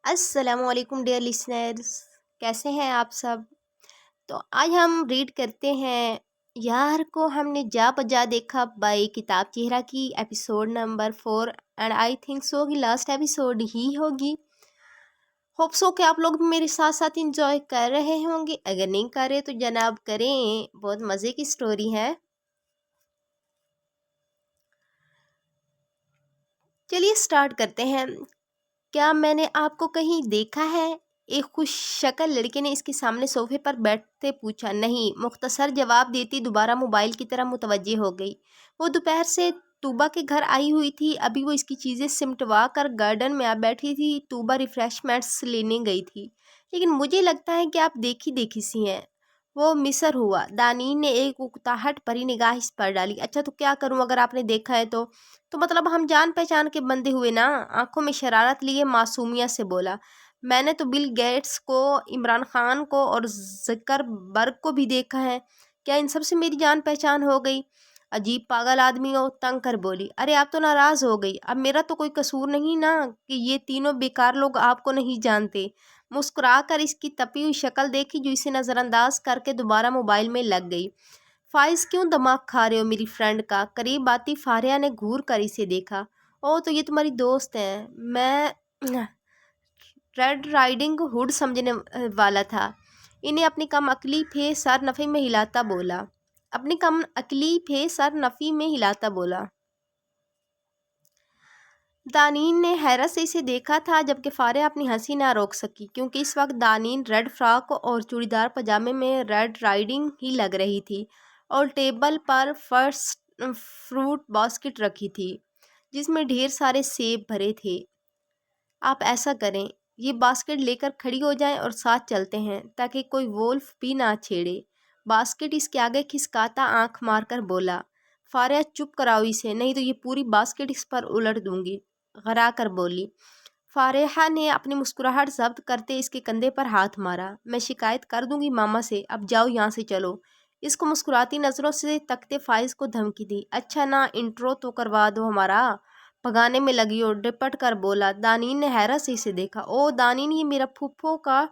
السلام علیکم dear listeners, کیسے ہیں آپ سب؟ تو آج ہم ریڈ کرتے ہیں یار کو ہم نے جا بجا دیکھا بائی کتاب چہرہ کی episode number 4 and I think so کہ لاسٹ ایپیسوڈ ہی ہوگی۔ ہوپ سو کہ آپ لوگ بھی میرے ساتھ ساتھ انجوائے کر رہے ہوں گے، اگر نہیں کر رہے تو جناب کریں، بہت مزے کی سٹوری ہے۔ چلیے سٹارٹ کرتے ہیں۔ کیا میں نے آپ کو کہیں دیکھا ہے؟ ایک خوش شکل لڑکے نے اس کے سامنے صوفے پر بیٹھتے پوچھا۔ نہیں، مختصر جواب دیتی دوبارہ موبائل کی طرف متوجہ ہو گئی۔ وہ دوپہر سے طوبا کے گھر آئی ہوئی تھی، ابھی وہ اس کی چیزیں سمٹوا کر گارڈن میں آ بیٹھی تھی۔ طوبا ریفریشمنٹس لینے گئی تھی، لیکن مجھے لگتا ہے کہ آپ دیکھی دیکھی سی ہیں۔ وہ مصر ہوا۔ دانین نے ایک اکتاہٹ بھری نگاہ اس پر ڈالی۔ اچھا تو کیا کروں اگر آپ نے دیکھا ہے تو مطلب ہم جان پہچان کے بندے ہوئے نا؟ آنکھوں میں شرارت لیے معصومیت سے بولا۔ میں نے تو بل گیٹس کو، عمران خان کو اور زکر برگ کو بھی دیکھا ہے، کیا ان سب سے میری جان پہچان ہو گئی؟ عجیب پاگل آدمی ہو، تنگ کر بولی۔ ارے آپ تو ناراض ہو گئی، اب میرا تو کوئی قصور نہیں نا کہ یہ تینوں بیکار لوگ آپ کو نہیں جانتے۔ مسکرا کر اس کی تپی ہوئی شکل دیکھی جو اسے نظر انداز کر کے دوبارہ موبائل میں لگ گئی۔ فائز کیوں دماغ کھا رہے ہو میری فرینڈ کا؟ قریب آتی فاریہ نے گھور کر اسے دیکھا۔ او تو یہ تمہاری دوست ہیں، میں ریڈ رائڈنگ ہوڈ سمجھنے والا تھا۔ انہیں اپنی کم عقلی پھے سر نفی میں ہلاتا بولا۔ اپنی کم عقلی پھے سر نفی میں ہلاتا بولا۔ دانین نے حیرت سے اسے دیکھا تھا، جبکہ فاریہ اپنی ہنسی نہ روک سکی، کیونکہ اس وقت دانین ریڈ فراک اور چوڑی دار پاجامے میں ریڈ رائڈنگ ہی لگ رہی تھی اور ٹیبل پر فرسٹ فروٹ باسکٹ رکھی تھی جس میں ڈھیر سارے سیب بھرے تھے۔ آپ ایسا کریں، یہ باسکٹ لے کر کھڑی ہو جائیں اور ساتھ چلتے ہیں تاکہ کوئی وولف بھی نہ چھیڑے۔ باسکٹ اس کے آگے کھسکاتا آنکھ مار کر بولا۔ فاریہ چپ کراؤ اسے، نہیں تو یہ پوری باسکٹ اس پر الٹ دوں گی، غرا کر بولی۔ فاریہ نے اپنی مسکراہٹ ضبط کرتے اس کے کندھے پر ہاتھ مارا۔ میں شکایت کر دوں گی ماما سے، اب جاؤ یہاں سے چلو۔ اس کو مسکراتی نظروں سے تکتے فائز کو دھمکی دی۔ اچھا نا انٹرو تو کروا دو ہمارا، بھگانے میں لگی ہو، ڈپٹ کر بولا۔ دانین نے حیرت سے اسے دیکھا۔ او دانین، یہ میرا پھپھو کا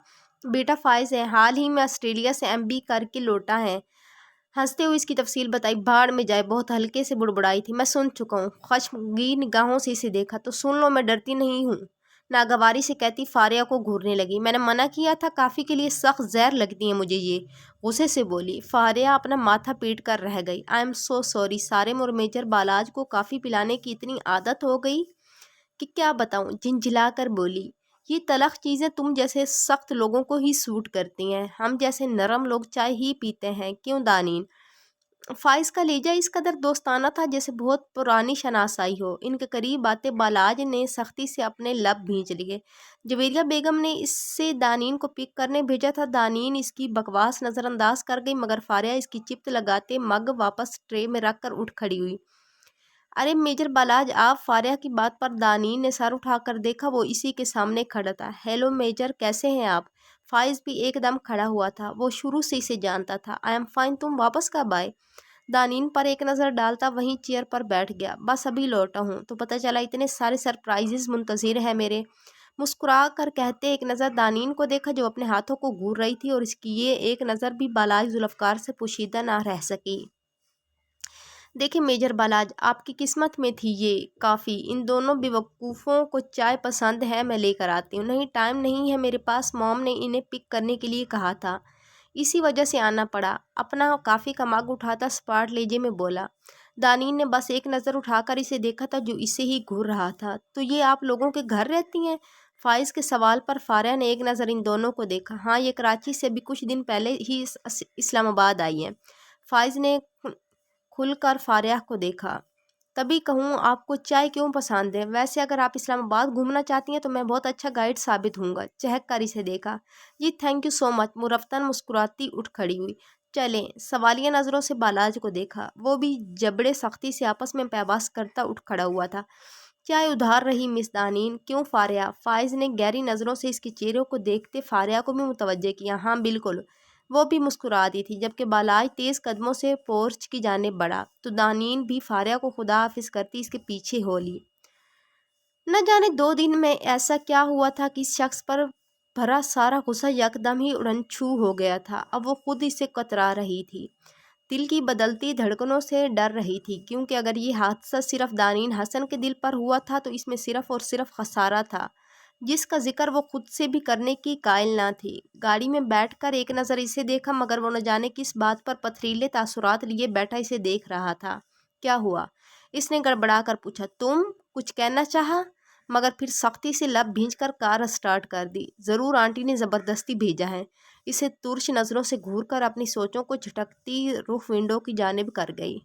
بیٹا فائز ہے، حال ہی میں آسٹریلیا سے MB کر کے لوٹا ہے۔ ہنستے ہوئے اس کی تفصیل بتائی۔ بھاڑ میں جائے، بہت ہلکے سے بڑبڑائی تھی، میں سن چکا ہوں۔ خشمگین نگاہوں سے اسے دیکھا۔ تو سن لو، میں ڈرتی نہیں ہوں، ناگواری سے کہتی فاریہ کو گھورنے لگی۔ میں نے منع کیا تھا، کافی کے لیے سخت زہر لگتی ہیں مجھے یہ، غصے سے بولی۔ فاریہ اپنا ماتھا پیٹ کر رہ گئی۔ آئی ایم سو سوری سارم اور میجر بالاج کو کافی پلانے کی اتنی عادت ہو گئی کہ کیا بتاؤں، جھنجھلا کر بولی۔ یہ تلخ چیزیں تم جیسے سخت لوگوں کو ہی سوٹ کرتی ہیں، ہم جیسے نرم لوگ چائے ہی پیتے ہیں، کیوں دانین؟ فائز کا لہجہ اس قدر دوستانہ تھا جیسے بہت پرانی شناسائی ہو۔ ان کے قریب آتے بالاج نے سختی سے اپنے لب بھینچ لیے۔ جویریہ بیگم نے اس سے دانین کو پک کرنے بھیجا تھا۔ دانین اس کی بکواس نظر انداز کر گئی، مگر فاریہ اس کی چپت لگاتے مگ واپس ٹرے میں رکھ کر اٹھ کھڑی ہوئی۔ ارے میجر بالاج آپ؟ فاریہ کی بات پر دانین نے سر اٹھا کر دیکھا، وہ اسی کے سامنے کھڑا تھا۔ ہیلو میجر، کیسے ہیں آپ؟ فائز بھی ایک دم کھڑا ہوا تھا، وہ شروع سے اسے جانتا تھا۔ آئی ایم فائن، تم واپس کب آئے؟ دانین پر ایک نظر ڈالتا وہیں چیئر پر بیٹھ گیا۔ بس ابھی لوٹا ہوں تو پتہ چلا اتنے سارے سرپرائزز منتظر ہیں میرے۔ مسکرا کر کہتے ایک نظر دانین کو دیکھا جو اپنے ہاتھوں کو گھور رہی تھی، اور اس کی یہ ایک نظر بھی بالاج ذوالفقار سے پوشیدہ نہ رہ سکی۔ دیکھیں میجر بالاج، آپ کی قسمت میں تھی یہ کافی، ان دونوں بیوقوفوں کو چائے پسند ہے، میں لے کر آتی ہوں۔ نہیں ٹائم نہیں ہے میرے پاس، موم نے انہیں پک کرنے کے لیے کہا تھا، اسی وجہ سے آنا پڑا۔ اپنا کافی کا مگ اٹھاتا سپاٹ لہجے میں بولا۔ دانین نے بس ایک نظر اٹھا کر اسے دیکھا تھا جو اسے ہی گھور رہا تھا۔ تو یہ آپ لوگوں کے گھر رہتی ہیں؟ فائز کے سوال پر فاریہ نے ایک نظر ان دونوں کو دیکھا۔ ہاں، یہ کراچی سے ابھی کچھ دن پہلے ہی اسلام آباد آئی ہیں۔ فائز نے کھل کر فاریہ کو دیکھا۔ تبھی کہوں آپ کو چائے کیوں پسند ہے؟ ویسے اگر آپ اسلام آباد گھومنا چاہتی ہیں تو میں بہت اچھا گائیڈ ثابت ہوں گا۔ چہک کر اسے دیکھا۔ جی تھینک یو سو مچ، مرفتن مسکراتی اٹھ کھڑی ہوئی۔ چلیں، سوالیہ نظروں سے بالاج کو دیکھا، وہ بھی جبڑے سختی سے آپس میں پیواز کرتا اٹھ کھڑا ہوا تھا۔ چائے ادھار رہی مس دانین؟ کیوں فاریہ؟ فائز نے گہری نظروں سے اس کے چہرے کو دیکھتے فاریہ کو بھی متوجہ کیا۔ ہاں بالکل، وہ بھی مسکرا دی تھی، جبکہ بالاج تیز قدموں سے پورچ کی جانب بڑھا تو دانین بھی فاریہ کو خدا حافظ کرتی اس کے پیچھے ہو لی۔ نہ جانے 2 دن میں ایسا کیا ہوا تھا کہ اس شخص پر بھرا سارا غصہ یکدم ہی اڑن چھو ہو گیا تھا۔ اب وہ خود اسے کترا رہی تھی، دل کی بدلتی دھڑکنوں سے ڈر رہی تھی، کیونکہ اگر یہ حادثہ صرف دانین حسن کے دل پر ہوا تھا تو اس میں صرف اور صرف خسارہ تھا، جس کا ذکر وہ خود سے بھی کرنے کی قائل نہ تھی۔ گاڑی میں بیٹھ کر ایک نظر اسے دیکھا، مگر وہ نہ جانے کس بات پر پتھریلے تاثرات لیے بیٹھا اسے دیکھ رہا تھا۔ کیا ہوا؟ اس نے گڑبڑا کر پوچھا۔ تم کچھ کہنا چاہا، مگر پھر سختی سے لب بھینچ کر کار اسٹارٹ کر دی۔ ضرور آنٹی نے زبردستی بھیجا ہے۔ اسے ترش نظروں سے گھور کر اپنی سوچوں کو جھٹکتی رخ ونڈو کی جانب کر گئی۔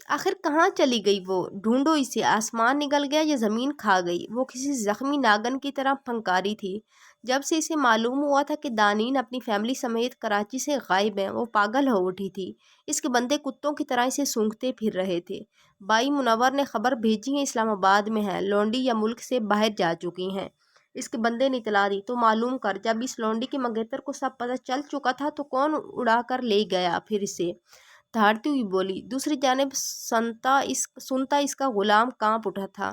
آخر کہاں چلی گئی وہ؟ ڈھونڈو اسے، آسمان نگل گیا یا زمین کھا گئی؟ وہ کسی زخمی ناگن کی طرح پھنکاری تھی۔ جب سے اسے معلوم ہوا تھا کہ دانین اپنی فیملی سمیت کراچی سے غائب ہیں، وہ پاگل ہو اٹھی تھی۔ اس کے بندے کتوں کی طرح اسے سونگھتے پھر رہے تھے۔ بائی منور نے خبر بھیجی ہے اسلام آباد میں ہے، لونڈی یا ملک سے باہر جا چکی ہیں۔ اس کے بندے نے اطلاع دی۔ تو معلوم کر، جب اس لونڈی کے منگیتر کو سب پتہ چل چکا تھا تو کون اڑا کر لے گیا پھر اسے؟ دھاڑتی ہوئی بولی۔ دوسری جانب سنتا اس کا غلام کانپ اٹھا تھا۔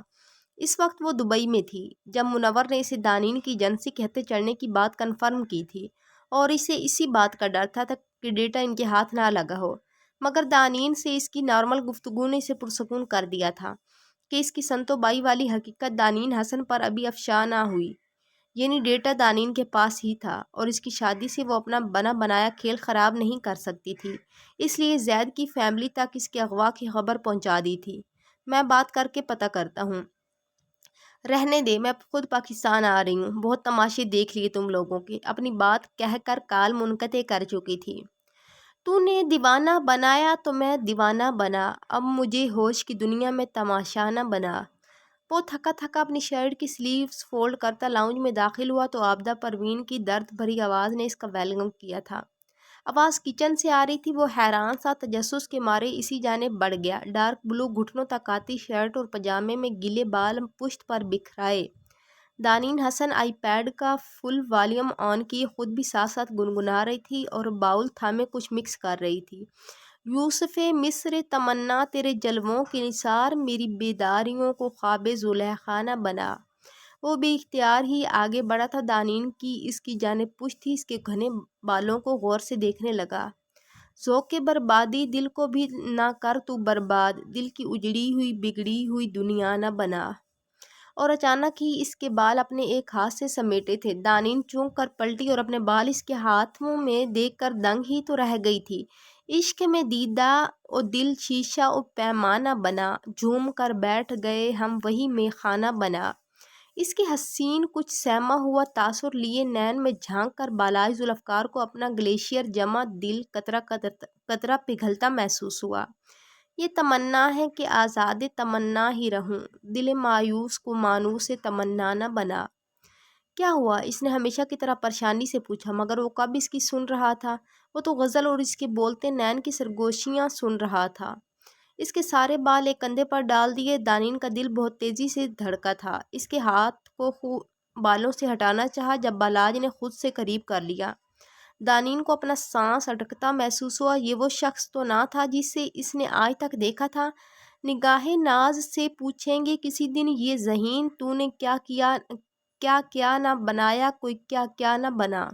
اس وقت وہ دبئی میں تھی، جب منور نے اسے دانین کی ایجنسی کے ہتھے چڑھنے کی بات کنفرم کی تھی، اور اسے اسی بات کا ڈر تھا کہ ڈیٹا ان کے ہاتھ نہ لگا ہو۔ مگر دانین سے اس کی نارمل گفتگو نے اسے پرسکون کر دیا تھا کہ اس کی سنتو بائی والی حقیقت دانین حسن پر ابھی افشا نہ ہوئی، یعنی ڈیٹا دانین کے پاس ہی تھا، اور اس کی شادی سے وہ اپنا بنا بنایا کھیل خراب نہیں کر سکتی تھی، اس لیے زید کی فیملی تک اس کے اغوا کی خبر پہنچا دی تھی۔ میں بات کر کے پتہ کرتا ہوں۔ رہنے دے، میں خود پاکستان آ رہی ہوں، بہت تماشے دیکھ لیے تم لوگوں کے۔ اپنی بات کہہ کر کال منقطع کر چکی تھی۔ تو نے دیوانہ بنایا تو میں دیوانہ بنا، اب مجھے ہوش کی دنیا میں تماشا نہ بنا۔ وہ تھکا تھکا اپنی شرٹ کی سلیوز فولڈ کرتا لاؤنج میں داخل ہوا تو عابدہ پروین کی درد بھری آواز نے اس کا ویلکم کیا تھا۔ آواز کچن سے آ رہی تھی۔ وہ حیران سا تجسس کے مارے اسی جانب بڑھ گیا۔ ڈارک بلو گھٹنوں تک آتی شرٹ اور پجامے میں گیلے بال پشت پر بکھرائے۔ دانین حسن آئی پیڈ کا فل والیوم آن کیے خود بھی ساتھ ساتھ گنگنا رہی تھی اور باؤل تھامے کچھ مکس کر رہی تھی۔ یوسف مصر تمنا تیرے جلووں کے نثار، میری بیداریوں کو خواب زلیخا نہ بنا۔ وہ بے اختیار ہی آگے بڑھا تھا۔ دانین کی اس کی جانب پشت تھی، اس کے گھنے بالوں کو غور سے دیکھنے لگا۔ ذوق بربادی دل کو بھی نہ کر تو برباد، دل کی اجڑی ہوئی بگڑی ہوئی دنیا نہ بنا۔ اور اچانک ہی اس کے بال اپنے ایک ہاتھ سے سمیٹے تھے۔ دانین چونک کر پلٹی اور اپنے بال اس کے ہاتھوں میں دیکھ کر دنگ ہی تو رہ گئی تھی۔ عشق میں دیدہ او دل شیشہ او پیمانہ بنا، جھوم کر بیٹھ گئے ہم وہی مے خانہ بنا۔ اس کے حسین کچھ سہما ہوا تاثر لیے نین میں جھانک کر بالائے ذوالفقار کو اپنا گلیشیئر جمع دل قطرہ قطرہ پگھلتا محسوس ہوا۔ یہ تمنا ہے کہ آزاد تمنا ہی رہوں، دل مایوس کو مانوس تمنا نہ بنا۔ کیا ہوا؟ اس نے ہمیشہ کی طرح پریشانی سے پوچھا، مگر وہ کب اس کی سن رہا تھا؟ وہ تو غزل اور اس کے بولتے نین کی سرگوشیاں سن رہا تھا۔ اس کے سارے بال ایک کندھے پر ڈال دیے۔ دانین کا دل بہت تیزی سے دھڑکا تھا۔ اس کے ہاتھ کو بالوں سے ہٹانا چاہا جب بالاج نے خود سے قریب کر لیا۔ دانین کو اپنا سانس اٹکتا محسوس ہوا۔ یہ وہ شخص تو نہ تھا جسے اس نے آج تک دیکھا تھا۔ نگاہ ناز سے پوچھیں گے کسی دن یہ ذہین، تو نے کیا کیا نہ بنایا، کوئی کیا کیا نہ بنا۔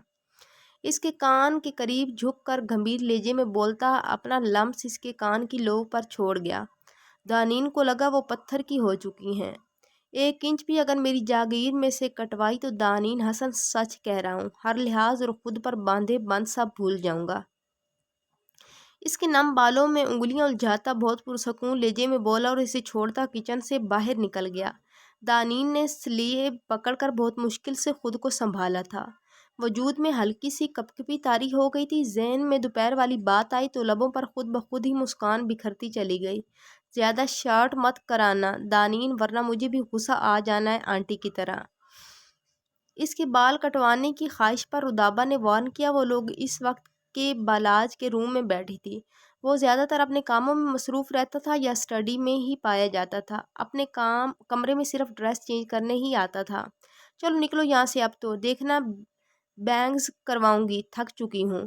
اس کے کان کے قریب جھک کر گھمبیر لہجے میں بولتا اپنا لمس اس کے کان کی لو پر چھوڑ گیا۔ دانین کو لگا وہ پتھر کی ہو چکی ہیں۔ 1 انچ بھی اگر میری جاگیر میں سے کٹوائی تو دانین حسن سچ کہہ رہا ہوں، ہر لحاظ اور خود پر باندھے بند سب بھول جاؤں گا۔ اس کے نم بالوں میں انگلیاں الجھاتا بہت پرسکون لہجے میں بولا اور اسے چھوڑتا کچن سے باہر نکل گیا۔ دانین نے سلیب پکڑ کر بہت مشکل سے خود کو سنبھالا تھا۔ وجود میں ہلکی سی کپکپی طاری ہو گئی تھی۔ ذہن میں دوپہر والی بات آئی تو لبوں پر خود بخود ہی مسکان بکھرتی چلی گئی۔ زیادہ شارٹ مت کرانا دانین، ورنہ مجھے بھی غصہ آ جانا ہے آنٹی کی طرح۔ اس کے بال کٹوانے کی خواہش پر رودابہ نے وارن کیا۔ وہ لوگ اس وقت کے بالاج کے روم میں بیٹھی تھی۔ وہ زیادہ تر اپنے کاموں میں مصروف رہتا تھا یا اسٹڈی میں ہی پایا جاتا تھا۔ اپنے کمرے میں صرف ڈریس چینج کرنے ہی آتا تھا۔ چلو نکلو یہاں سے اب تو، دیکھنا بینگز کرواؤں گی، تھک چکی ہوں۔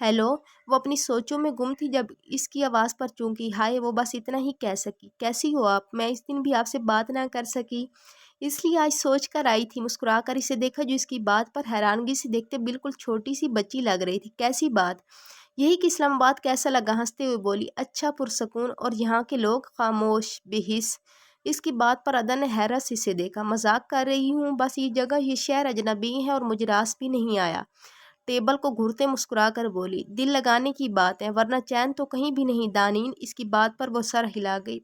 ہیلو۔ وہ اپنی سوچوں میں گم تھی جب اس کی آواز پر چونکی۔ ہائے، وہ بس اتنا ہی کہہ سکی۔ کیسی ہو آپ؟ میں اس دن بھی آپ سے بات نہ کر سکی، اس لیے آج سوچ کر آئی تھی۔ مسکرا کر اسے دیکھا جو اس کی بات پر حیرانگی سے دیکھتے بالکل چھوٹی سی بچی لگ رہی تھی۔ کیسی بات؟ یہی کہ اسلام آباد کیسا لگا؟ ہنستے ہوئے بولی۔ اچھا، پرسکون۔ اور یہاں کے لوگ؟ خاموش، بے حس۔ اس کی بات پر عدن نے حیرت سے اسے دیکھا۔ مذاق کر رہی ہوں، بس یہ جگہ، یہ شہر اجنبی ہے اور مجھے راس بھی نہیں آیا۔ ٹیبل کو گھرتے مسکرا کر بولی۔ دل لگانے کی بات ہے، ورنہ چین تو کہیں بھی نہیں دانین۔ اس کی بات پر وہ سر ہلا گئی۔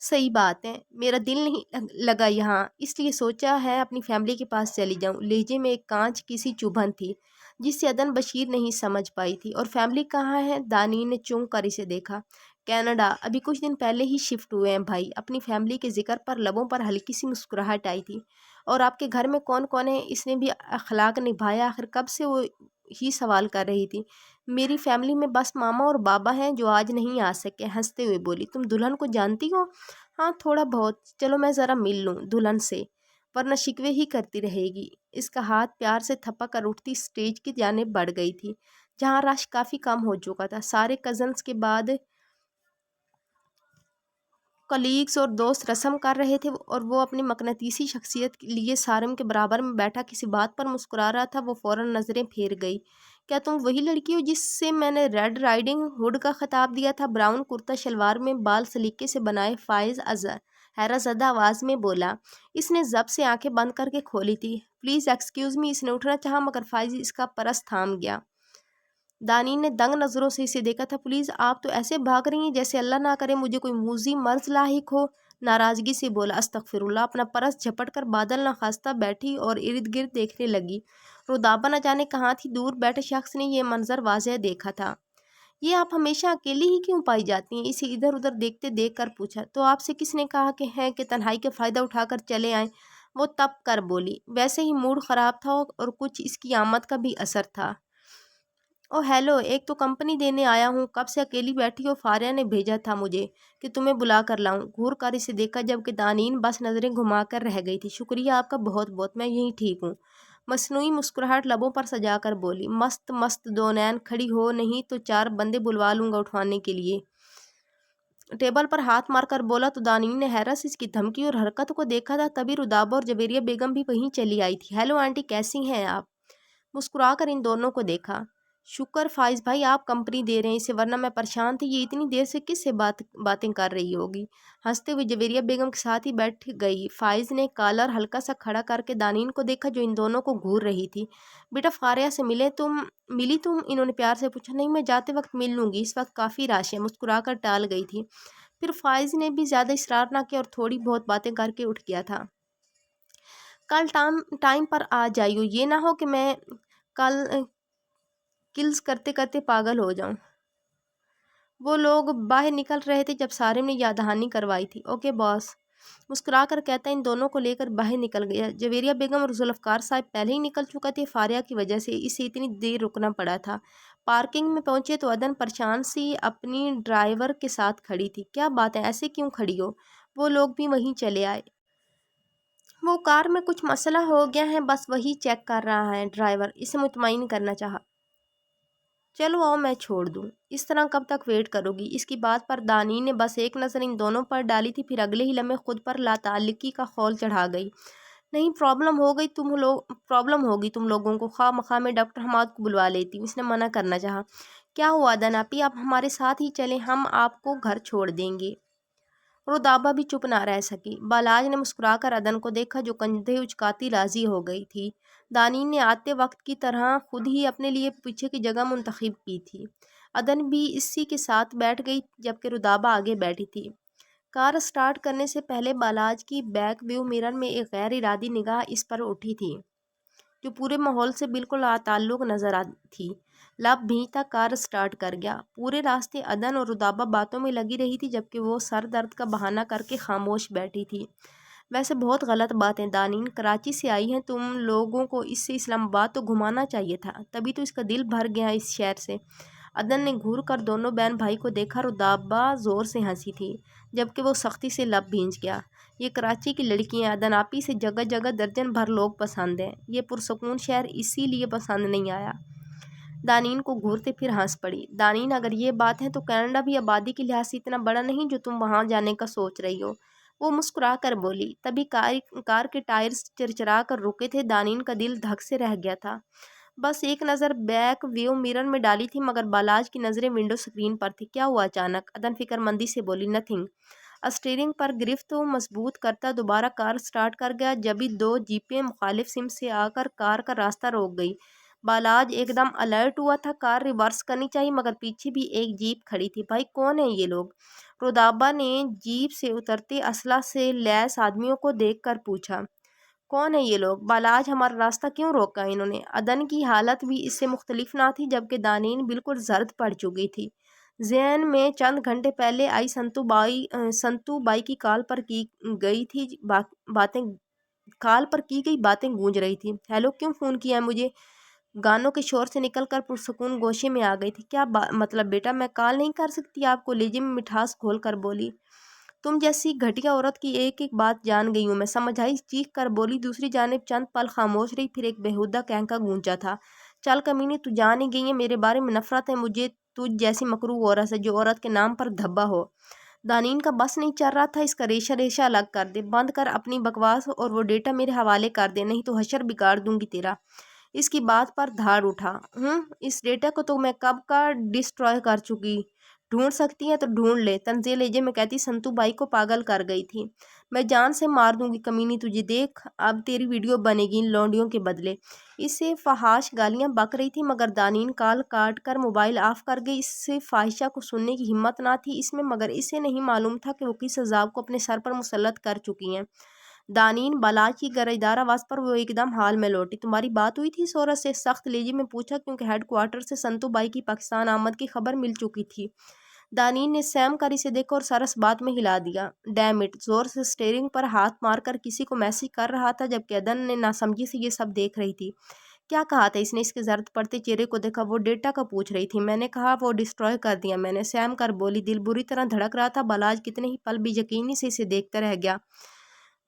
صحیح بات ہے، میرا دل نہیں لگا یہاں، اس لیے سوچا ہے اپنی فیملی کے پاس چلی جاؤں۔ لہجے میں ایک کانچ کی سی چبھن تھی جس سے عدن بشیر نہیں سمجھ پائی تھی۔ اور فیملی کہاں ہے؟ دانین نے چونک کر اسے دیکھا۔ کینیڈا، ابھی کچھ دن پہلے ہی شفٹ ہوئے ہیں بھائی۔ اپنی فیملی کے ذکر پر لبوں پر ہلکی سی مسکراہٹ آئی تھی۔ اور آپ کے گھر میں کون کون ہے؟ اس نے بھی اخلاق نبھایا۔ آخر کب سے وہ ہی سوال کر رہی تھی۔ میری فیملی میں بس ماما اور بابا ہیں جو آج نہیں آ سکے۔ ہنستے ہوئے بولی۔ تم دلہن کو جانتی ہو؟ ہاں، تھوڑا بہت۔ چلو میں ذرا مل لوں دلہن سے، ورنہ شکوے ہی کرتی رہے گی۔ اس کا ہاتھ پیار سے تھپک کر اٹھتی اسٹیج کی جانب بڑھ گئی تھی جہاں رش کافی کم ہو چکا تھا۔ سارے کزنس کے بعد کلیگز اور دوست رسم کر رہے تھے اور وہ اپنی مقناطیسی شخصیت کے لیے سارم کے برابر میں بیٹھا کسی بات پر مسکرا رہا تھا۔ وہ فوراً نظریں پھیر گئی۔ کیا تم وہی لڑکی ہو جس سے میں نے ریڈ رائڈنگ ہوڈ کا خطاب دیا تھا؟ براؤن کرتا شلوار میں بال سلیقے سے بنائے فائز حیرت زدہ آواز میں بولا۔ اس نے ضبط سے آنکھیں بند کر کے کھولی تھی۔ Please excuse me. اس نے اٹھنا چاہا مگر فائز اس کا پرس تھام گیا۔ دانین نے دنگ نظروں سے اسے دیکھا تھا۔ پلیز، آپ تو ایسے بھاگ رہی ہیں جیسے اللہ نہ کرے مجھے کوئی موذی مرض لاحق ہو۔ ناراضگی سے بولا۔ استغفر اللہ۔ اپنا پرس جھپٹ کر بادل نخواستہ بیٹھی اور ارد گرد دیکھنے لگی۔ رودابہ نہ جانے کہاں تھی۔ دور بیٹھے شخص نے یہ منظر واضح دیکھا تھا۔ یہ آپ ہمیشہ اکیلی ہی کیوں پائی جاتی ہیں؟ اسے ادھر ادھر دیکھتے دیکھ کر پوچھا۔ تو آپ سے کس نے کہا کہ تنہائی کا فائدہ اٹھا کر چلے آئیں؟ وہ تپ کر بولی۔ ویسے ہی موڈ خراب تھا اور کچھ اس کی آمد کا بھی اثر تھا۔ او ہیلو، ایک تو کمپنی دینے آیا ہوں، کب سے اکیلی بیٹھی ہو؟ فاریہ نے بھیجا تھا مجھے کہ تمہیں بلا کر لاؤں۔ گھور کر اسے دیکھا جبکہ دانین بس نظریں گھما کر رہ گئی تھی۔ شکریہ آپ کا بہت بہت، میں یہیں ٹھیک ہوں۔ مصنوعی مسکراہٹ لبوں پر سجا کر بولی۔ مست مست دونین کھڑی ہو، نہیں تو 4 بندے بلوا لوں گا اٹھوانے کے لیے۔ ٹیبل پر ہاتھ مار کر بولا تو دانین نے حیرت سے اس کی دھمکی اور حرکت کو دیکھا تھا۔ تبھی رودابہ اور جویریہ بیگم بھی وہیں چلی آئی تھی۔ ہیلو آنٹی، کیسی ہیں آپ؟ مسکرا کر ان دونوں کو دیکھا۔ شکر فائز بھائی آپ کمپنی دے رہے ہیں اسے، ورنہ میں پریشان تھی۔ یہ اتنی دیر سے کس سے باتیں کر رہی ہوگی؟ ہنستے ہوئے جویریہ بیگم کے ساتھ ہی بیٹھ گئی۔ فائز نے کالر ہلکا سا کھڑا کر کے دانین کو دیکھا جو ان دونوں کو گھور رہی تھی۔ بیٹا فاریہ سے ملی تم؟ انہوں نے پیار سے پوچھا۔ نہیں، میں جاتے وقت مل لوں گی، اس وقت کافی رش ہے۔ مسکرا کر ٹال گئی تھی۔ پھر فائز نے بھی زیادہ اصرار نہ کیا اور تھوڑی بہت باتیں کر کے اٹھ گیا تھا۔ کل ٹائم پر آ جائیو، یہ نہ ہو کہ میں کلز کرتے کرتے پاگل ہو جاؤں۔ وہ لوگ باہر نکل رہے تھے جب سارم نے یاد دہانی کروائی تھی۔ اوکے باس، مسکرا کر کہتا ان دونوں کو لے کر باہر نکل گیا۔ جویریہ بیگم اور ذوالفقار صاحب پہلے ہی نکل چکے تھے فاریہ کی وجہ سے، اسے اتنی دیر رکنا پڑا تھا۔ پارکنگ میں پہنچے تو عدن پریشان سی اپنی ڈرائیور کے ساتھ کھڑی تھی۔ کیا بات ہے، ایسے کیوں کھڑی ہو؟ وہ لوگ بھی وہیں چلے آئے۔ وہ کار میں کچھ مسئلہ ہو گیا ہے، بس وہی چیک کر رہا ہے ڈرائیور، اسے مطمئن کرنا چاہا۔ چلو آؤ میں چھوڑ دوں۔ اس طرح کب تک ویٹ کرو گی؟ اس کی بات پر دانین نے بس ایک نظر ان دونوں پر ڈالی تھی، پھر اگلے ہی لمحے خود پر لاتعلقی کا خول چڑھا گئی۔ نہیں، پرابلم ہوگی تم لوگوں کو، خواہ مخواہ میں ڈاکٹر حماد کو بلوا لیتی ہوں۔ اس نے منع کرنا چاہا۔ کیا ہوا عدن آپی، آپ ہمارے ساتھ ہی چلیں، ہم آپ کو گھر چھوڑ دیں گے۔ رودابہ بھی چپ نہ رہ سکی۔ بالاج نے مسکرا کر عدن کو دیکھا جو کندھے اچکاتی راضی ہو گئی تھی۔ دانین نے آتے وقت کی طرح خود ہی اپنے لیے پیچھے کی جگہ منتخب کی تھی۔ عدن بھی اسی کے ساتھ بیٹھ گئی جبکہ رودابہ آگے بیٹھی تھی۔ کار سٹارٹ کرنے سے پہلے بالاج کی بیک ویو مرر میں ایک غیر ارادی نگاہ اس پر اٹھی تھی جو پورے ماحول سے بالکل لاتعلق نظر آتی تھی۔ لب بھیجتا کار سٹارٹ کر گیا۔ پورے راستے عدن اور رودابہ باتوں میں لگی رہی تھی جبکہ وہ سر درد کا بہانہ کر کے خاموش بیٹھی تھی۔ ویسے بہت غلط بات ہے دانین، کراچی سے آئی ہیں، تم لوگوں کو اس سے اسلام آباد تو گھمانا چاہیے تھا، تبھی تو اس کا دل بھر گیا اس شہر سے۔ عدن نے گھور کر دونوں بہن بھائی کو دیکھا۔ رودابہ زور سے ہنسی تھی جبکہ وہ سختی سے لب بھیج گیا۔ یہ کراچی کی لڑکی ہیں عدن آپی، سے جگہ جگہ درجن بھر لوگ پسند ہیں، یہ پرسکون شہر اسی لیے پسند نہیں آیا۔ دانین کو گھورتے پھر ہنس پڑی۔ دانین اگر یہ بات ہے تو کینیڈا بھی آبادی کے لحاظ سے اتنا بڑا نہیں جو تم وہاں جانے کا سوچ رہی ہو۔ وہ مسکرا کر بولی۔ تبھی کار کے ٹائرز چرچرا کر رکے تھے۔ دانین کا دل دھک سے رہ گیا تھا۔ بس ایک نظر بیک ویو مرر میں ڈالی تھی مگر بالاج کی نظریں ونڈو سکرین پر تھی۔ کیا ہوا اچانک؟ عدن فکر مندی سے بولی۔ نتھنگ۔ اسٹیئرنگ پر گرفت مضبوط کرتا دوبارہ کار سٹارٹ کر گیا جبھی دو جیپیں مخالف سمت سے آ کر کار کا راستہ روک گئی۔ بالاج ایک دم الرٹ ہوا تھا۔ کار ریورس کرنی چاہیے مگر پیچھے بھی ایک جیپ کھڑی تھی۔ بھائی کون ہیں یہ لوگ؟ رودابا نے جیپ سے اترتے اسلحہ سے لیس آدمیوں کو دیکھ کر پوچھا۔ کون ہے یہ لوگ؟ بالاج ہمارا راستہ کیوں روکا انہوں نے؟ عدن کی حالت بھی اس سے مختلف نہ تھی جبکہ دانین بالکل زرد پڑ چکی تھی۔ ذہن میں چند گھنٹے پہلے آئی سنتو بائی کی کال پر کی گئی باتیں گونج رہی تھی۔ ہیلو، کیوں فون کیا ہے مجھے؟ گانوں کے شور سے نکل کر پرسکون گوشے میں آ گئی تھی۔ کیا مطلب بیٹا؟ میں کال نہیں کر سکتی آپ کو؟ لہجے میں مٹھاس گھول کر بولی۔ تم جیسی گھٹیا عورت کی ایک ایک بات جان گئی ہوں میں، سمجھ آئی؟ چیخ کر بولی۔ دوسری جانب چند پل خاموش رہی پھر ایک بےہودہ کینکا گونجا تھا۔ چل کمینی، تو جان ہی گئی ہے میرے بارے میں نفرت ہے مجھے تجھ جیسی مکروہ عورت سے جو عورت کے نام پر دھبا ہو۔ دانین کا بس نہیں چل رہا تھا۔ اس کا ریشہ ریشہ الگ کر دے، بند کر اپنی بکواس اور وہ ڈیٹا میرے حوالے کر دے نہیں تو حشر بگاڑ دوں گی تیرا۔ اس کی بات پر دھاڑ اٹھا۔ اس ڈیٹا کو تو میں کب کا ڈسٹروائے کر چکی۔ ڈھونڈ سکتی ہیں تو ڈھونڈ لے، طنزیہ لہجے میں کہتی سنتو بائی کو پاگل کر گئی تھی۔ میں جان سے مار دوں گی کمینی تجھے، دیکھ اب تیری ویڈیو بنے گی ان لونڈیوں کے بدلے۔ اس سے فحاش گالیاں بک رہی تھی مگر دانین کال کاٹ کر موبائل آف کر گئی۔ اس سے فاحشہ کو سننے کی ہمت نہ تھی اس میں مگر اسے نہیں معلوم تھا کہ وہ کس عذاب کو اپنے سر پر مسلط کر چکی ہیں۔ دانین، بالاج کی گرجدار آواز پر وہ ایک دم حال میں لوٹی۔ تمہاری بات ہوئی تھی اس عورت سے؟ سخت لہجے میں پوچھا کیونکہ ہیڈ کوارٹر سے سنتو بائی کی پاکستان آمد کی خبر مل چکی تھی۔ دانین نے سیم کر اسے دیکھا اور سر اس بات میں ہلا دیا۔ ڈیم اٹ، زور سے اسٹیئرنگ پر ہاتھ مار کر کسی کو میسج کر رہا تھا جبکہ عدن نے ناسمجھی سے یہ سب دیکھ رہی تھی۔ کیا کہا تھا اس نے؟ اس کے زرد پڑتے چہرے کو دیکھا۔ وہ ڈیٹا کا پوچھ رہی تھی۔ میں نے کہا وہ ڈسٹروائے کر دیا میں نے، سیم کر بولی۔ دل بری طرح دھڑک رہا تھا۔ بالاج کتنے ہی پل بے یقینی سے اسے دیکھتا رہ گیا۔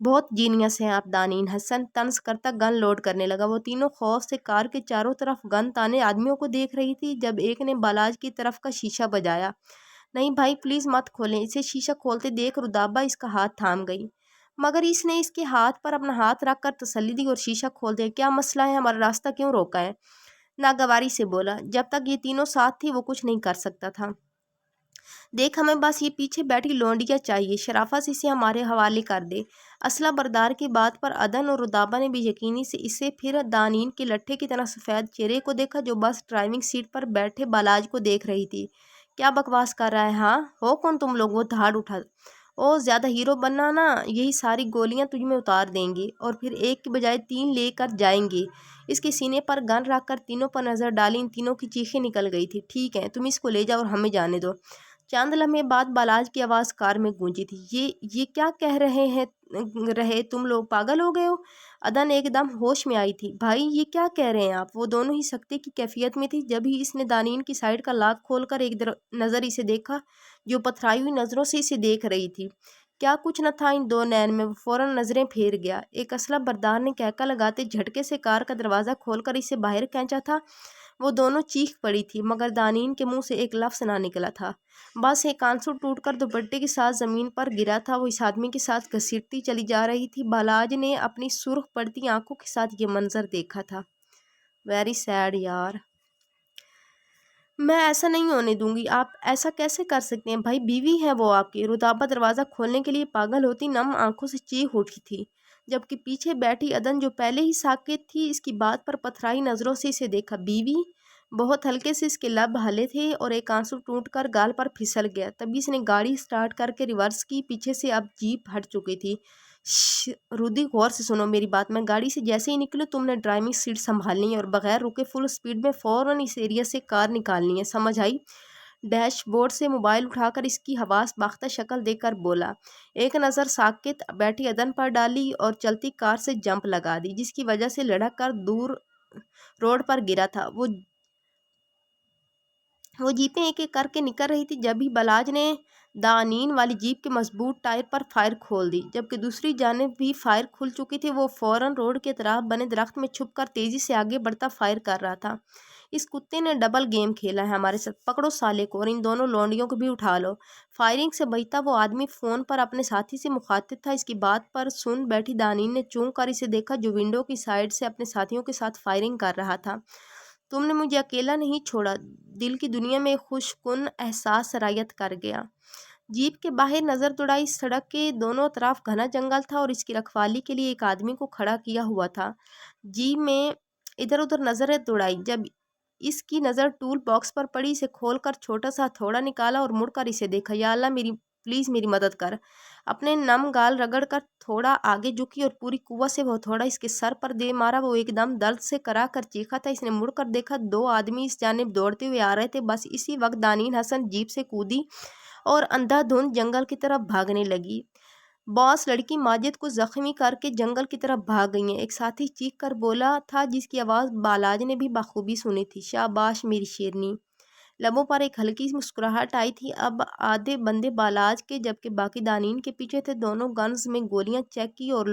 بہت جینیس ہیں آپ دانین، حسن طنز کرتا گن لوڈ کرنے لگا۔ وہ تینوں خوف سے کار کے چاروں طرف گن تانے آدمیوں کو دیکھ رہی تھی جب ایک نے بالاج کی طرف کا شیشہ بجایا۔ نہیں بھائی پلیز مت کھولیں اسے۔ شیشہ کھولتے دیکھ رودابا اس کا ہاتھ تھام گئی مگر اس نے اس کے ہاتھ پر اپنا ہاتھ رکھ کر تسلی دی اور شیشہ کھول دیا۔ کیا مسئلہ ہے؟ ہمارا راستہ کیوں روکا ہے؟ ناگواری سے بولا۔ جب تک یہ تینوں ساتھ تھی وہ کچھ نہیں کر سکتا تھا۔ دیکھ ہمیں بس یہ پیچھے بیٹھی لونڈیا چاہیے، شرافت سے اسے ہمارے حوالے کر دے۔ اسلحہ بردار کی بات پر عدن اور رودابا نے بے یقینی سے اسے پھر دانین کے لٹھے کی طرح سفید چہرے کو دیکھا جو بس ڈرائیونگ سیٹ پر بیٹھے بالاج کو دیکھ رہی تھی۔ کیا بکواس کر رہا ہے؟ ہاں ہو کون تم لوگ؟ وہ دھاڑ اٹھا۔ او زیادہ ہیرو بننا نا، یہی ساری گولیاں تجھ میں اتار دیں گے اور پھر ایک کی بجائے 3 لے کر جائیں گے۔ اس کے سینے پر گن رکھ کر تینوں پر نظر ڈالی۔ ان تینوں کی چیخیں نکل گئی تھی۔ ٹھیک ہے تم اس کو لے جاؤ اور ہمیں جانے دو۔ چند لمحے بعد بالاج کی آواز کار میں گونجی تھی۔ یہ کیا کہہ رہے تم لوگ پاگل ہو گئے ہو؟ عدن ایک دم ہوش میں آئی تھی۔ بھائی یہ کیا کہہ رہے ہیں آپ؟ وہ دونوں ہی سکتے کی کیفیت میں تھی جب ہی اس نے دانین کی سائیڈ کا لاک کھول کر ایک نظر اسے دیکھا جو پتھرائی ہوئی نظروں سے اسے دیکھ رہی تھی۔ کیا کچھ نہ تھا ان دو نین میں۔ وہ فوراً نظریں پھیر گیا۔ ایک اسلحہ بردار نے کہکا لگاتے جھٹکے سے کار کا دروازہ کھول کر اسے باہر کھینچا تھا۔ وہ دونوں چیخ پڑی تھی مگر دانین کے منہ سے ایک لفظ نہ نکلا تھا۔ بس ایک آنسو ٹوٹ کر دوپٹے کے ساتھ زمین پر گرا تھا۔ وہ اس آدمی کے ساتھ گھسیٹتی چلی جا رہی تھی۔ بالاج نے اپنی سرخ پڑتی آنکھوں کے ساتھ یہ منظر دیکھا تھا۔ ویری سیڈ یار، میں ایسا نہیں ہونے دوں گی۔ آپ ایسا کیسے کر سکتے ہیں بھائی؟ بیوی ہے وہ آپ کی۔ رودابا دروازہ کھولنے کے لیے پاگل ہوتی نم آنکھوں سے چیخ اٹھی تھی جبکہ پیچھے بیٹھی عدن جو پہلے ہی ساکت تھی اس کی بات پر پتھرائی نظروں سے اسے دیکھا۔ بیوی؟ بہت ہلکے سے اس کے لب ہلے تھے اور ایک آنسو ٹوٹ کر گال پر پھسل گیا۔ تبھی اس نے گاڑی سٹارٹ کر کے ریورس کی۔ پیچھے سے اب جیپ ہٹ چکی تھی۔ شش رودی، غور سے سنو میری بات۔ میں گاڑی سے جیسے ہی نکلوں تم نے ڈرائیونگ سیٹ سنبھالنی ہے اور بغیر رکے فل سپیڈ میں فوراً اس ایریا سے کار نکالنی ہے، سمجھ آئی؟ ڈیش بورڈ سے موبائل اٹھا کر اس کی حواس باختہ شکل دے کر بولا۔ ایک نظر ساکت بیٹھی عدن پر ڈالی اور چلتی کار سے جمپ لگا دی جس کی وجہ سے لڑک کر دور روڈ پر گرا تھا۔ وہ جیپیں ایک ایک کر کے نکل رہی تھی جب ہی بالاج نے دانین والی جیپ کے مضبوط ٹائر پر فائر کھول دی جبکہ دوسری جانب بھی فائر کھل چکی تھی۔ وہ فوراً روڈ کے اطراف بنے درخت میں چھپ کر تیزی سے آگے بڑھتا فائر کر رہا تھا۔ اس کتے نے ڈبل گیم کھیلا ہے ہمارے ساتھ، پکڑو سالے کو اور ان دونوں لونڈیوں کو بھی اٹھا لو۔ فائرنگ سے بچتا وہ آدمی فون پر اپنے ساتھی سے مخاطب تھا۔ اس کی بات پر سن بیٹھی دانین نے چونک کر اسے دیکھا جو ونڈو کی سائیڈ سے اپنے ساتھیوں کے ساتھ فائرنگ کر رہا تھا۔ تم نے مجھے اکیلا نہیں چھوڑا، دل کی دنیا میں ایک خوش کن احساس سرایت کر گیا۔ جیپ کے باہر نظر دوڑائی، سڑک کے دونوں طرف گھنا جنگل تھا اور اس کی رکھوالی کے لیے ایک آدمی کو کھڑا کیا ہوا تھا۔ جیپ میں ادھر ادھر نظریں دوڑائی، جب اس کی نظر ٹول باکس پر پڑی، اسے کھول کر چھوٹا سا ہتھوڑا نکالا اور مڑ کر اسے دیکھا۔ یا اللہ پلیز میری مدد کر۔ اپنے نم گال رگڑ کر تھوڑا آگے جھکی اور پوری قوت سے وہ ہتھوڑا اس کے سر پر دے مارا۔ وہ ایک دم درد سے کرا کر چیخا تھا۔ اس نے مڑ کر دیکھا، دو آدمی اس جانب دوڑتے ہوئے آ رہے تھے۔ بس اسی وقت دانین حسن جیپ سے کودی اور اندھا دھند جنگل کی طرف بھاگنے لگی۔ باس لڑکی ماجد کو زخمی کر کے جنگل کی طرف بھاگ گئی ہیں، ایک ساتھی چیخ کر بولا تھا جس کی آواز بالاج نے بھی بخوبی سنی تھی۔ شاباش میری شیرنی۔ لبوں پر ایک ہلکی سی مسکراہٹ آئی تھی۔ اب آدھے بندے بالاج کے جبکہ باقی دانین کے پیچھے تھے۔ دونوں گنز میں گولیاں چیک کی اور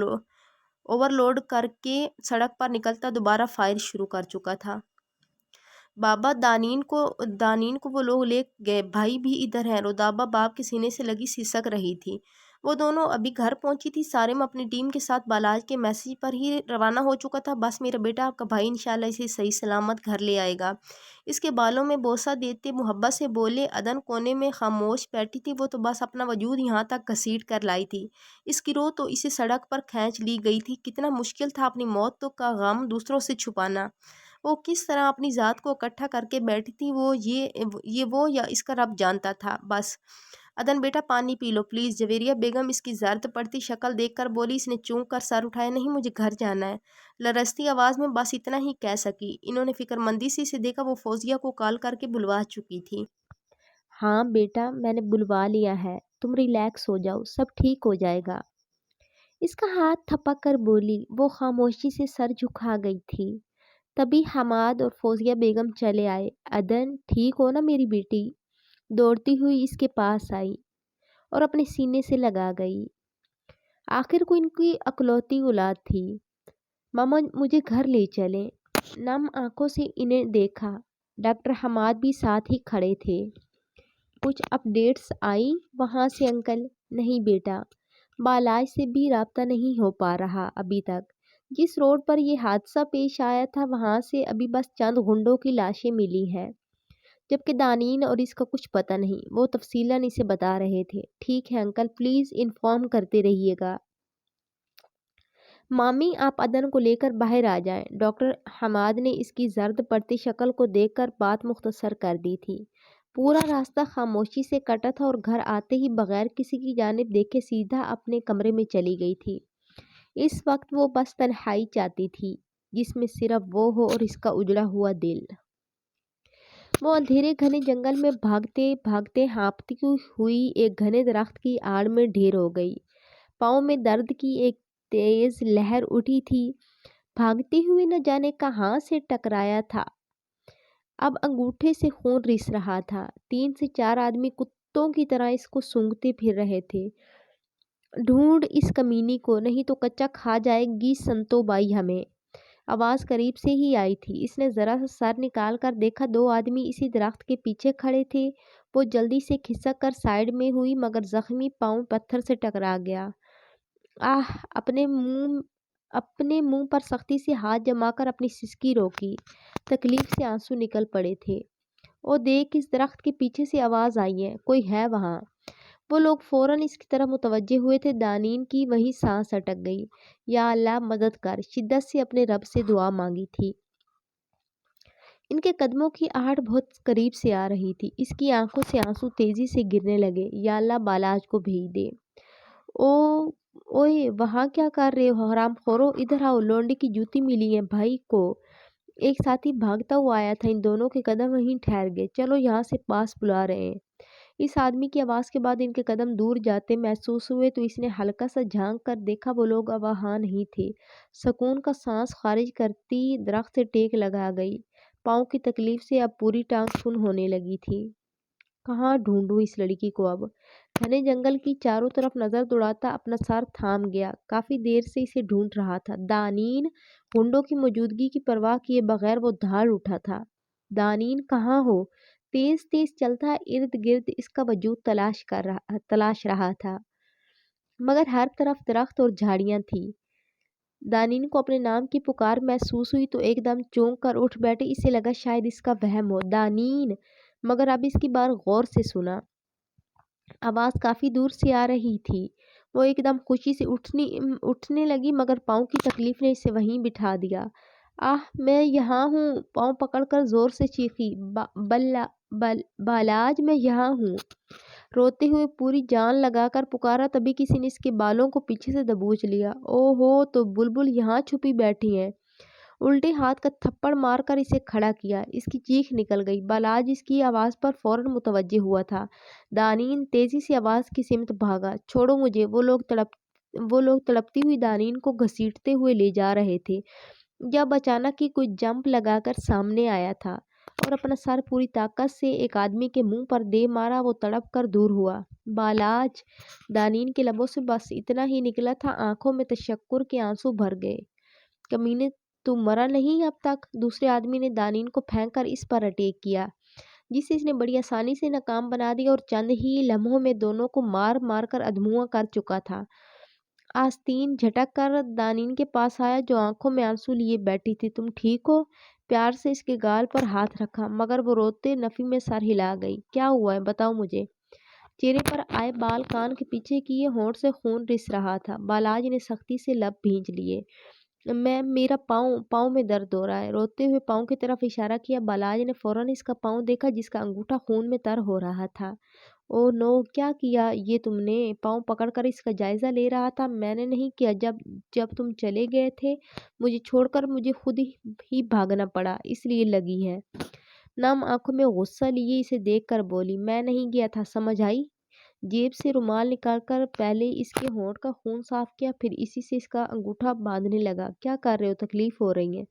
اوور لوڈ کر کے سڑک پر نکلتا دوبارہ فائر شروع کر چکا تھا۔ بابا دانین کو وہ لوگ لے گئے، بھائی بھی ادھر ہیں۔ رودابہ باپ کے سینے سے لگی سسک رہی تھی۔ وہ دونوں ابھی گھر پہنچی تھی۔ سارم اپنی ٹیم کے ساتھ بالاج کے میسج پر ہی روانہ ہو چکا تھا۔ بس میرا بیٹا آپ کا بھائی انشاءاللہ اسے صحیح سلامت گھر لے آئے گا۔ اس کے بالوں میں بوسہ دیتے محبت سے بولے۔ عدن کونے میں خاموش بیٹھی تھی، وہ تو بس اپنا وجود یہاں تک گھسیٹ کر لائی تھی۔ اس کی روح تو اسے سڑک پر کھینچ لی گئی تھی۔ کتنا مشکل تھا اپنی موت کا غم دوسروں سے چھپانا۔ وہ کس طرح اپنی ذات کو اکٹھا کر کے بیٹھی تھی، وہ یا اس کا رب جانتا تھا۔ بس عدن بیٹا پانی پی لو پلیز۔ جویریہ بیگم اس کی زرد پڑتی شکل دیکھ کر بولی۔ اس نے چونک کر سر اٹھایا۔ نہیں مجھے گھر جانا ہے، لرزتی آواز میں بس اتنا ہی کہہ سکی۔ انہوں نے فکر مندی سے اسے دیکھا، وہ فوزیہ کو کال کر کے بلوا چکی تھی۔ ہاں بیٹا میں نے بلوا لیا ہے، تم ریلیکس ہو جاؤ، سب ٹھیک ہو جائے گا۔ اس کا ہاتھ تھپک کر بولی۔ وہ خاموشی سے سر جھکا گئی تھی۔ تبھی حماد اور فوزیہ بیگم چلے آئے۔ عدن ٹھیک ہو نا میری بیٹی؟ دوڑتی ہوئی اس کے پاس آئی اور اپنے سینے سے لگا گئی۔ آخر کو ان کی اکلوتی اولاد تھی۔ ماما مجھے گھر لے چلیں۔ نم آنکھوں سے انہیں دیکھا۔ ڈاکٹر حماد بھی ساتھ ہی کھڑے تھے۔ کچھ اپ ڈیٹس آئی وہاں سے انکل؟ نہیں بیٹا، بالاج سے بھی رابطہ نہیں ہو پا رہا ابھی تک۔ جس روڈ پر یہ حادثہ پیش آیا تھا وہاں سے ابھی بس چند گنڈوں کی لاشیں ملی ہیں، جبکہ دانین اور اس کا کچھ پتہ نہیں۔ وہ تفصیلاً اسے بتا رہے تھے۔ ٹھیک ہے انکل، پلیز انفارم کرتے رہیے گا۔ مامی آپ عدن کو لے کر باہر آ جائیں۔ ڈاکٹر حماد نے اس کی زرد پڑتی شکل کو دیکھ کر بات مختصر کر دی تھی۔ پورا راستہ خاموشی سے کٹا تھا اور گھر آتے ہی بغیر کسی کی جانب دیکھے سیدھا اپنے کمرے میں چلی گئی تھی۔ اس وقت وہ بس تنہائی چاہتی تھی جس میں صرف وہ ہو اور اس کا اجڑا ہوا دل۔ وہ اندھیرے گھنے جنگل میں بھاگتے بھاگتے ہانپتی ہوئی ایک گھنے درخت کی آڑ میں ڈھیر ہو گئی۔ پاؤں میں درد کی ایک تیز لہر اٹھی تھی۔ بھاگتے ہوئے نہ جانے کہاں سے ٹکرایا تھا۔ اب انگوٹھے سے خون رس رہا تھا۔ 3 سے 4 آدمی کتوں کی طرح اس کو سونگھتے پھر رہے تھے۔ ڈھونڈ اس کمینی کو، نہیں تو کچا کھا جائے گی سنتو بائی ہمیں۔ آواز قریب سے ہی آئی تھی۔ اس نے ذرا سا سر نکال کر دیکھا، 2 آدمی اسی درخت کے پیچھے کھڑے تھے۔ وہ جلدی سے کھسک کر سائیڈ میں ہوئی مگر زخمی پاؤں پتھر سے ٹکرا گیا۔ آہ! اپنے منہ پر سختی سے ہاتھ جما کر اپنی سسکی روکی۔ تکلیف سے آنسو نکل پڑے تھے۔ او دیکھ، اس درخت کے پیچھے سے آواز آئی ہے، کوئی ہے وہاں۔ وہ لوگ فوراً اس کی طرف متوجہ ہوئے تھے۔ دانین کی وہیں سانس اٹک گئی۔ یا اللہ مدد کر، شدت سے اپنے رب سے دعا مانگی تھی۔ ان کے قدموں کی آہٹ بہت قریب سے آ رہی تھی۔ اس کی آنکھوں سے آنسو تیزی سے گرنے لگے۔ یا اللہ بالاج کو بھیج دے۔ اوئے وہاں کیا کر رہے ہو حرام خورو، ادھر آؤ، لونڈے کی جوتی ملی ہے بھائی کو۔ ایک ساتھی بھاگتا ہوا آیا تھا۔ ان دونوں کے قدم وہیں ٹھہر گئے۔ چلو یہاں سے پاس بلا رہے ہیں۔ اس آدمی کی آواز کے بعد ان کے قدم دور جاتے محسوس ہوئے تو اس نے ہلکا سا جھانک کر دیکھا، وہ لوگ اب وہاں نہیں تھے۔ سکون کا سانس خارج کرتی درخت سے ٹیک لگا گئی۔ پاؤں کی تکلیف سے اب پوری ٹانگ سن ہونے لگی تھی۔ کہاں ڈھونڈوں اس لڑکی کو اب؟ گھنے جنگل کی چاروں طرف نظر دوڑاتا اپنا سر تھام گیا۔ کافی دیر سے اسے ڈھونڈ رہا تھا۔ دانین گنڈوں کی موجودگی کی پرواہ کیے بغیر وہ دھاڑ اٹھا تھا۔ دانین کہاں ہو؟ تیز تیز چلتا ارد گرد اس کا وجود تلاش رہا تھا، مگر ہر طرف درخت اور جھاڑیاں تھی۔ دانین کو اپنے نام کی پکار محسوس ہوئی تو ایک دم چونک کر اٹھ بیٹھے، اسے لگا شاید اس کا وہم ہو۔ دانین! مگر اب اس کی بات غور سے سنا، آواز کافی دور سے آ رہی تھی۔ وہ ایک دم خوشی سے اٹھنے لگی، مگر پاؤں کی تکلیف نے اسے وہیں بٹھا دیا۔ آہ! میں یہاں ہوں! پاؤں پکڑ کر زور سے چیخی۔ بالاج میں یہاں ہوں! روتے ہوئے پوری جان لگا کر پکارا، تبھی کسی نے اس کے بالوں کو پیچھے سے دبوچ لیا۔ او ہو! تو بلبل یہاں چھپی بیٹھی ہے! الٹے ہاتھ کا تھپڑ مار کر اسے کھڑا کیا۔ اس کی چیخ نکل گئی۔ بالاج اس کی آواز پر فوراً متوجہ ہوا تھا۔ دانین تیزی سے آواز کی سمت بھاگا۔ چھوڑو مجھے! وہ لوگ تڑپتی ہوئی دانین کو گھسیٹتے ہوئے لے جا رہے تھے جب اچانک ہی کوئی جمپ لگا کر سامنے آیا تھا اور اپنا سر پوری طاقت سے ایک آدمی کے منہ پر دے مارا۔ وہ تڑپ کر دور ہوا۔ بالاج! دانین کے لبوں سے بس اتنا ہی نکلا تھا، آنکھوں میں تشکر کے آنسو بھر گئے۔ کمینے! تو مرا نہیں اب تک؟ دوسرے آدمی نے دانین کو پھینک کر اس پر اٹیک کیا، جسے اس نے بڑی آسانی سے ناکام بنا دیا اور چند ہی لمحوں میں دونوں کو مار مار کر ادھموا کر چکا تھا۔ آستین جھٹک کر دانین کے پاس آیا، جو آنکھوں میں آنسو لیے بیٹھی تھی۔ تم ٹھیک ہو؟ پیار سے اس کے گال پر ہاتھ رکھا، مگر وہ روتے نفی میں سر ہلا گئی۔ کیا ہوا ہے؟ بتاؤ مجھے۔ چہرے پر آئے بال کان کے پیچھے کیے، ہونٹ سے خون رس رہا تھا۔ بالاج نے سختی سے لب بھینچ لیے۔ میرا پاؤں میں درد ہو رہا ہے۔ روتے ہوئے پاؤں کی طرف اشارہ کیا۔ بالاج نے فوراً اس کا پاؤں دیکھا، جس کا انگوٹھا خون میں تر ہو رہا تھا۔ او نو! کیا کیا یہ تم نے؟ پاؤں پکڑ کر اس کا جائزہ لے رہا تھا۔ میں نے نہیں کیا۔ جب تم چلے گئے تھے مجھے چھوڑ کر، مجھے خود ہی بھاگنا پڑا، اس لیے لگی ہے۔ نم آنکھوں میں غصہ لیے اسے دیکھ کر بولی۔ میں نہیں گیا تھا، سمجھ آئی؟ جیب سے رومال نکال کر پہلے اس کے ہونٹ کا خون صاف کیا، پھر اسی سے اس کا انگوٹھا باندھنے لگا۔ کیا کر رہے ہو؟ تکلیف ہو رہی ہے؟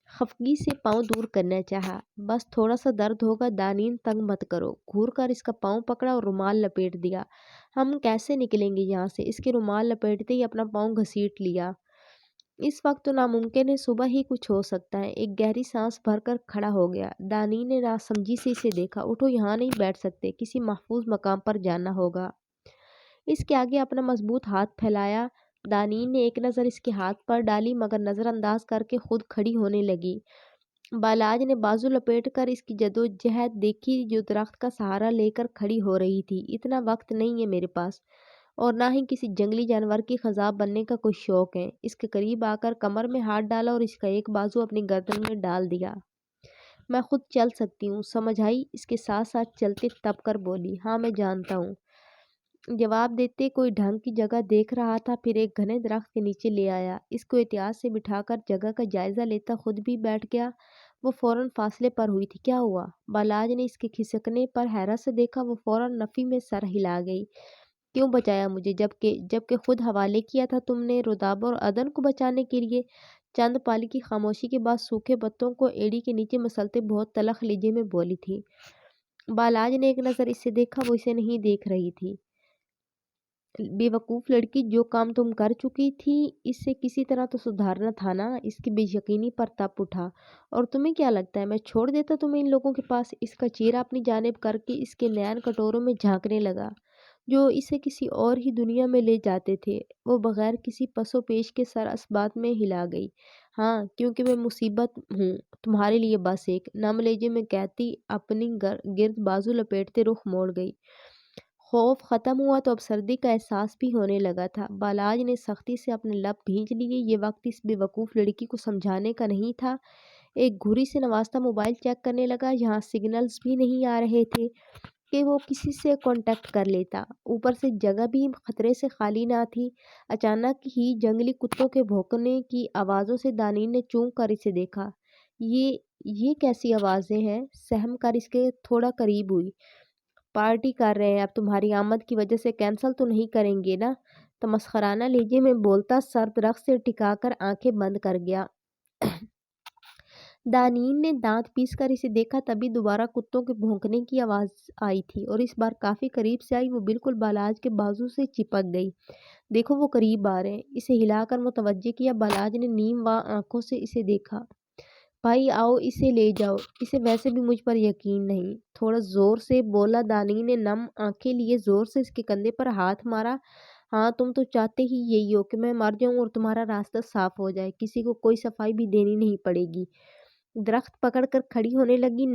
خفگی سے پاؤں دور کرنا چاہا۔ بس تھوڑا سا درد ہوگا، دانین تنگ مت کرو۔ گھور کر اس کا پاؤں پکڑا اور رومال لپیٹ دیا۔ ہم کیسے نکلیں گے یہاں سے؟ اس کے رومال لپیٹتے ہی اپنا پاؤں گھسیٹ لیا۔ اس وقت تو ناممکن ہے، صبح ہی کچھ ہو سکتا ہے۔ ایک گہری سانس بھر کر کھڑا ہو گیا۔ دانین نے ناسمجھی سے اسے دیکھا۔ اٹھو، یہاں نہیں بیٹھ سکتے، کسی محفوظ مقام پر جانا ہوگا۔ اس کے آگے اپنا مضبوط ہاتھ پھیلایا۔ دانین نے ایک نظر اس کے ہاتھ پر ڈالی، مگر نظر انداز کر کے خود کھڑی ہونے لگی۔ بالاج نے بازو لپیٹ کر اس کی جدوجہد دیکھی، جو درخت کا سہارا لے کر کھڑی ہو رہی تھی۔ اتنا وقت نہیں ہے میرے پاس، اور نہ ہی کسی جنگلی جانور کی خضاب بننے کا کوئی شوق ہے۔ اس کے قریب آ کر کمر میں ہاتھ ڈالا اور اس کا ایک بازو اپنی گردن میں ڈال دیا۔ میں خود چل سکتی ہوں، سمجھ آئی؟ اس کے ساتھ ساتھ چلتے تب کر بولی۔ ہاں، میں جانتا ہوں۔ جواب دیتے کوئی ڈھنگ کی جگہ دیکھ رہا تھا، پھر ایک گھنے درخت کے نیچے لے آیا۔ اس کو احتیاط سے بٹھا کر جگہ کا جائزہ لیتا خود بھی بیٹھ گیا۔ وہ فوراً فاصلے پر ہوئی تھی۔ کیا ہوا؟ بالاج نے اس کے کھسکنے پر حیرت سے دیکھا۔ وہ فوراً نفی میں سر ہلا گئی۔ کیوں بچایا مجھے، جبکہ خود حوالے کیا تھا تم نے روداب اور عدن کو بچانے کے لیے؟ چند پل کی خاموشی کے بعد سوکھے پتوں کو ایڑی کے نیچے مسلتے بہت تلخ لہجے میں بولی تھی۔ بالاج نے ایک نظر اسے دیکھا، وہ اسے نہیں دیکھ رہی تھی۔ بے وقوف لڑکی، جو کام تم کر چکی تھی اسے کسی طرح تو سدھارنا تھا نا؟ اس کی بے یقینی پر تپ اٹھا۔ اور تمہیں کیا لگتا ہے میں چھوڑ دیتا تمہیں ان لوگوں کے پاس؟ اس کا چہرہ اپنی جانب کر کے اس کے نین کٹوروں میں جھانکنے لگا، جو اسے کسی اور ہی دنیا میں لے جاتے تھے۔ وہ بغیر کسی پس و پیش کے سر اسبات میں ہلا گئی۔ ہاں، کیونکہ میں مصیبت ہوں تمہارے لیے، بس ایک، نم لہجے میں کہتی اپنی گرد بازو لپیٹتے رخ موڑ گئی۔ خوف ختم ہوا تو اب سردی کا احساس بھی ہونے لگا تھا۔ بالاج نے سختی سے اپنے لب بھینچ لیے۔ یہ وقت اس بے وقوف لڑکی کو سمجھانے کا نہیں تھا۔ ایک گھڑی سے نوازتا موبائل چیک کرنے لگا۔ یہاں سگنلز بھی نہیں آ رہے تھے کہ وہ کسی سے کانٹیکٹ کر لیتا۔ اوپر سے جگہ بھی خطرے سے خالی نہ تھی۔ اچانک ہی جنگلی کتوں کے بھونکنے کی آوازوں سے دانین نے چونک کر اسے دیکھا۔ یہ کیسی آوازیں ہیں؟ سہم کر اس کے تھوڑا قریب ہوئی۔ پارٹی کر رہے ہیں، اب تمہاری آمد کی وجہ سے کینسل تو نہیں کریں گے نا؟ تمسخرانہ لہجے میں بولتا سر درخت سے ٹکا کر آنکھیں بند کر گیا۔ دانین نے دانت پیس کر اسے دیکھا، تبھی دوبارہ کتوں کے بھونکنے کی آواز آئی تھی، اور اس بار کافی قریب سے آئی۔ وہ بالکل بالاج کے بازو سے چپک گئی۔ دیکھو، وہ قریب آ رہے ہیں۔ اسے ہلا کر متوجہ کیا۔ بالاج نے نیم واں آنکھوں سے اسے دیکھا۔ بھائی آؤ اسے لے جاؤ، اسے ویسے بھی مجھ پر یقین نہیں، تھوڑا زور سے بولا دانی نے نم آنکھیں لیے زور سے اس کے کندھے پر ہاتھ مارا۔ ہاں تم تو چاہتے ہی یہی ہو کہ میں مر جاؤں اور تمہارا راستہ صاف ہو جائے، کسی کو کوئی صفائی بھی دینی نہیں پڑے گی۔ درخت پکڑ کر کھڑی ہونے لگی،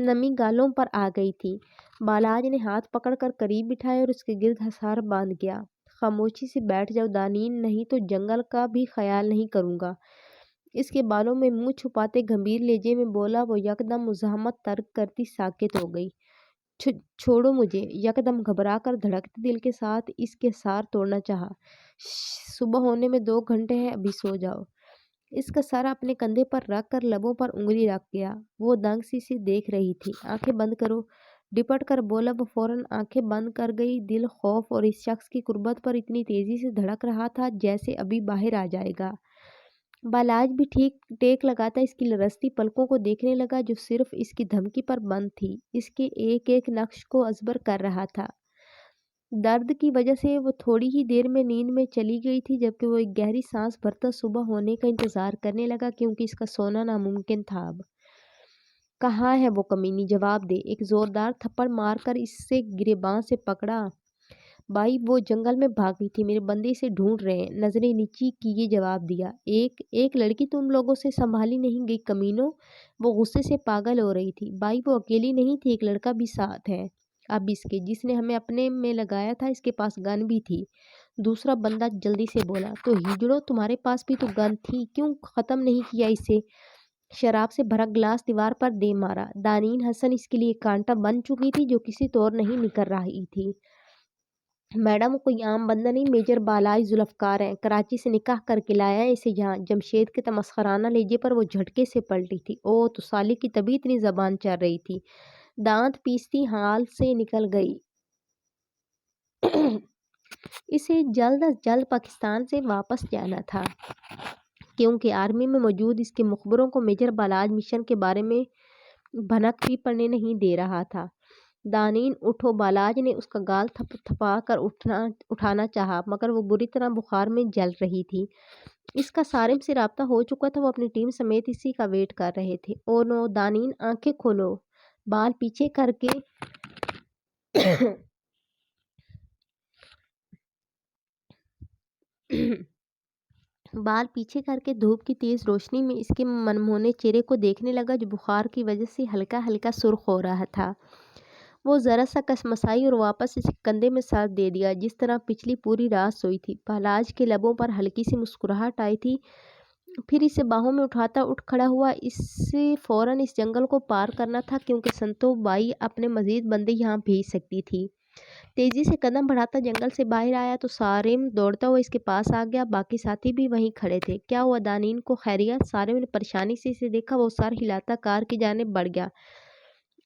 نمی گالوں پر آ گئی تھی۔ بالاج نے ہاتھ پکڑ کر قریب بٹھایا اور اس کے گرد حصار باندھ گیا۔ خاموشی سے بیٹھ جاؤ دانین، نہیں تو جنگل کا بھی خیال نہیں کروں گا۔ اس کے بالوں میں منہ چھپاتے گمبھیر لہجے میں بولا۔ وہ یکدم مزاحمت ترک کرتی ساکت ہو گئی۔ چھوڑو مجھے، یکدم گھبرا کر دھڑکتے دل کے ساتھ اس کے سار توڑنا چاہا۔ صبح ہونے میں 2 گھنٹے ہیں، ابھی سو جاؤ۔ اس کا سر اپنے کندھے پر رکھ کر لبوں پر انگلی رکھ گیا۔ وہ دنگ سی سے دیکھ رہی تھی۔ آنکھیں بند کرو، ڈپٹ کر بولا۔ وہ فوراً آنکھیں بند کر گئی۔ دل خوف اور اس شخص کی قربت پر اتنی تیزی سے دھڑک رہا تھا جیسے ابھی باہر آ جائے گا۔ بالاج بھی ٹھیک ٹیک لگاتا اس کی لرزتی پلکوں کو دیکھنے لگا جو صرف اس کی دھمکی پر بند تھی، اس کے ایک ایک نقش کو ازبر کر رہا تھا۔ درد کی وجہ سے وہ تھوڑی ہی دیر میں نیند میں چلی گئی تھی، جبکہ وہ ایک گہری سانس بھرتا صبح ہونے کا انتظار کرنے لگا، کیونکہ اس کا سونا ناممکن تھا اب۔ کہاں ہے وہ کمینی، جواب دے۔ ایک زوردار تھپڑ مار کر اس سے گریباں سے پکڑا۔ بھائی وہ جنگل میں بھاگ گئی تھی، میرے بندے اسے ڈھونڈ رہے ہیں، نظریں نیچی کیے جواب دیا۔ ایک لڑکی تم لوگوں سے سنبھالی نہیں گئی کمینوں، وہ غصے سے پاگل ہو رہی تھی۔ بھائی وہ اکیلی نہیں تھی، ایک لڑکا بھی ساتھ ہے اب اس کے، جس نے ہمیں اپنے میں لگایا تھا، اس کے پاس گن بھی تھی۔ دوسرا بندہ جلدی سے بولا۔ تو ہجڑو، تمہارے پاس بھی تو گن تھی، کیوں ختم نہیں کیا اسے؟ شراب سے بھرا گلاس دیوار پر دے مارا۔ دانین حسن اس کے لیے کانٹا بن چکی تھی جو کسی طور نہیں نکل رہی تھی۔ میڈم وہ کوئی عام بندہ نہیں، میجر بالاج ذوالفقار ہیں، کراچی سے نکاح کر کے لایا ہے اسے یہاں۔ جمشید کے تمسخرانہ لہجے پر وہ جھٹکے سے پلٹی تھی۔ اوہ تو سالی کی تبھی اتنی زبان چل رہی تھی، دانت پیستی حال سے نکل گئی۔ اسے جلد از جلد پاکستان سے واپس جانا تھا، کیونکہ آرمی میں موجود اس کے مخبروں کو میجر بالاج مشن کے بارے میں بھنک بھی پڑنے نہیں دے رہا تھا۔ دانین اٹھو، بالاج نے اس کا گال تھپا کر اٹھانا چاہا، مگر وہ بری طرح بخار میں جل رہی تھی۔ اس کا سارم سے رابطہ ہو چکا تھا، وہ اپنی ٹیم سمیت اسی کا ویٹ کر رہے تھے۔ او نو دانین، آنکھیں کھولو، بال پیچھے کر کے بال پیچھے کر کے دھوپ کی تیز روشنی میں اس کے منموہنے چہرے کو دیکھنے لگا جو بخار کی وجہ سے ہلکا ہلکا سرخ ہو رہا تھا۔ وہ ذرا سا کسمسائی اور واپس اس کے کندھے میں سر دے دیا جس طرح پچھلی پوری رات سوئی تھی۔ بالاج کے لبوں پر ہلکی سی مسکراہٹ آئی تھی، پھر اسے باہوں میں اٹھاتا اٹھ کھڑا ہوا۔ اسے فوراً اس جنگل کو پار کرنا تھا، کیونکہ سنتو بائی اپنے مزید بندے یہاں بھیج سکتی تھی۔ تیزی سے قدم بڑھاتا جنگل سے باہر آیا تو سارم دوڑتا ہوا اس کے پاس آ گیا۔ باقی ساتھی بھی وہیں کھڑے تھے۔ کیا ہوا دانین کو، خیریت؟ سارم نے پریشانی سے اسے دیکھا۔ وہ سر ہلاتا کار کی جانب بڑھ گیا۔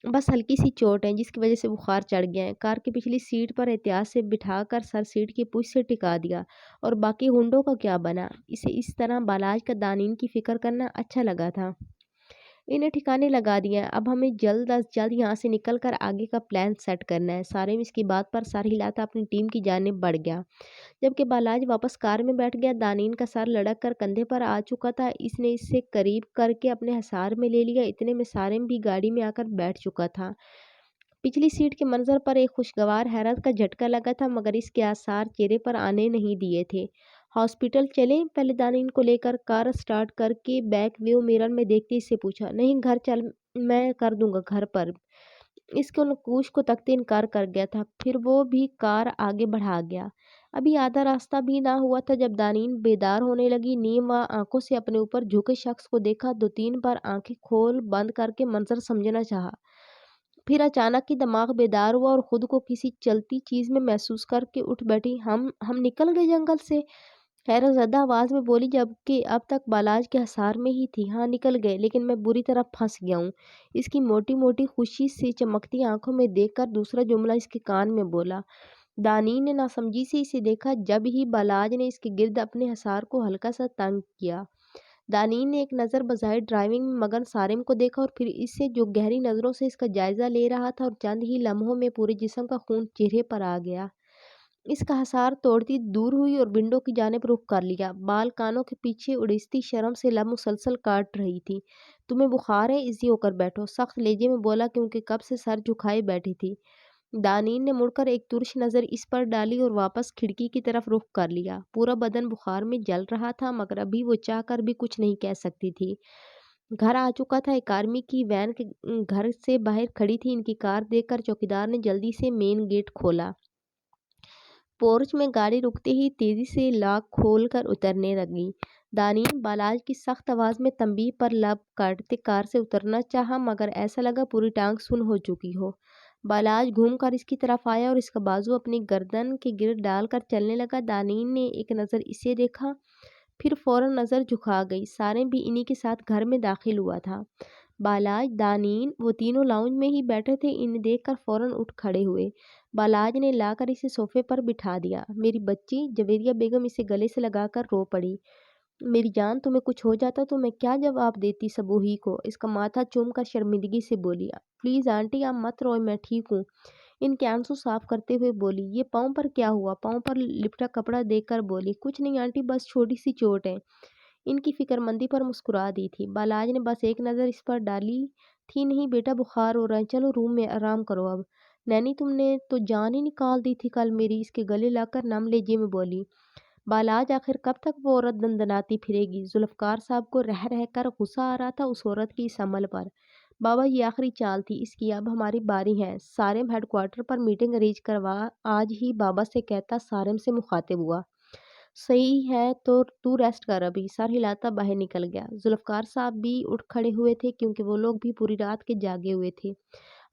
بس ہلکی سی چوٹ ہے جس کی وجہ سے بخار چڑھ گیا ہے۔ کار کی پچھلی سیٹ پر احتیاط سے بٹھا کر سر سیٹ کی پشت سے ٹکا دیا۔ اور باقی ہنڈوں کا کیا بنا؟ اسے اس طرح بالاج کا دانین کی فکر کرنا اچھا لگا تھا۔ انہیں ٹھکانے لگا دیا ہے، اب ہمیں جلد از جلد یہاں سے نکل کر آگے کا پلان سیٹ کرنا ہے۔ سارم اس کی بات پر سر ہلاتا اپنی ٹیم کی جانب بڑھ گیا، جبکہ بالاج واپس کار میں بیٹھ گیا۔ دانین کا سر لڑک کر کندھے پر آ چکا تھا، اس نے اسے قریب کر کے اپنے حصار میں لے لیا۔ اتنے میں سارم بھی گاڑی میں آ کر بیٹھ چکا تھا۔ پچھلی سیٹ کے منظر پر ایک خوشگوار حیرت کا جھٹکا لگا تھا، مگر اس کے آثار چہرے پر آنے نہیں دیے تھے۔ ہاسپٹل چلیں؟ پہلے دانین کو لے کر کار اسٹارٹ کر کے بیک ویو میرر میں دیکھتے اس سے پوچھا۔ نہیں گھر چل، میں کر دوں گا گھر پر۔ اس کے نقوش کو تکتے انکار کر گیا تھا، پھر وہ بھی کار آگے بڑھا گیا۔ ابھی آدھا راستہ بھی نہ ہوا تھا جب دانین بیدار ہونے لگی۔ نیم آنکھوں سے اپنے اوپر جھکے شخص کو دیکھا، 2-3 بار آنکھیں کھول بند کر کے منظر سمجھنا چاہا، پھر اچانک ہی دماغ بیدار ہوا اور خود کو کسی چلتی چیز میں محسوس کر کے اٹھ بیٹھی۔ ہم نکل گئے جنگل سے؟ حیرت زدہ آواز میں بولی، جبکہ اب تک بالاج کے حصار میں ہی تھی۔ ہاں نکل گئے، لیکن میں بری طرح پھنس گیا ہوں، اس کی موٹی موٹی خوشی سے چمکتی آنکھوں میں دیکھ کر دوسرا جملہ اس کے کان میں بولا۔ دانین نے ناسمجھی سے اسے دیکھا، جب ہی بالاج نے اس کے گرد اپنے حصار کو ہلکا سا تنگ کیا۔ دانین نے ایک نظر بظاہر ڈرائیونگ میں مگن سارم کو دیکھا اور پھر اس سے جو گہری نظروں سے اس کا جائزہ لے رہا تھا، اور چند ہی لمحوں میں پورے جسم کا خون چہرے پر آ گیا۔ اس کا حصار توڑتی دور ہوئی اور ونڈو کی جانب رخ کر لیا۔ بال کانوں کے پیچھے اڑیستی شرم سے لب مسلسل کاٹ رہی تھی۔ تمہیں بخار ہے؟ ایزی ہو کر بیٹھو، سخت لہجے میں بولا کیونکہ کب سے سر جھکائے بیٹھی تھی۔ دانین نے مڑ کر ایک ترش نظر اس پر ڈالی اور واپس کھڑکی کی طرف رخ کر لیا۔ پورا بدن بخار میں جل رہا تھا مگر ابھی وہ چاہ کر بھی کچھ نہیں کہہ سکتی تھی۔ گھر آ چکا تھا۔ ایک آرمی کی وین کے گھر سے باہر کھڑی تھی۔ ان کی کار دیکھ کر چوکیدار نے جلدی سے مین گیٹ کھولا۔ پورچ میں گاڑی رکتے ہی تیزی سے لاک کھول کر اترنے لگی۔ دانین بالاج کی سخت آواز میں تنبیہ پر لب کاٹتے کار سے اترنا چاہا مگر ایسا لگا پوری ٹانگ سن ہو چکی ہو۔ بالاج گھوم کر اس کی طرف آیا اور اس کا بازو اپنی گردن کے گرد ڈال کر چلنے لگا۔ دانین نے ایک نظر اسے دیکھا پھر فوراً نظر جھکا گئی۔ سارم بھی انہی کے ساتھ گھر میں داخل ہوا تھا۔ بالاج، دانین، وہ تینوں لاؤنج میں ہی بیٹھے تھے۔ انہیں دیکھ کر فوراً اٹھ کھڑے ہوئے۔ بالاج نے لا کر اسے صوفے پر بٹھا دیا۔ میری بچی، جویریہ بیگم اسے گلے سے لگا کر رو پڑی۔ میری جان، تمہیں کچھ ہو جاتا تو میں کیا جواب دیتی سبوہی کو؟ اس کا ماتھا چوم کر شرمندگی سے بولی۔ پلیز آنٹی آپ مت روئیں، میں ٹھیک ہوں۔ ان کے آنسو صاف کرتے ہوئے بولی۔ یہ پاؤں پر کیا ہوا؟ پاؤں پر لپٹا کپڑا دیکھ کر بولی۔ کچھ نہیں آنٹی، بس چھوٹی سی چوٹ ہے۔ ان کی فکر مندی پر مسکرا دی تھی۔ بالاج نے بس ایک نظر اس پر ڈالی تھی۔ نہیں بیٹا، بخار ہو رہا ہے، چلو روم میں آرام کرو اب۔ نینی، تم نے تو جان ہی نکال دی تھی کل میری، اس کے گلے لا کر نم لہجے میں بولی۔ بالاج، آخر کب تک وہ عورت دندناتی پھرے گی؟ ذوالفقار صاحب کو رہ رہ کر غصہ آ رہا تھا اس عورت کی اس عمل پر۔ بابا، یہ آخری چال تھی اس کی، اب ہماری باری ہے۔ سارم ہیڈ کوارٹر پر میٹنگ ارینج کروا، آج ہی بابا سے کہتا۔ سارم سے مخاطب ہوا۔ صحیح ہے تو ریسٹ کر ابھی۔ سر ہلاتا باہر نکل گیا۔ ذوالفقار صاحب بھی اٹھ کھڑے ہوئے تھے کیونکہ وہ لوگ بھی پوری رات کے جاگے ہوئے تھے۔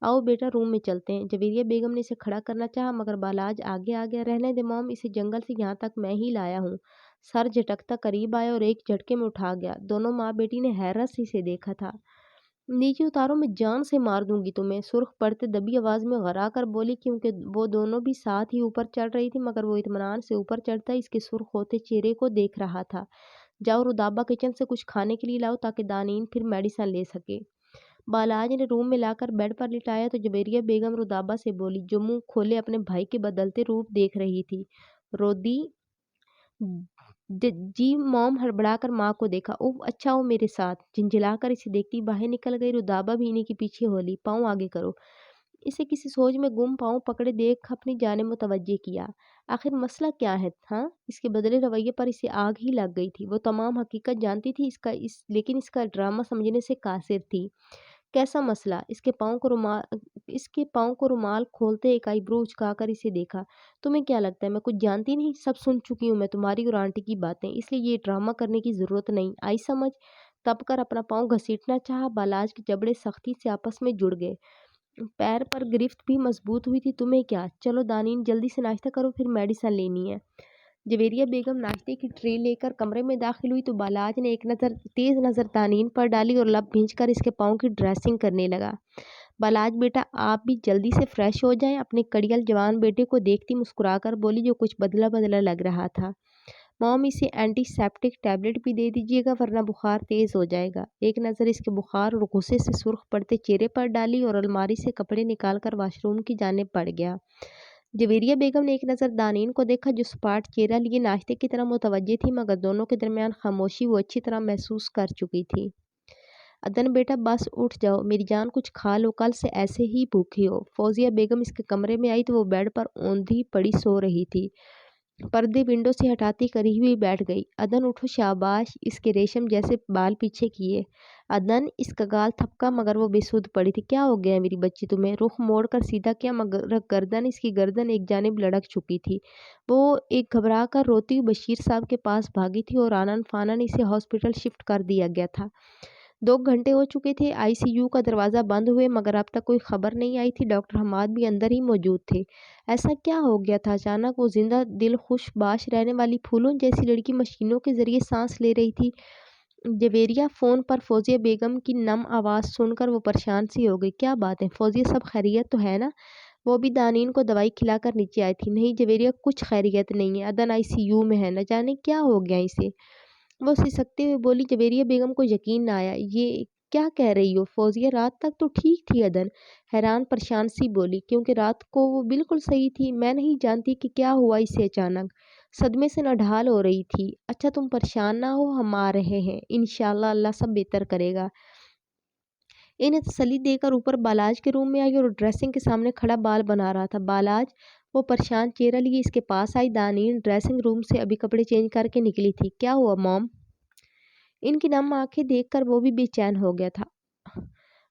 آؤ بیٹا، روم میں چلتے ہیں۔ جویریہ بیگم نے اسے کھڑا کرنا چاہا مگر بالاج آگے آ گیا۔ رہنے دے موم، اسے جنگل سے یہاں تک میں ہی لایا ہوں۔ سر جھٹکتا قریب آیا اور ایک جھٹکے میں اٹھا گیا۔ دونوں ماں بیٹی نے حیرت سے اسے دیکھا تھا۔ نیچے اتارو، میں جان سے مار دوں گی تمہیں، سرخ پڑتے دبی آواز میں غرا کر بولی کیونکہ وہ دونوں بھی ساتھ ہی اوپر چڑھ رہی تھی مگر وہ اطمینان سے اوپر چڑھتا اس کے سرخ ہوتے چہرے کو دیکھ رہا تھا۔ جاؤ رودابہ کچن سے کچھ کھانے کے لیے لاؤ تاکہ دانین پھر میڈیسن لے سکے۔ بالاج نے روم میں لا کر بیڈ پر لٹایا تو جویریہ بیگم رودابہ سے بولی جو منہ کھولے اپنے بھائی کے بدلتے روپ دیکھ رہی تھی۔ رودی، جی موم ہڑبڑا کر ماں کو دیکھا۔ اوہ اچھا، وہ میرے ساتھ۔ جھنجھلا کر اسے دیکھتی باہر نکل گئی۔ رودابہ بھی انہی کے پیچھے ہولی۔ پاؤں آگے کرو۔ اسے کسی سوچ میں گم پاؤں پکڑے دیکھ اپنی جانب متوجہ کیا۔ آخر مسئلہ کیا ہے ہاں؟ اس کے بدلے رویے پر اسے آگ ہی لگ گئی تھی۔ وہ تمام حقیقت جانتی تھی لیکن اس کا ڈرامہ سمجھنے سے قاصر تھی۔ کیسا مسئلہ؟ اس کے پاؤں کو رومال کھولتے ایک آئی برو اچکا کر اسے دیکھا۔ تمہیں کیا لگتا ہے میں کچھ جانتی نہیں؟ سب سن چکی ہوں میں تمہاری اور آنٹی کی باتیں، اس لیے یہ ڈرامہ کرنے کی ضرورت نہیں آئی سمجھ؟ تب کر اپنا پاؤں گھسیٹنا چاہا۔ بالاج کے جبڑے سختی سے آپس میں جڑ گئے۔ پیر پر گرفت بھی مضبوط ہوئی تھی۔ تمہیں کیا؟ چلو دانین، جلدی سے ناشتہ کرو، پھر میڈیسن لینی ہے۔ جویریہ بیگم ناشتے کی ٹرے لے کر کمرے میں داخل ہوئی تو بالاج نے ایک تیز نظر دانین پر ڈالی اور لب بھینچ کر اس کے پاؤں کی ڈریسنگ کرنے لگا۔ بالاج بیٹا، آپ بھی جلدی سے فریش ہو جائیں۔ اپنے کڑیل جوان بیٹے کو دیکھتی مسکرا کر بولی جو کچھ بدلا بدلا لگ رہا تھا۔ موم، اسے اینٹی سیپٹک ٹیبلٹ بھی دے دیجیے گا ورنہ بخار تیز ہو جائے گا۔ ایک نظر اس کے بخار اور غصے سے سرخ پڑتے چہرے پر ڈالی اور الماری سے کپڑے نکال کر واش روم کی جانب بڑھ گیا۔ جویریہ بیگم نے ایک نظر دانین کو دیکھا جو سپاٹ چہرہ لیے ناشتے کی طرف متوجہ تھی مگر دونوں کے درمیان خاموشی وہ اچھی طرح محسوس کر چکی تھی۔ عدن بیٹا، بس اٹھ جاؤ، میری جان کچھ کھا لو، کل سے ایسے ہی بھوکھی ہو۔ فوزیہ بیگم اس کے کمرے میں آئی تو وہ بیڈ پر اوندھی پڑی سو رہی تھی۔ پردے ونڈو سے ہٹاتی قریب ہی بیٹھ گئی۔ عدن اٹھو، شاباش، اس کے ریشم جیسے بال پیچھے کیے۔ عدن، اس کا گال تھپکا مگر وہ بے سود پڑی تھی۔ کیا ہو گیا میری بچی تمہیں؟ رخ موڑ کر سیدھا کیا مگر اس کی گردن ایک جانب لڑک چکی تھی۔ وہ ایک گھبرا کر روتی ہوئی بشیر صاحب کے پاس بھاگی تھی اور آنن فانن اسے ہاسپٹل شفٹ کر دیا گیا تھا۔ 2 گھنٹے ہو چکے تھے آئی سی یو کا دروازہ بند ہوئے مگر اب تک کوئی خبر نہیں آئی تھی۔ ڈاکٹر حماد بھی اندر ہی موجود تھے۔ ایسا کیا ہو گیا تھا اچانک؟ وہ زندہ دل خوش باش رہنے والی پھولوں جیسی لڑکی مشینوں کے ذریعے سانس لے رہی تھی۔ جویریہ فون پر فوزیہ بیگم کی نم آواز سن کر وہ پریشان سی ہو گئی۔ کیا بات ہے فوزیہ، سب خیریت تو ہے نا؟ وہ بھی دانین کو دوائی کھلا کر نیچے آئی تھی۔ نہیں جویریہ، کچھ خیریت نہیں ہے، عدن آئی سی یو میں ہے، نہ جانے کیا ہو گیا اسے، وہ سسکتے ہوئے بولی۔ جویریہ بیگم کو یقین نہ آیا۔ یہ کیا کہہ رہی ہو فوزیہ؟ رات تک تو ٹھیک تھی عدن حیران پریشان سی بولی، کیونکہ رات کو وہ بالکل صحیح تھی۔ میں نہیں جانتی کہ کیا ہوا اسے اچانک، صدمے سے نڈھال ہو رہی تھی۔ اچھا تم پریشان نہ ہو، ہم آ رہے ہیں، انشاءاللہ اللہ سب بہتر کرے گا۔ انہیں تسلی دے کر اوپر بالاج کے روم میں آئی اور ڈریسنگ کے سامنے کھڑا بال بنا رہا تھا۔ بالاج وہ پریشان چہرہ لیے اس کے پاس آئی۔ دانین ڈریسنگ روم سے ابھی کپڑے چینج کر کے نکلی تھی۔ کیا ہوا موم؟ ان کی نم آنکھیں دیکھ کر وہ بھی بے چین ہو گیا تھا۔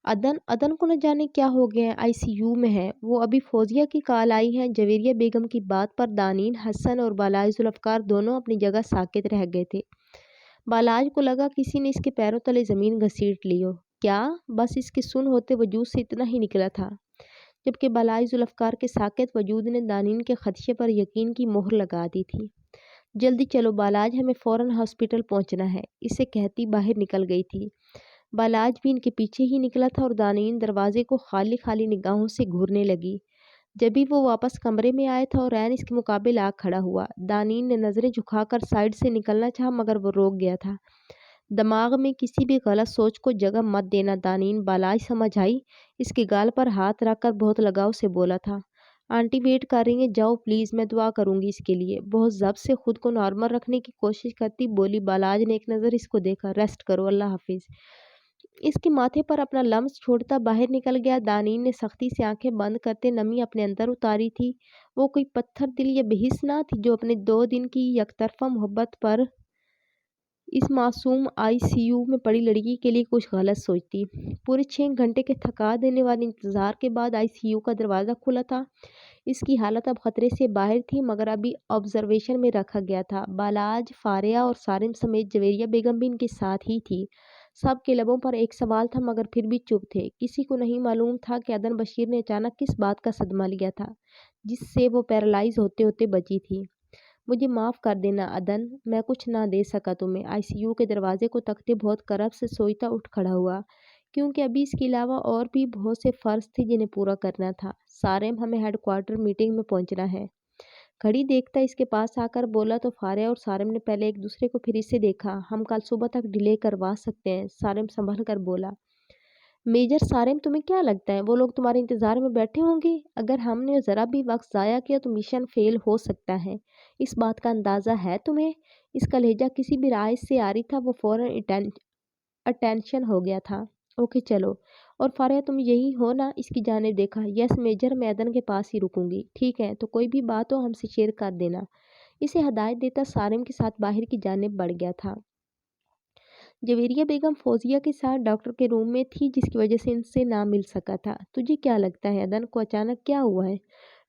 عدن کو نہ جانے کیا ہو گیا ہے، آئی سی یو میں ہے وہ، ابھی فوزیہ کی کال آئی ہے۔ جویریہ بیگم کی بات پر دانین، حسن اور بالاج ذوالفقار دونوں اپنی جگہ ساکت رہ گئے تھے۔ بالاج کو لگا کسی نے اس کے پیروں تلے زمین گھسیٹ لی ہو۔ کیا؟ بس اس کے سن ہوتے وجود سے اتنا ہی نکلا تھا، جبکہ بالاج ذوالفقار کے ساکت وجود نے دانین کے خدشے پر یقین کی مہر لگا دی تھی۔ جلدی چلو بالاج، ہمیں فوراً ہاسپٹل پہنچنا ہے، اسے کہتی باہر نکل گئی تھی۔ بالاج بھی ان کے پیچھے ہی نکلا تھا اور دانین دروازے کو خالی خالی نگاہوں سے گھورنے لگی۔ جبھی وہ واپس کمرے میں آیا تھا اور عین اس کے مقابل آ کھڑا ہوا۔ دانین نے نظریں جھکا کر سائڈ سے نکلنا چاہا مگر وہ روک گیا تھا۔ دماغ میں کسی بھی غلط سوچ کو جگہ مت دینا دانین، بالاج سمجھ آئی۔ اس کے گال پر ہاتھ رکھ کر بہت لگاؤ سے بولا تھا۔ آنٹی ویٹ کر رہی ہیں، جاؤ پلیز، میں دعا کروں گی اس کے لیے۔ بہت ضبط سے خود کو نارمل رکھنے کی کوشش کرتی بولی۔ بالاج نے ایک نظر اس کو دیکھا۔ ریسٹ کرو، اللہ حافظ۔ اس کے ماتھے پر اپنا لمس چھوڑتا باہر نکل گیا۔ دانین نے سختی سے آنکھیں بند کرتے نمی اپنے اندر اتاری تھی۔ وہ کوئی پتھر دل یا بحث نہ تھی جو اپنے 2 دن کی یک طرفہ محبت پر اس معصوم آئی سی یو میں پڑی لڑکی کے لیے کچھ غلط سوچتی۔ پورے 6 گھنٹے کے تھکا دینے والے انتظار کے بعد آئی سی یو کا دروازہ کھلا تھا۔ اس کی حالت اب خطرے سے باہر تھی مگر ابھی آبزرویشن میں رکھا گیا تھا۔ بالاج، فاریہ اور سارم سمیت جویریہ بیگم بھی ان کے ساتھ ہی تھی۔ سب کے لبوں پر ایک سوال تھا مگر پھر بھی چپ تھے۔ کسی کو نہیں معلوم تھا کہ عدن بشیر نے اچانک کس بات کا صدمہ لیا تھا جس سے وہ پیرالائز ہوتے ہوتے بچی تھی۔ مجھے معاف کر دینا عدن، میں کچھ نہ دے سکا تمہیں۔ آئی سی یو کے دروازے کو تکتے بہت کرب سے سوچتا اٹھ کھڑا ہوا، کیونکہ ابھی اس کے علاوہ اور بھی بہت سے فرض تھے جنہیں پورا کرنا تھا۔ سارم، ہمیں ہیڈ کوارٹر میٹنگ میں پہنچنا ہے۔ گھڑی دیکھتا اس کے پاس آ کر بولا تو فاریہ اور سارم نے پہلے ایک دوسرے کو پھر اسے دیکھا۔ ہم کل صبح تک ڈیلے کروا سکتے ہیں، سارم سنبھل کر بولا۔ میجر سارم، تمہیں کیا لگتا ہے وہ لوگ تمہارے انتظار میں بیٹھے ہوں گے؟ اگر ہم نے ذرا بھی وقت ضائع کیا تو مشن فیل ہو سکتا ہے، اس بات کا اندازہ ہے تمہیں؟ اس کا لہجہ کسی بھی رائے سے آ رہی تھا۔ وہ فوراً اٹینشن ہو گیا تھا۔ اوکے چلو، اور فاریہ تم یہی ہو نا؟ اس کی جانب دیکھا۔ یس میجر، میں عدن کے پاس ہی رکوں گی۔ ٹھیک ہے، تو کوئی بھی بات ہو ہم سے شیئر کر دینا، اسے ہدایت دیتا سارم کے ساتھ باہر کی جانب بڑھ گیا تھا۔ جویریہ بیگم فوزیہ کے ساتھ ڈاکٹر کے روم میں تھی جس کی وجہ سے ان سے نہ مل سکا تھا۔ تجھے کیا لگتا ہے عدن کو اچانک کیا ہوا ہے؟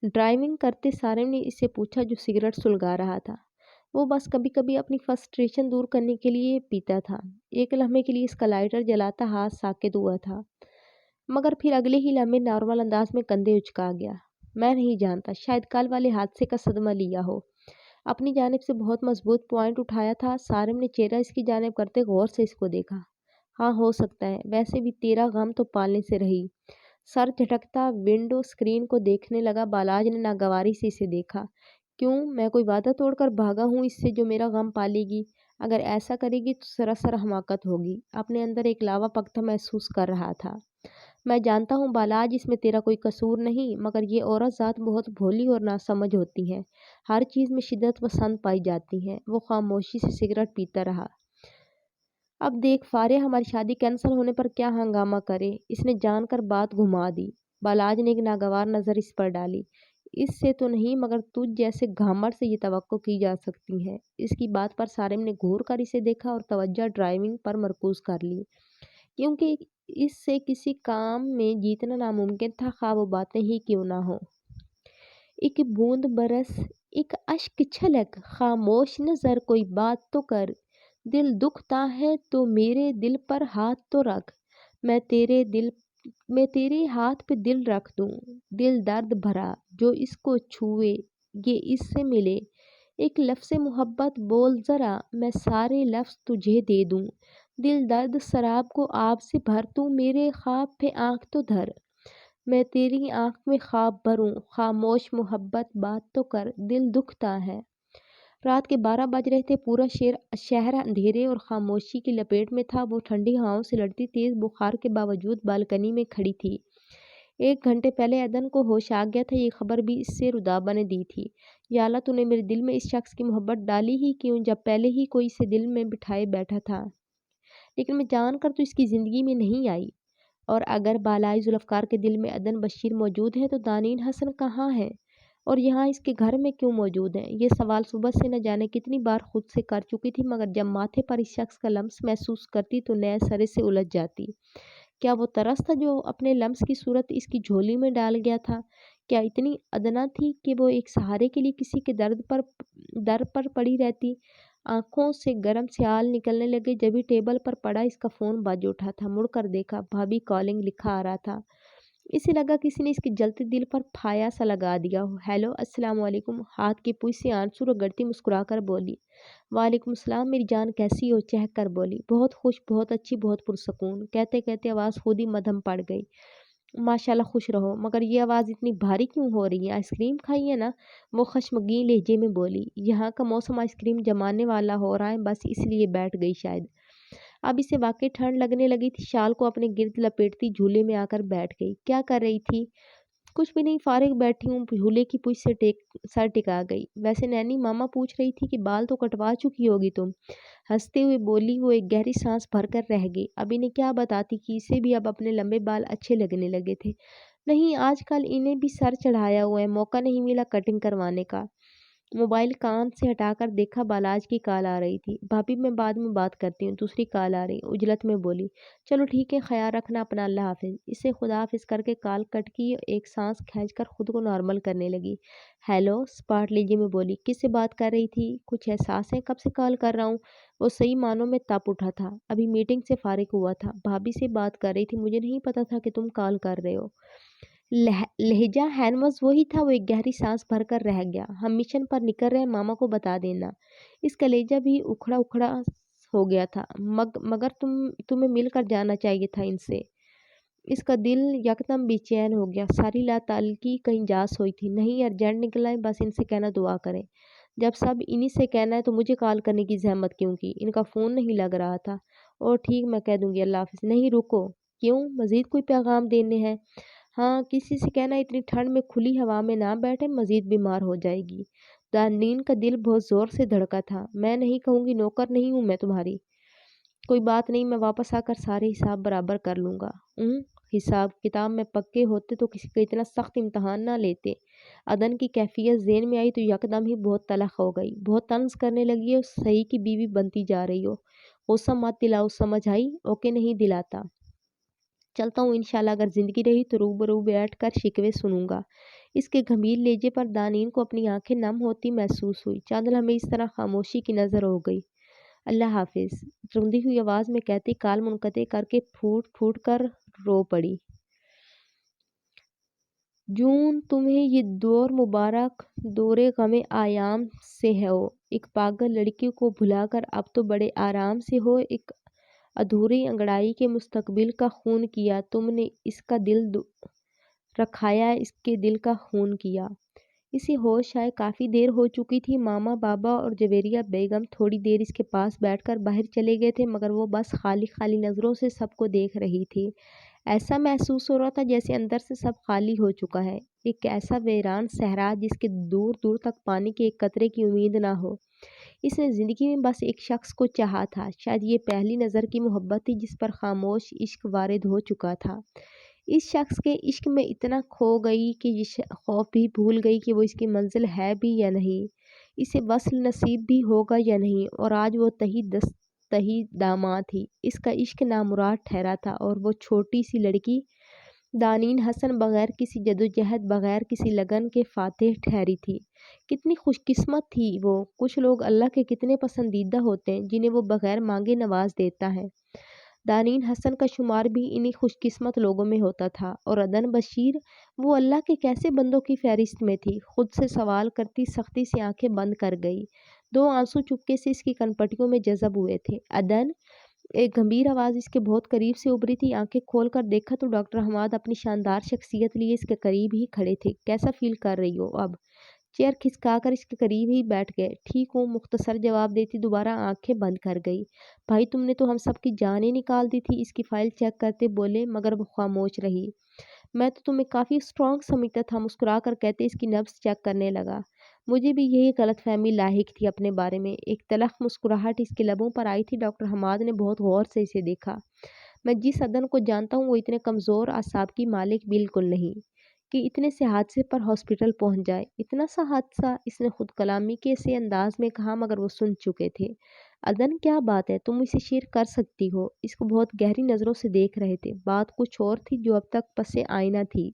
ڈرائیونگ کرتے سارم نے اس سے پوچھا جو سگریٹ سلگا رہا تھا۔ وہ بس کبھی کبھی اپنی فرسٹریشن دور کرنے کے لیے پیتا تھا۔ ایک لمحے کے لیے اس کا لائٹر جلاتا ہاتھ ساکت ہوا تھا مگر پھر اگلے ہی لمحے نارمل انداز میں کندھے اچکا گیا۔ میں نہیں جانتا، شاید کل والے حادثے کا صدمہ لیا ہو۔ اپنی جانب سے بہت مضبوط پوائنٹ اٹھایا تھا۔ سارم نے چہرہ اس کی جانب کرتے غور سے اس کو دیکھا۔ ہاں ہو سکتا ہے، ویسے بھی تیرا غم تو پالنے سے رہی۔ سر جھٹکتا ونڈو اسکرین کو دیکھنے لگا۔ بالاج نے ناگواری سے اسے دیکھا۔ کیوں؟ میں کوئی وعدہ توڑ کر بھاگا ہوں اس سے جو میرا غم پالے گی؟ اگر ایسا کرے گی تو سراسر حماقت ہوگی۔ اپنے اندر ایک لاوا پختہ محسوس کر رہا تھا۔ میں جانتا ہوں بالاج، اس میں تیرا کوئی قصور نہیں، مگر یہ عورت ذات بہت بھولی اور ناسمجھ ہوتی ہے، ہر چیز میں شدت پسند پائی جاتی ہے۔ وہ خاموشی سے سگریٹ پیتا رہا۔ اب دیکھ فاریہ ہماری شادی کینسل ہونے پر کیا ہنگامہ کرے، اس نے جان کر بات گھما دی۔ بالاج نے ایک ناگوار نظر اس پر ڈالی۔ اس سے تو نہیں مگر تجھ جیسے گھامر سے یہ توقع کی جا سکتی ہے۔ اس کی بات پر سارم نے گھور کر اسے دیکھا اور توجہ ڈرائیونگ پر مرکوز کر لی، کیونکہ اس سے کسی کام میں جیتنا ناممکن تھا خواہ وہ باتیں ہی کیوں نہ ہوں۔ ایک بوند برس، ایک اشک چھلک، خاموش نظر، کوئی بات تو کر، دل دکھتا ہے تو میرے دل پر ہاتھ تو رکھ، میں تیرے ہاتھ پہ دل رکھ دوں، دل درد بھرا جو اس کو چھوئے یہ اس سے ملے، ایک لفظ محبت بول ذرا، میں سارے لفظ تجھے دے دوں، دل درد سراب کو آب سے بھر، تو میرے خواب پہ آنکھ تو دھر، میں تیری آنکھ میں خواب بھروں، خاموش محبت بات تو کر، دل دکھتا ہے۔ رات کے 12 بج رہے تھے، پورا شہر اندھیرے اور خاموشی کی لپیٹ میں تھا۔ وہ ٹھنڈی ہواؤں سے لڑتی تیز بخار کے باوجود بالکنی میں کھڑی تھی۔ 1 گھنٹے پہلے عدن کو ہوش آ گیا تھا، یہ خبر بھی اس سے رودابا نے دی تھی۔ یا اللہ، تو نے میرے دل میں اس شخص کی محبت ڈالی ہی کیوں، جب پہلے ہی کوئی اسے دل میں بٹھائے بیٹھا تھا، لیکن میں جان کر تو اس کی زندگی میں نہیں آئی۔ اور اگر بالائی ذوالفقار کے دل میں عدن بشیر موجود ہے تو دانین حسن کہاں ہے اور یہاں اس کے گھر میں کیوں موجود ہیں؟ یہ سوال صبح سے نہ جانے کتنی بار خود سے کر چکی تھی، مگر جب ماتھے پر اس شخص کا لمس محسوس کرتی تو نئے سرے سے الجھ جاتی۔ کیا وہ ترس تھا جو اپنے لمس کی صورت اس کی جھولی میں ڈال گیا تھا؟ کیا اتنی ادنا تھی کہ وہ ایک سہارے کے لیے کسی کے در پر پڑی رہتی؟ آنکھوں سے گرم سیال نکلنے لگے جبھی ٹیبل پر پڑا اس کا فون بج اٹھا تھا۔ مڑ کر دیکھا، بھابھی کالنگ لکھا آ رہا تھا۔ اسے لگا کسی نے اس کے جلتے دل پر پھایا سا لگا دیا ہو۔ ہیلو، السلام علیکم، ہاتھ کی پوچھ سے آنسو رگڑتی مسکرا کر بولی۔ وعلیکم السلام میری جان، کیسی ہو؟ چہک کر بولی۔ بہت خوش، بہت اچھی، بہت پرسکون۔ کہتے کہتے آواز خود ہی مدھم پڑ گئی۔ ماشاءاللہ خوش رہو، مگر یہ آواز اتنی بھاری کیوں ہو رہی ہے؟ آئس کریم کھائی ہے نا؟ وہ خشمگین لہجے میں بولی۔ یہاں کا موسم آئس کریم جمانے والا ہو رہا ہے، بس اس لیے بیٹھ گئی شاید۔ اب اسے واقعی ٹھنڈ لگنے لگی تھی، شال کو اپنے گرد لپیٹتی جھولے میں آ کر بیٹھ گئی۔ کیا کر رہی تھی؟ کچھ بھی نہیں، فارغ بیٹھی ہوں، جھولے کی پوچھ سے سر ٹکا گئی۔ ویسے نینی، ماما پوچھ رہی تھی کہ بال تو کٹوا چکی ہوگی تم؟ ہنستے ہوئے بولی۔ وہ ایک گہری سانس بھر کر رہ گئی۔ اب انہیں کیا بتاتی کہ اسے بھی اب اپنے لمبے بال اچھے لگنے لگے تھے۔ نہیں، آج کل انہیں بھی سر چڑھایا ہوا ہے، موقع نہیں ملا کٹنگ کروانے کا۔ موبائل کان سے ہٹا کر دیکھا، بالاج کی کال آ رہی تھی۔ بھابھی میں بعد میں بات کرتی ہوں، دوسری کال آ رہی، عجلت میں بولی۔ چلو ٹھیک ہے، خیال رکھنا اپنا، اللہ حافظ۔ اسے خدا حافظ کر کے کال کٹ کی، ایک سانس کھینچ کر خود کو نارمل کرنے لگی۔ ہیلو، سپاٹ لہجے میں بولی۔ کس سے بات کر رہی تھی؟ کچھ احساس ہے کب سے کال کر رہا ہوں؟ وہ صحیح معنوں میں تپ اٹھا تھا، ابھی میٹنگ سے فارغ ہوا تھا، بھابھی سے بات کر رہی تھی، مجھے نہیں پتا تھا کہ تم کال کر رہے ہو۔ لہجہ ہینوز وہی تھا۔ وہ ایک گہری سانس بھر کر رہ گیا۔ ہم مشن پر نکل رہے، ماما کو بتا دینا۔ اس کا لہجہ بھی اکھڑا اکھڑا ہو گیا تھا۔ مگر تمہیں مل کر جانا چاہیے تھا ان سے۔ اس کا دل یکدم بے چین ہو گیا، ساری لاتعلقی کہیں جاس ہوئی تھی۔ نہیں، ارجنٹ نکلا ہے، بس ان سے کہنا دعا کریں۔ جب سب انہی سے کہنا ہے تو مجھے کال کرنے کی زحمت کیوں کی؟ ان کا فون نہیں لگ رہا تھا۔ اور ٹھیک، میں کہہ دوں گی، اللہ حافظ۔ نہیں، رکو۔ کیوں؟ مزید کوئی پیغام دینے ہیں؟ ہاں، کسی سے کہنا اتنی ٹھنڈ میں کھلی ہوا میں نہ بیٹھے، مزید بیمار ہو جائے گی۔ دانین کا دل بہت زور سے دھڑکا تھا۔ میں نہیں کہوں گی، نوکر نہیں ہوں میں تمہاری۔ کوئی بات نہیں، میں واپس آ کر سارے حساب برابر کر لوں گا۔ حساب کتاب میں پکے ہوتے تو کسی کا اتنا سخت امتحان نہ لیتے۔ عدن کی کیفیت ذہن میں آئی تو یکدم ہی بہت تلخ ہو گئی، بہت طنز کرنے لگی اور صحیح کی بیوی بنتی جا رہی ہو۔ غصہ مت دلاؤ، سمجھ آئی؟ اوکے، نہیں دلاتا۔ چلتا ہوں، انشاءاللہ اگر زندگی رہی تو روبرو بیٹھ کر شکوے سنوں گا۔ اس کے گھمیر لہجے پر دانین کو اپنی آنکھیں نم ہوتی محسوس ہوئی۔ چند لمحے اس طرح خاموشی کی نظر ہو گئی۔ اللہ حافظ، روندی ہوئی آواز میں کہتی کال منقطع کر کے پھوٹ پھوٹ کر رو پڑی۔ جون، تمہیں یہ دور مبارک دور غم ایام سے ہو۔ ایک پاگل لڑکی کو بھلا کر اب تو بڑے آرام سے ہو۔ ایک ادھوری انگڑائی کے مستقبل کا خون کیا تم نے، اس کا دل رکھایا، اس کے دل کا خون کیا۔ اسے ہوش آئے کافی دیر ہو چکی تھی۔ ماما، بابا اور جویریہ بیگم تھوڑی دیر اس کے پاس بیٹھ کر باہر چلے گئے تھے، مگر وہ بس خالی خالی نظروں سے سب کو دیکھ رہی تھی۔ ایسا محسوس ہو رہا تھا جیسے اندر سے سب خالی ہو چکا ہے، ایک ایسا ویران صحرا جس کے دور دور تک پانی کے ایک قطرے کی امید نہ ہو۔ اس نے زندگی میں بس ایک شخص کو چاہا تھا، شاید یہ پہلی نظر کی محبت تھی جس پر خاموش عشق وارد ہو چکا تھا۔ اس شخص کے عشق میں اتنا کھو گئی کہ یہ خوف بھی بھول گئی کہ وہ اس کی منزل ہے بھی یا نہیں، اسے وصل نصیب بھی ہوگا یا نہیں۔ اور آج وہ تہی داماں تھی، اس کا عشق نامراد ٹھہرا تھا، اور وہ چھوٹی سی لڑکی دانین حسن بغیر کسی جدوجہد، بغیر کسی لگن کے فاتح ٹھہری تھی۔ کتنی خوش قسمت تھی وہ۔ کچھ لوگ اللہ کے کتنے پسندیدہ ہوتے ہیں جنہیں وہ بغیر مانگے نواز دیتا ہے۔ دانین حسن کا شمار بھی انہی خوش قسمت لوگوں میں ہوتا تھا۔ اور عدن بشیر، وہ اللہ کے کیسے بندوں کی فہرست میں تھی؟ خود سے سوال کرتی سختی سے آنکھیں بند کر گئی۔ 2 آنسو چپکے سے اس کی کنپٹیوں میں جذب ہوئے تھے۔ عدن، ایک گمبھیر آواز اس کے بہت قریب سے ابھری تھی۔ آنکھیں کھول کر دیکھا تو ڈاکٹر حماد اپنی شاندار شخصیت لیے اس کے قریب ہی کھڑے تھے۔ کیسا فیل کر رہی ہو اب؟ چیئر کھسکا کر اس کے قریب ہی بیٹھ گئے۔ ٹھیک ہوں، مختصر جواب دیتی دوبارہ آنکھیں بند کر گئی۔ بھائی تم نے تو ہم سب کی جانیں نکال دی تھی، اس کی فائل چیک کرتے بولے، مگر وہ خاموش رہی۔ میں تو تمہیں کافی اسٹرانگ سمجھتا تھا، مسکرا کر کہتے اس کی نبض چیک کرنے لگا۔ مجھے بھی یہی غلط فہمی لاحق تھی اپنے بارے میں۔ ایک تلخ مسکراہٹ اس کے لبوں پر آئی تھی۔ ڈاکٹر حماد نے بہت غور سے اسے دیکھا۔ میں جس عدن کو جانتا ہوں وہ اتنے کمزور اعصاب کی مالک بالکل نہیں کہ اتنے سے حادثے پر ہاسپٹل پہنچ جائے۔ اتنا سا حادثہ، اس نے خود کلامی کے سے انداز میں کہا، مگر وہ سن چکے تھے۔ عدن کیا بات ہے، تم اسے شیئر کر سکتی ہو۔ اس کو بہت گہری نظروں سے دیکھ رہے تھے۔ بات کچھ اور تھی جو اب تک پس آئینہ تھی۔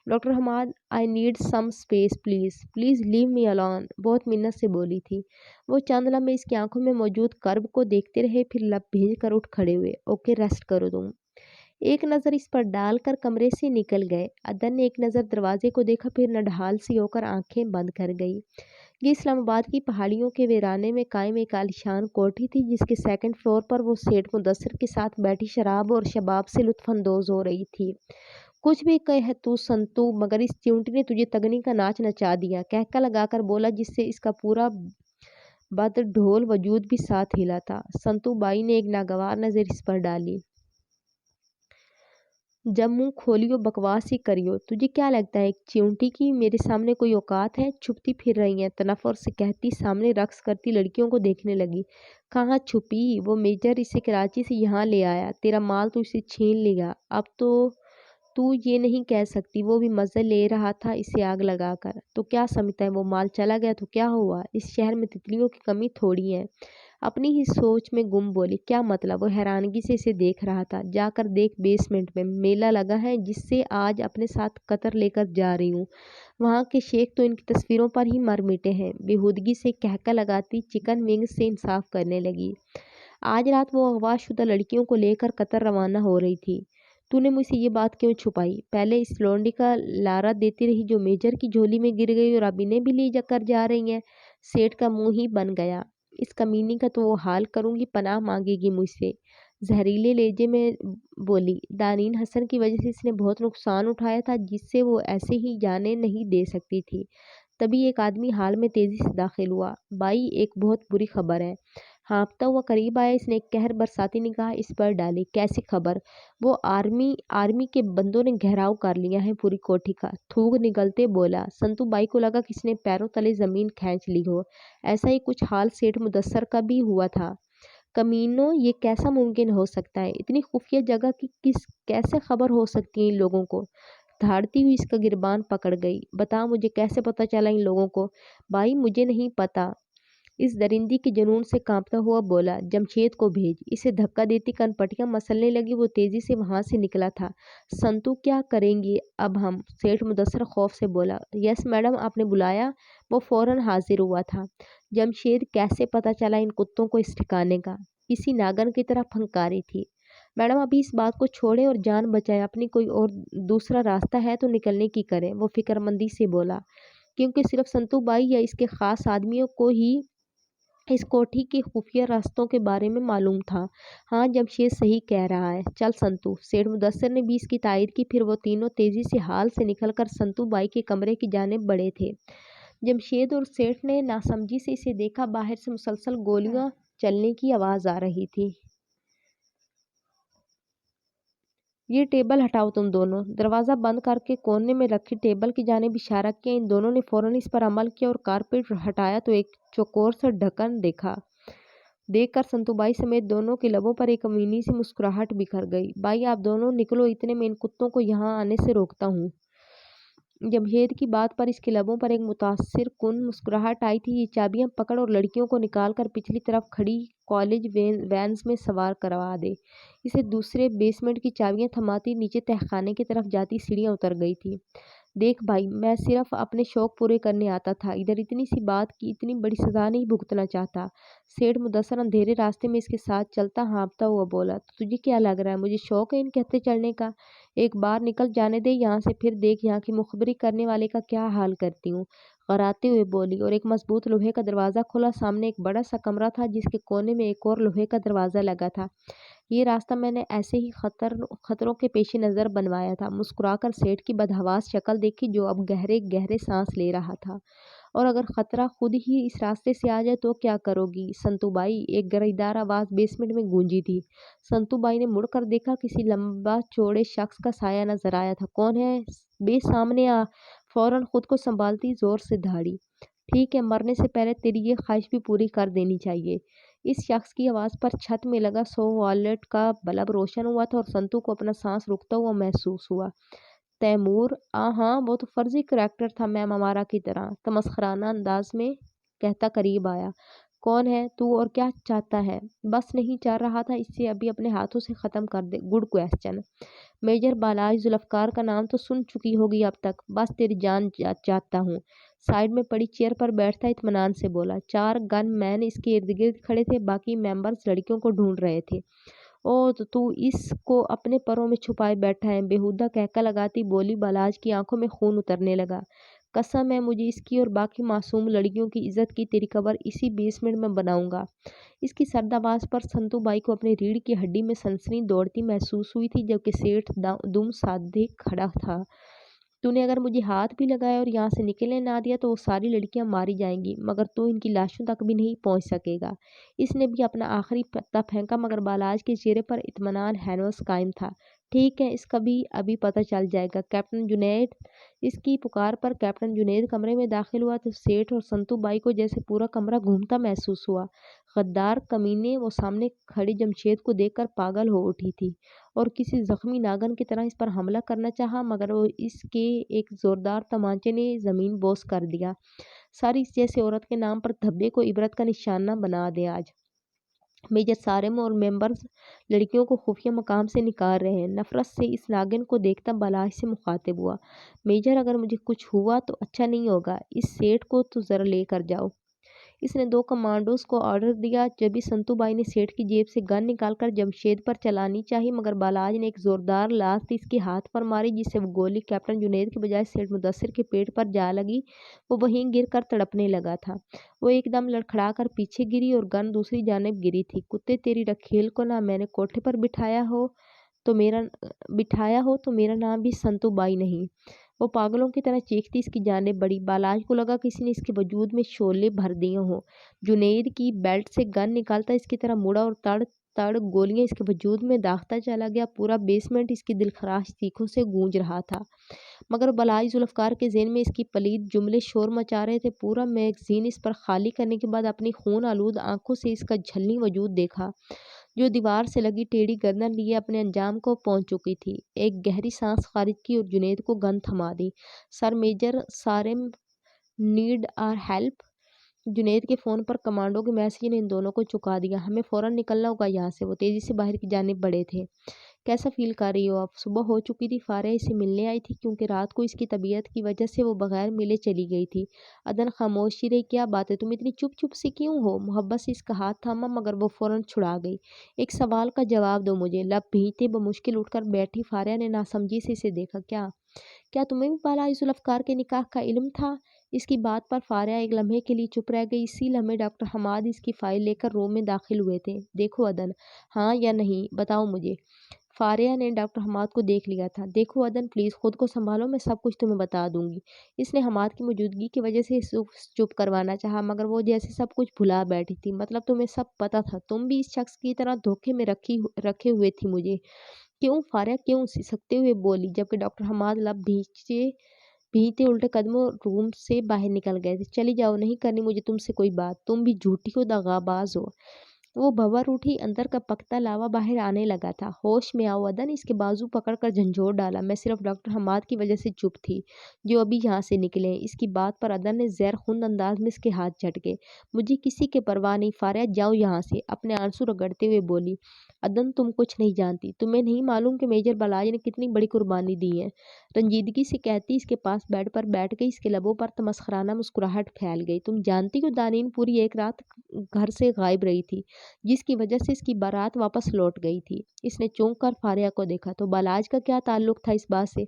Doctor Hammad I need some space please, please leave me alone, بہت منت سے بولی تھی۔ وہ چند لمحے اس کی آنکھوں میں موجود کرب کو دیکھتے رہے، پھر لب بھیج کر اٹھ کھڑے ہوئے۔ اوکے، ریسٹ کرو تم۔ ایک نظر اس پر ڈال کر کمرے سے نکل گئے۔ عدن نے ایک نظر دروازے کو دیکھا، پھر نڈھال سی ہو کر آنکھیں بند کر گئی۔ یہ اسلام آباد کی پہاڑیوں کے ویرانے میں قائم ایک عالیشان کوٹھی تھی، جس کے سیکنڈ فلور پر وہ سیٹھ مدثر کے ساتھ بیٹھی شراب اور شباب سے لطف اندوز ہو رہی تھی۔ کچھ بھی کہے تو سنتو، مگر اس چیونٹی نے تجھے تگنی کا ناچ نچا دیا، کہکا لگا کر بولا، جس سے اس کا پورا بد ڈھول وجود بھی ساتھ ہلا تھا۔ سنتو بائی نے ایک ناگوار نظر اس پر ڈالی۔ جب منہ کھولیو بکواس ہی کریو، تجھے کیا لگتا ہے ایک چیونٹی کی میرے سامنے کوئی اوقات ہے؟ چھپتی پھر رہی ہیں، تنفر سے کہتی سامنے رقص کرتی لڑکیوں کو دیکھنے لگی۔ کہاں چھپی؟ وہ میجر اسے کراچی سے یہاں لے آیا، تیرا مال تو اسے چھین لیا۔ اب تو یہ نہیں کہہ سکتی وہ بھی مزہ لے رہا تھا اسے آگ لگا کر۔ تو کیا سمجھتا ہے وہ مال چلا گیا تو کیا ہوا؟ اس شہر میں تتلیوں کی کمی تھوڑی ہے۔ اپنی ہی سوچ میں گم بولی۔ کیا مطلب؟ وہ حیرانگی سے اسے دیکھ رہا تھا۔ جا کر دیکھ، بیسمنٹ میں میلہ لگا ہے، جس سے آج اپنے ساتھ قطر لے کر جا رہی ہوں۔ وہاں کے شیخ تو ان کی تصویروں پر ہی مر مٹے ہیں۔ بےہودگی سے کہکا لگاتی چکن ونگز سے انصاف کرنے لگی۔ آج رات وہ اغوا شدہ لڑکیوں کو لے کر قطر روانہ ہو رہی تھی۔ تو نے مجھ سے یہ بات کیوں چھپائی؟ پہلے اس لونڈی کا لارا دیتی رہی جو میجر کی جھولی میں گر گئی، اور اب انہیں بھی لے جا کر جا رہی ہیں۔ سیٹھ کا منہ ہی بن گیا۔ اس کمینی کا تو وہ حال کروں گی، پناہ مانگے گی مجھ سے، زہریلے لہجے میں بولی۔ دانین حسن کی وجہ سے اس نے بہت نقصان اٹھایا تھا، جس سے وہ ایسے ہی جانے نہیں دے سکتی تھی۔ تبھی ایک آدمی حال میں تیزی سے داخل ہوا۔ بائی، ایک بہت بری خبر ہے۔ ہانپتا ہوا قریب آیا، اس نے ایک قہر برساتی نگاہ اس پر ڈالی۔ کیسی خبر؟ وہ آرمی کے بندوں نے گھیراؤ کر لیا ہے پوری کوٹھی کا، تھوک نگلتے بولا۔ سنتو بائی کو لگا کسی نے پیروں تلے زمین کھینچ لی ہو۔ ایسا ہی کچھ حال سیٹھ مدثر کا بھی ہوا تھا۔ کمینوں، یہ کیسا ممکن ہو سکتا ہے؟ اتنی خفیہ جگہ کی کیسے خبر ہو سکتی ہے ان لوگوں کو؟ دھاڑتی ہوئی اس کا گربان پکڑ گئی۔ بتا مجھے کیسے پتا چلا ان لوگوں کو؟ بھائی مجھے نہیں پتا، اس درندی کے جنون سے کانپتا ہوا بولا۔ جمشید کو بھیج۔ اسے دھکا دیتی کن پٹیاں مسلنے لگی، وہ تیزی سے وہاں سے نکلا تھا۔ سنتو کیا کریں گی اب ہم؟ سیٹھ مدثر خوف سے بولا۔ یس میڈم، آپ نے بلایا؟ وہ فوراً حاضر ہوا تھا۔ جمشید، کیسے پتا چلا ان کتوں کو اس ٹھکانے کا؟ کسی ناگن کی طرح پھنکاری تھی۔ میڈم ابھی اس بات کو چھوڑیں اور جان بچائیں، اپنی کوئی اور دوسرا راستہ ہے تو نکلنے کی کریں، وہ فکر مندی سے بولا۔ کیونکہ صرف سنتو بائی یا اس کے خاص آدمیوں کو ہی اس کوٹھی کے خفیہ راستوں کے بارے میں معلوم تھا۔ ہاں، جمشید صحیح کہہ رہا ہے، چل سنتو۔ سیٹھ مدثر نے بھی اس کی تائید کی۔ پھر وہ تینوں تیزی سے ہال سے نکل کر سنتو بائی کے کمرے کی جانب بڑھے تھے۔ جمشید اور سیٹھ نے ناسمجھی سے اسے دیکھا۔ باہر سے مسلسل گولیاں چلنے کی آواز آ رہی تھی۔ یہ ٹیبل ہٹاؤ تم دونوں۔ دروازہ بند کر کے کونے میں رکھی ٹیبل کی جانب اشارہ کیا۔ ان دونوں نے فوراً اس پر عمل کیا اور کارپیٹ ہٹایا تو ایک چوکور سا ڈھکن دیکھا۔ دیکھ کر سنتو بائی سمیت دونوں کے لبوں پر ایک کمینی سی مسکراہٹ بکھر گئی۔ بائی آپ دونوں نکلو، اتنے میں ان کتوں کو یہاں آنے سے روکتا ہوں۔ جمشید کی بات پر اس کے لبوں پر ایک متاثر کن مسکراہٹ آئی تھی۔ یہ چابیاں پکڑ اور لڑکیوں کو نکال کر پچھلی طرف کھڑی کالج وینز میں سوار کروا دے۔ اسے دوسرے بیسمنٹ کی چابیاں تھماتی نیچے تہہ خانے کی طرف جاتی سیڑھیاں اتر گئی تھی۔ دیکھ بھائی، میں صرف اپنے شوق پورے کرنے آتا تھا، ادھر اتنی سی بات کی اتنی بڑی سزا نہیں بھگتنا چاہتا۔ سیٹھ مدثر اندھیرے راستے میں اس کے ساتھ چلتا ہانپتا ہوا بولا۔ تو تجھے کیا لگ رہا ہے مجھے شوق ہے ان کے ہتھے چڑھنے کا؟ ایک بار نکل جانے دے یہاں سے، پھر دیکھ یہاں کی مخبری کرنے والے کا کیا حال کرتی ہوں، غراتے ہوئے بولی۔ اور ایک مضبوط لوہے کا دروازہ کھلا۔ سامنے ایک بڑا سا کمرہ تھا، جس کے کونے میں ایک اور لوہے کا دروازہ لگا تھا۔ یہ راستہ میں نے ایسے ہی خطروں کے پیش نظر بنوایا تھا۔ مسکرا کر سیٹھ کی بدحواس شکل دیکھی جو اب گہرے گہرے سانس لے رہا تھا۔ اور اگر خطرہ خود ہی اس راستے سے آ جائے تو کیا کرو گی سنتو بائی؟ ایک گرجدار آواز بیسمنٹ میں گونجی تھی۔ سنتو بائی نے مڑ کر دیکھا، کسی لمبا چوڑے شخص کا سایہ نظر آیا تھا۔ کون ہے بے؟ سامنے آ۔ فوراً خود کو سنبھالتی زور سے دھاڑی۔ ٹھیک ہے، مرنے سے پہلے تیری یہ خواہش بھی پوری کر دینی چاہیے۔ اس شخص کی آواز پر چھت میں لگا 100 واٹ کا بلب روشن ہوا تھا اور سنتو کو اپنا سانس رکتا ہوا محسوس ہوا۔ تیمور؟ ہاں، وہ تو فرضی کریکٹر تھا میم امارا کی طرح، تمسخرانہ انداز میں کہتا قریب آیا۔ کون ہے تو اور کیا چاہتا ہے؟ بس نہیں چاہ رہا تھا اسے ابھی اپنے ہاتھوں سے ختم کر دے۔ Good question. Major Balaji Zulfiqar کا نام تو سن چکی ہوگی اب تک۔ بس تیری جان چاہتا ہوں۔ سائیڈ میں پڑی چیئر پر بیٹھتا اطمینان سے بولا۔ 4 گن مین اس کے ارد گرد کھڑے تھے، باقی ممبرز لڑکیوں کو ڈھونڈ رہے تھے۔ او تو اس کو اپنے پروں میں چھپائے بیٹھا ہے، بےہودہ کہکا لگاتی بولی۔ بالاج کی آنکھوں میں خون اترنے لگا۔ قسم ہے مجھے اس کی اور باقی معصوم لڑکیوں کی عزت کی، تیری قبر اسی بیسمنٹ میں بناؤں گا۔ اس کی سرد آواز پر سنتو بائی کو اپنی ریڑھ کی ہڈی میں سنسنی دوڑتی محسوس ہوئی تھی، جبکہ سیٹھ دم سادھے کھڑا تھا۔ تو نے اگر مجھے ہاتھ بھی لگایا اور یہاں سے نکلنے نہ دیا تو وہ ساری لڑکیاں ماری جائیں گی، مگر تو ان کی لاشوں تک بھی نہیں پہنچ سکے گا۔ اس نے بھی اپنا آخری پتا پھینکا، مگر بالاج کے چہرے پر اطمینان ہنوز قائم تھا۔ ٹھیک ہے، اس کا بھی ابھی پتہ چل جائے گا۔ کیپٹن جنید؟ اس کی پکار پر کیپٹن جنید کمرے میں داخل ہوا تو سیٹھ اور سنتو بائی کو جیسے پورا کمرہ گھومتا محسوس ہوا۔ غدار کمینے! وہ سامنے کھڑے جمشید کو دیکھ کر پاگل ہو اٹھی تھی اور کسی زخمی ناگن کی طرح اس پر حملہ کرنا چاہا، مگر وہ اس کے ایک زوردار تمانچے نے زمین بوس کر دیا۔ ساری اس جیسے عورت کے نام پر دھبے کو عبرت کا نشانہ بنا دے آج۔ میجر سارم اور ممبرز لڑکیوں کو خفیہ مقام سے نکال رہے ہیں۔ نفرت سے اس ناگن کو دیکھتا بالاج سے مخاطب ہوا۔ میجر، اگر مجھے کچھ ہوا تو اچھا نہیں ہوگا۔ اس سیٹھ کو تو ذرا لے کر جاؤ۔ اس نے 2 کمانڈوز کو آرڈر دیا۔ جبھی سنتو بائی نے سیٹھ کی جیب سے گن نکال کر جمشید پر چلانی چاہی، مگر بالاج نے ایک زوردار لات اس کے ہاتھ پر ماری، جس سے وہ گولی کیپٹن جنید کے بجائے سیٹھ مدثر کے پیٹ پر جا لگی۔ وہ وہیں گر کر تڑپنے لگا تھا۔ وہ ایک دم لڑکھڑا کر پیچھے گری اور گن دوسری جانب گری تھی۔ کتے تیری رکھیل کو نہ میں نے کوٹھے پر بٹھایا ہو تو میرا نام بھی سنتو بائی نہیں۔ وہ پاگلوں کی طرح چیختی اس کی جانب بڑھی۔ بالاج کو لگا کسی نے اس کے وجود میں شعلے بھر دیے ہوں۔ جنید کی بیلٹ سے گن نکالتا اس کی طرف مڑا اور تڑ تڑ گولیاں اس کے وجود میں داغتا چلا گیا۔ پورا بیسمنٹ اس کی دلخراش چیخوں سے گونج رہا تھا، مگر بالاج ذوالفقار کے ذہن میں اس کی پلید جملے شور مچا رہے تھے۔ پورا میگزین اس پر خالی کرنے کے بعد اپنی خون آلود آنکھوں سے اس کا جھلنی وجود دیکھا، جو دیوار سے لگی ٹیڑھی گردن لیے اپنے انجام کو پہنچ چکی تھی۔ ایک گہری سانس خارج کی اور جنید کو گن تھما دی۔ Sir major Saarim need our help? Junaid کے فون پر کمانڈو کے میسج نے ان دونوں کو چکا دیا۔ ہمیں فوراً نکلنا ہوگا یہاں سے۔ وہ تیزی سے باہر کی جانب بڑھے تھے۔ کیسا فیل کر رہی ہو اب؟ صبح ہو چکی تھی۔ فاریہ اسے ملنے آئی تھی، کیونکہ رات کو اس کی طبیعت کی وجہ سے وہ بغیر ملے چلی گئی تھی۔ عدن خاموش ہی رہی۔ کیا بات ہے، تم اتنی چپ چپ سی کیوں ہو؟ محبت سے اس کا ہاتھ تھاما، مگر وہ فوراً چھڑا گئی۔ ایک سوال کا جواب دو مجھے۔ لب بھینچتے بمشکل اٹھ کر بیٹھی فاریہ نے ناسمجھی سے اسے دیکھا۔ کیا تمہیں بھی بالاج ذوالفقار کے نکاح کا علم تھا؟ اس کی بات پر فاریہ ایک لمحے کے لیے چپ رہ گئی۔ اسی لمحے ڈاکٹر حماد اس کی فائل لے کر روم میں داخل ہوئے تھے۔ دیکھو عدن، ہاں یا نہیں بتاؤ مجھے۔ فاریہ نے ڈاکٹر حماد کو دیکھ لیا تھا۔ دیکھو عدن، پلیز خود کو سنبھالو، میں سب کچھ تمہیں بتا دوں گی۔ اس نے حماد کی موجودگی کی وجہ سے چپ کروانا چاہا، مگر وہ جیسے سب کچھ بھلا بیٹھی تھی۔ مطلب تمہیں سب پتا تھا؟ تم بھی اس شخص کی طرح دھوکے میں رکھے ہوئے تھی مجھے؟ کیوں فاریہ، کیوں؟ سکتے ہوئے بولی، جبکہ ڈاکٹر حماد لب بھینچتے الٹے قدموں روم سے باہر نکل گئے تھے۔ چلی جاؤ، نہیں کرنی مجھے تم سے کوئی بات۔ تم بھی جھوٹی ہو، دغاباز ہو۔ وہ بھنور اٹھی، اندر کا پکتا لاوا باہر آنے لگا تھا۔ ہوش میں آؤ عدن، اس کے بازو پکڑ کر جھنجھوڑ ڈالا۔ میں صرف ڈاکٹر حماد کی وجہ سے چپ تھی، جو ابھی یہاں سے نکلے ہیں۔ اس کی بات پر عدن نے زہر خند انداز میں اس کے ہاتھ جھٹکے۔ مجھے کسی کی پرواہ نہیں فاریہ، جاؤ یہاں سے، اپنے آنسو رگڑتے ہوئے بولی۔ عدن، تم کچھ نہیں جانتی، تمہیں نہیں معلوم کہ میجر بالاج نے کتنی بڑی قربانی دی ہے، رنجیدگی سے کہتی اس کے پاس بیڈ پر بیٹھ گئی۔ اس کے لبوں پر تمسخرانہ مسکراہٹ پھیل گئی۔ تم جانتی ہو دانین پوری ایک رات گھر سے غائب رہی تھی، جس کی وجہ سے اس کی بارات واپس لوٹ گئی تھی۔ اس نے چونک کر فاریہ کو دیکھا۔ تو بالاج کا کیا تعلق تھا اس بات سے؟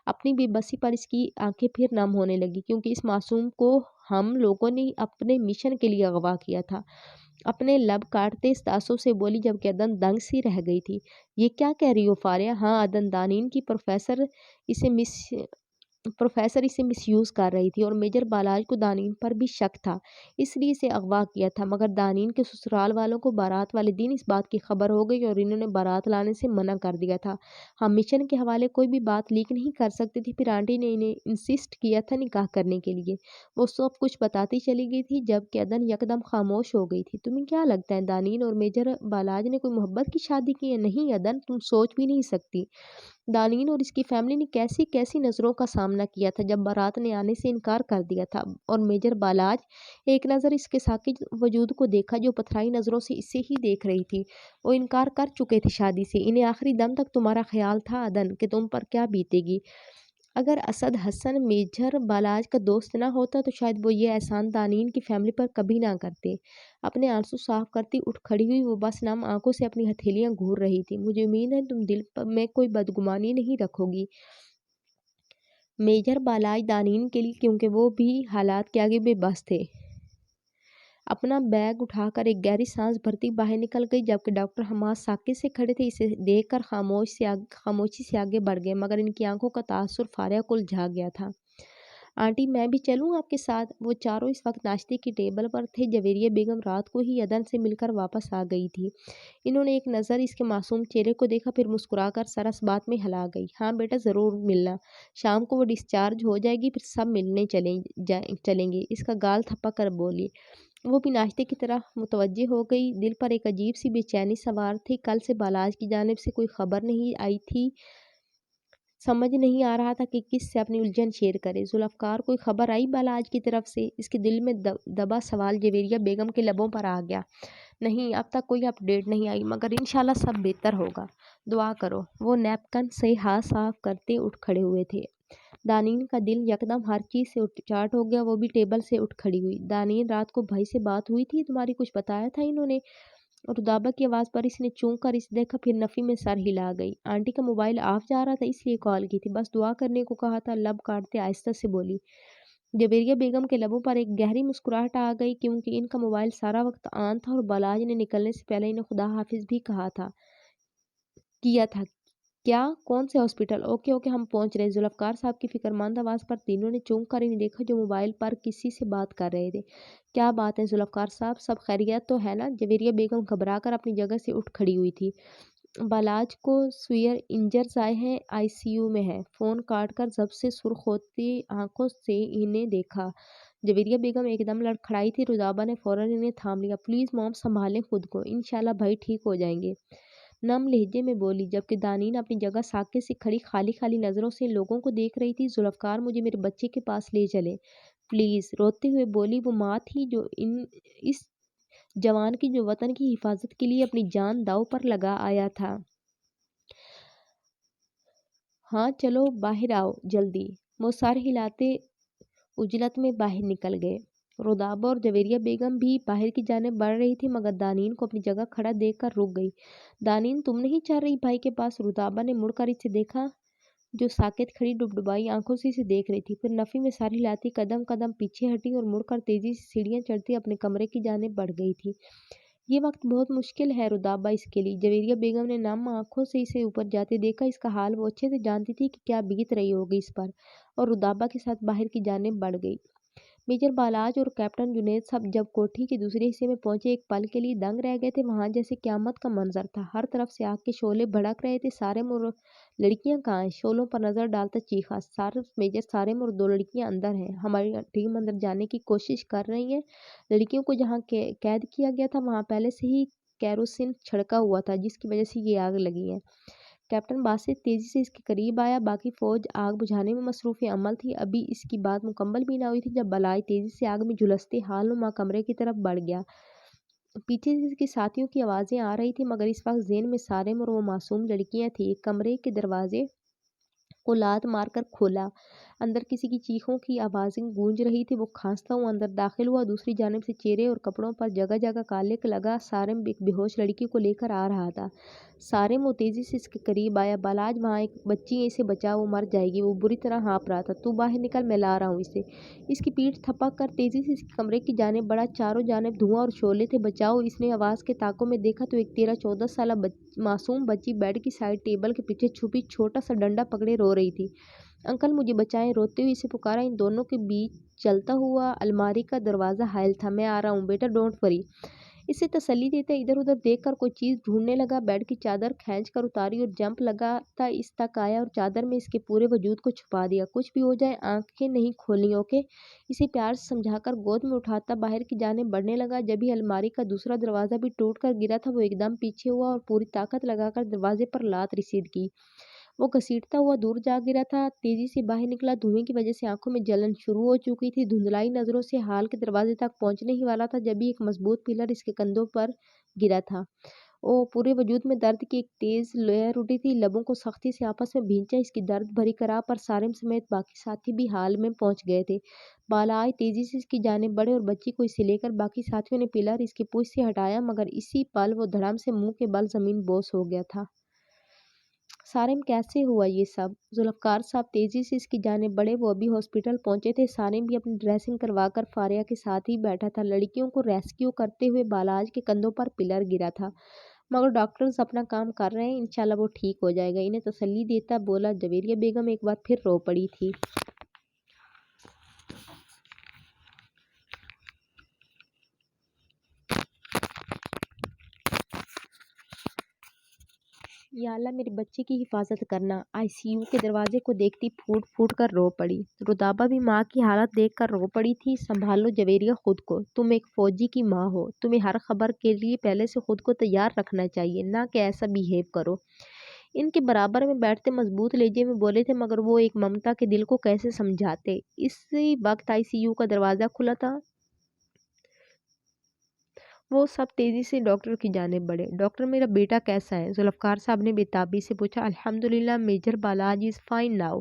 اپنی بے بسی پر اس کی آنکھیں پھر نم ہونے لگی، کیونکہ اس معصوم کو ہم لوگوں نے اپنے مشن کے لیے اغوا کیا تھا۔ اپنے لب کاٹتے تاثر سے بولی، جبکہ عدن دنگ سی رہ گئی تھی۔ یہ کیا کہہ رہی ہو فاریہ؟ ہاں عدن، دانین کی پروفیسر اسے مس یوز کر رہی تھی اور میجر بالاج کو دانین پر بھی شک تھا، اس لیے اسے اغوا کیا تھا۔ مگر دانین کے سسرال والوں کو بارات والے دن اس بات کی خبر ہو گئی اور انہوں نے بارات لانے سے منع کر دیا تھا۔ ہم مشن کے حوالے کوئی بھی بات لیک نہیں کر سکتے تھے۔ پھر آنٹی نے انہیں انسسٹ کیا تھا نکاح کرنے کے لیے۔ وہ سب کچھ بتاتی چلی گئی تھی جبکہ عدن یکدم خاموش ہو گئی تھی۔ تمہیں کیا لگتا ہے دانین اور میجر بالاج نے کوئی محبت کی شادی کی ہے؟ نہیں عدن، تم سوچ بھی نہیں سکتی دانین اور اس کی فیملی نے کیسی کیسی نظروں کا سامنا کیا تھا جب بارات نے آنے سے انکار کر دیا تھا، اور میجر بالاج ایک نظر اس کے ساکت وجود کو دیکھا جو پتھرائی نظروں سے اسے ہی دیکھ رہی تھی۔ وہ انکار کر چکے تھے شادی سے۔ انہیں آخری دم تک تمہارا خیال تھا عدن کہ تم پر کیا بیتے گی۔ اگر اسد حسن میجر بالاج کا دوست نہ ہوتا تو شاید وہ یہ احسان دانین کی فیملی پر کبھی نہ کرتے۔ اپنے آنسو صاف کرتی اٹھ کھڑی ہوئی، وہ بس نم آنکھوں سے اپنی ہتھیلیاں گھور رہی تھی۔ مجھے امید ہے تم دل میں کوئی بدگمانی نہیں رکھو گی میجر بالاج دانین کے لیے، کیونکہ وہ بھی حالات کے آگے بے بس تھے۔ اپنا بیگ اٹھا کر ایک گہری سانس بھرتی باہر نکل گئی جبکہ ڈاکٹر حماد ساکت سے کھڑے تھے۔ اسے دیکھ کر خاموشی سے آگے بڑھ گئے، مگر ان کی آنکھوں کا تاثر فاریہ کو الجھا گیا تھا۔ آنٹی میں بھی چلوں آپ کے ساتھ؟ وہ چاروں اس وقت ناشتے کی ٹیبل پر تھے۔ جویریہ بیگم رات کو ہی عدن سے مل کر واپس آ گئی تھی۔ انہوں نے ایک نظر اس کے معصوم چہرے کو دیکھا، پھر مسکرا کر سر اس بات میں ہلا گئی۔ ہاں بیٹا ضرور ملنا، شام کو وہ ڈسچارج ہو جائے گی پھر سب ملنے چلیں گے، اس کا گال تھپا کر بولی۔ وہ بھی ناشتے کی طرف متوجہ ہو گئی۔ دل پر ایک عجیب سی بے چینی سوار تھی۔ کل سے بالاج کی جانب سے کوئی خبر نہیں آئی تھی۔ سمجھ نہیں آ رہا تھا کہ کس سے اپنی الجھن شیئر کرے۔ ذوالفقار کوئی خبر آئی بالاج کی طرف سے؟ اس کے دل میں دبا سوال جویریہ بیگم کے لبوں پر آ گیا۔ نہیں، اب تک کوئی اپ ڈیٹ نہیں آئی، مگر انشاءاللہ سب بہتر ہوگا، دعا کرو۔ وہ نیپکن سے ہاتھ صاف کرتے اٹھ کھڑے ہوئے تھے۔ دانین کا دل یکدم ہر چیز سے چاٹ ہو گیا۔ وہ بھی ٹیبل سے اٹھ کھڑی ہوئی۔ دانین رات کو بھائی سے بات ہوئی تھی تمہاری؟ کچھ بتایا تھا انہوں نے؟ رودابہ کی آواز پر اس نے چونک کر اسے دیکھا، پھر نفی میں سر ہلا گئی۔ آنٹی کا موبائل آف جا رہا تھا اس لیے کال کی تھی، بس دعا کرنے کو کہا تھا، لب کاٹتے آہستہ سے بولی۔ جویریہ بیگم کے لبوں پر ایک گہری مسکراہٹ آ گئی کیونکہ ان کا موبائل سارا وقت آن تھا اور بالاج نے نکلنے سے پہلے انہیں خدا حافظ بھی کیا تھا۔ کیا؟ کون سے ہاسپٹل؟ اوکے ہم پہنچ رہے۔ ذوالفقار صاحب کی فکرمند آواز پر تینوں نے چونک کر انہیں دیکھا جو موبائل پر کسی سے بات کر رہے تھے۔ کیا بات ہے ذوالفقار صاحب، سب خیریت تو ہے نا؟ جویریہ بیگم گھبرا کر اپنی جگہ سے اٹھ کھڑی ہوئی تھی۔ بالاج کو سویئر انجرز آئے ہیں، آئی سی یو میں ہے۔ فون کاٹ کر ضبط سے سرخ ہوتی آنکھوں سے انہیں دیکھا۔ جویریہ بیگم ایک دم لڑکھڑائی تھی۔ رودابہ نے فوراً انہیں تھام لیا۔ پلیز موم سنبھالیں خود کو، انشاءاللہ بھائی ٹھیک ہو جائیں گے، نم لہجے میں بولی، جبکہ دانین اپنی جگہ ساکت سے کھڑی خالی نظروں سے لوگوں کو دیکھ رہی تھی۔ ذوالفقار مجھے میرے بچے کے پاس لے چلیں پلیز، روتے ہوئے بولی وہ ماں تھی جو اس جوان کی جو وطن کی حفاظت کے لیے اپنی جان داؤ پر لگا آیا تھا۔ ہاں چلو باہر آؤ جلدی۔ وہ سر ہلاتے عجلت میں باہر نکل گئے۔ رودابہ اور جویریہ بیگم بھی باہر کی جانب بڑھ رہی تھی مگر دانین کو اپنی جگہ کھڑا دیکھ کر رک گئی۔ دانین تم نہیں چل رہی بھائی کے پاس؟ رودابہ نے مڑ کر اسے دیکھا جو ساکت کھڑی ڈبڈبائی آنکھوں سے اسے دیکھ رہی تھی، پھر نفی میں سر ہلاتی قدم پیچھے ہٹی اور مڑ کر تیزی سے سیڑھیاں چڑھتی اپنے کمرے کی جانب بڑھ گئی تھی۔ یہ وقت بہت مشکل ہے رودابہ اس کے لیے۔ جویریہ بیگم نے نم آنکھوں سے اسے اوپر جاتے دیکھا۔ اس کا حال وہ اچھے سے جانتی تھی کہ کیا بیت رہی ہوگی اس پر، اور رودابہ کے ساتھ باہر کی جانب بڑھ گئی۔ میجر بالاج اور کیپٹن جنید صاحب جب کوٹھی کے دوسرے حصے میں پہنچے ایک پل کے لیے دنگ رہ گئے تھے۔ وہاں جیسے قیامت کا منظر تھا، ہر طرف سے آگ کے شعلے بھڑک رہے تھے۔ سارم اور لڑکیاں کہاں ہیں؟ شعلوں پر نظر ڈالتا چیخا۔ میجر سارم اور 2 لڑکیاں اندر ہیں، ہماری ٹیم اندر جانے کی کوشش کر رہی ہے۔ لڑکیوں کو جہاں قید کیا گیا تھا وہاں پہلے سے ہی کیروسین چھڑکا ہوا تھا جس کی وجہ سے یہ آگ لگی ہے۔ کیپٹن باسط تیزی سے اس کے قریب آیا۔ باقی فوج آگ بجھانے میں مصروف عمل تھی۔ ابھی اس کی بات مکمل بھی نہ ہوئی تھی جب بالاج تیزی سے آگ میں جھلستے حال نما کمرے کی طرف بڑھ گیا۔ پیچھے سے اس کے ساتھیوں کی آوازیں آ رہی تھیں مگر اس وقت ذہن میں سارم اور وہ معصوم لڑکیاں تھیں۔ ایک کمرے کے دروازے کو لات مار کر کھولا۔ اندر کسی کی چیخوں کی آوازیں گونج رہی تھی۔ وہ کھانستا ہوا اندر داخل ہوا، دوسری جانب سے چہرے اور کپڑوں پر جگہ جگہ کالے لگا سارم ایک بے ہوش لڑکی کو لے کر آ رہا تھا۔ سارم وہ تیزی سے اس کے قریب آیا۔ بالاج وہاں ایک بچی ہے، اسے بچا، وہ مر جائے گی۔ وہ بری طرح ہانپ رہا تھا۔ تو باہر نکل، میں لا رہا ہوں اسے۔ اس کی پیٹھ تھپک کر تیزی سے اس کے کمرے کی جانب بڑھا۔ چاروں جانب دھواں اور شعلے تھے۔ بچاؤ! اس نے آواز کے تاکوں میں دیکھا تو ایک 13-14 سالہ معصوم بچی بیڈ کی سائڈ ٹیبل کے پیچھے چھپی چھوٹا سا ڈنڈا پکڑے رو رہی تھی۔ انکل مجھے بچائیں! روتے ہوئے اسے پکارا۔ ان دونوں کے بیچ چلتا ہوا الماری کا دروازہ حائل تھا۔ میں آ رہا ہوں بیٹا، ڈونٹ وری! اسے تسلی دیتا ادھر ادھر دیکھ کر کوئی چیز ڈھونڈنے لگا۔ بیڈ کی چادر کھینچ کر اتاری اور جمپ لگاتا اس تک آیا اور چادر میں اس کے پورے وجود کو چھپا دیا۔ کچھ بھی ہو جائے آنکھیں نہیں کھولنی، اوکے؟ اسے پیار سے سمجھا کر گود میں اٹھاتا باہر کی جانب بڑھنے لگا۔ جبھی الماری کا دوسرا دروازہ بھی ٹوٹ کر گرا تھا، وہ ایک دم پیچھے ہوا اور پوری طاقت لگا کر دروازے پر لات رسید کی۔ وہ گھسیٹتا ہوا دور جا گرا تھا، تیزی سے باہر نکلا۔ دھوئیں کی وجہ سے آنکھوں میں جلن شروع ہو چکی تھی۔ دھندلائی نظروں سے ہال کے دروازے تک پہنچنے ہی والا تھا، جبھی ایک مضبوط پلر اس کے کندھوں پر گرا تھا۔ پورے وجود میں درد کی ایک تیز لہر اٹھی تھی۔ لبوں کو سختی سے آپس میں بھینچا۔ اس کی درد بھری کراہ پر سارم سمیت باقی ساتھی بھی ہال میں پہنچ گئے تھے۔ بالائی تیزی سے اس کی جانب بڑھے اور بچی کو اسے لے کر باقی ساتھیوں نے پلر اس کی پوچھ سے ہٹایا، مگر اسی پل وہ دھڑام سے منہ کے بل زمین بوس ہو گیا تھا۔ سارم کیسے ہوا یہ سب؟ ذوالفقار صاحب تیزی سے اس کی جانب بڑھے۔ وہ ابھی ہاسپٹل پہنچے تھے۔ سارم بھی اپنی ڈریسنگ کروا کر فاریہ کے ساتھ ہی بیٹھا تھا۔ لڑکیوں کو ریسکیو کرتے ہوئے بالاج کے کندھوں پر پلر گرا تھا، مگر ڈاکٹرز اپنا کام کر رہے ہیں، انشاءاللہ وہ ٹھیک ہو جائے گا، انہیں تسلی دیتا بولا۔ جویریہ بیگم ایک بار پھر رو پڑی تھی۔ یا اللہ میرے بچے کی حفاظت کرنا۔ آئی سی یو کے دروازے کو دیکھتی پھوٹ پھوٹ کر رو پڑی۔ رودابہ بھی ماں کی حالت دیکھ کر رو پڑی تھی۔ سنبھالو جویریہ خود کو، تم ایک فوجی کی ماں ہو، تمہیں ہر خبر کے لیے پہلے سے خود کو تیار رکھنا چاہیے، نہ کہ ایسا بیہیو کرو۔ ان کے برابر میں بیٹھتے مضبوط لہجے میں بولے تھے، مگر وہ ایک ممتا کے دل کو کیسے سمجھاتے۔ اسی وقت آئی سی یو کا دروازہ کھلا تھا۔ وہ سب تیزی سے ڈاکٹر کی جانب بڑھے۔ ڈاکٹر میرا بیٹا کیسا ہے؟ ذوالفقار صاحب نے بے تابی سے پوچھا۔ الحمدللہ major Balaj is fine now.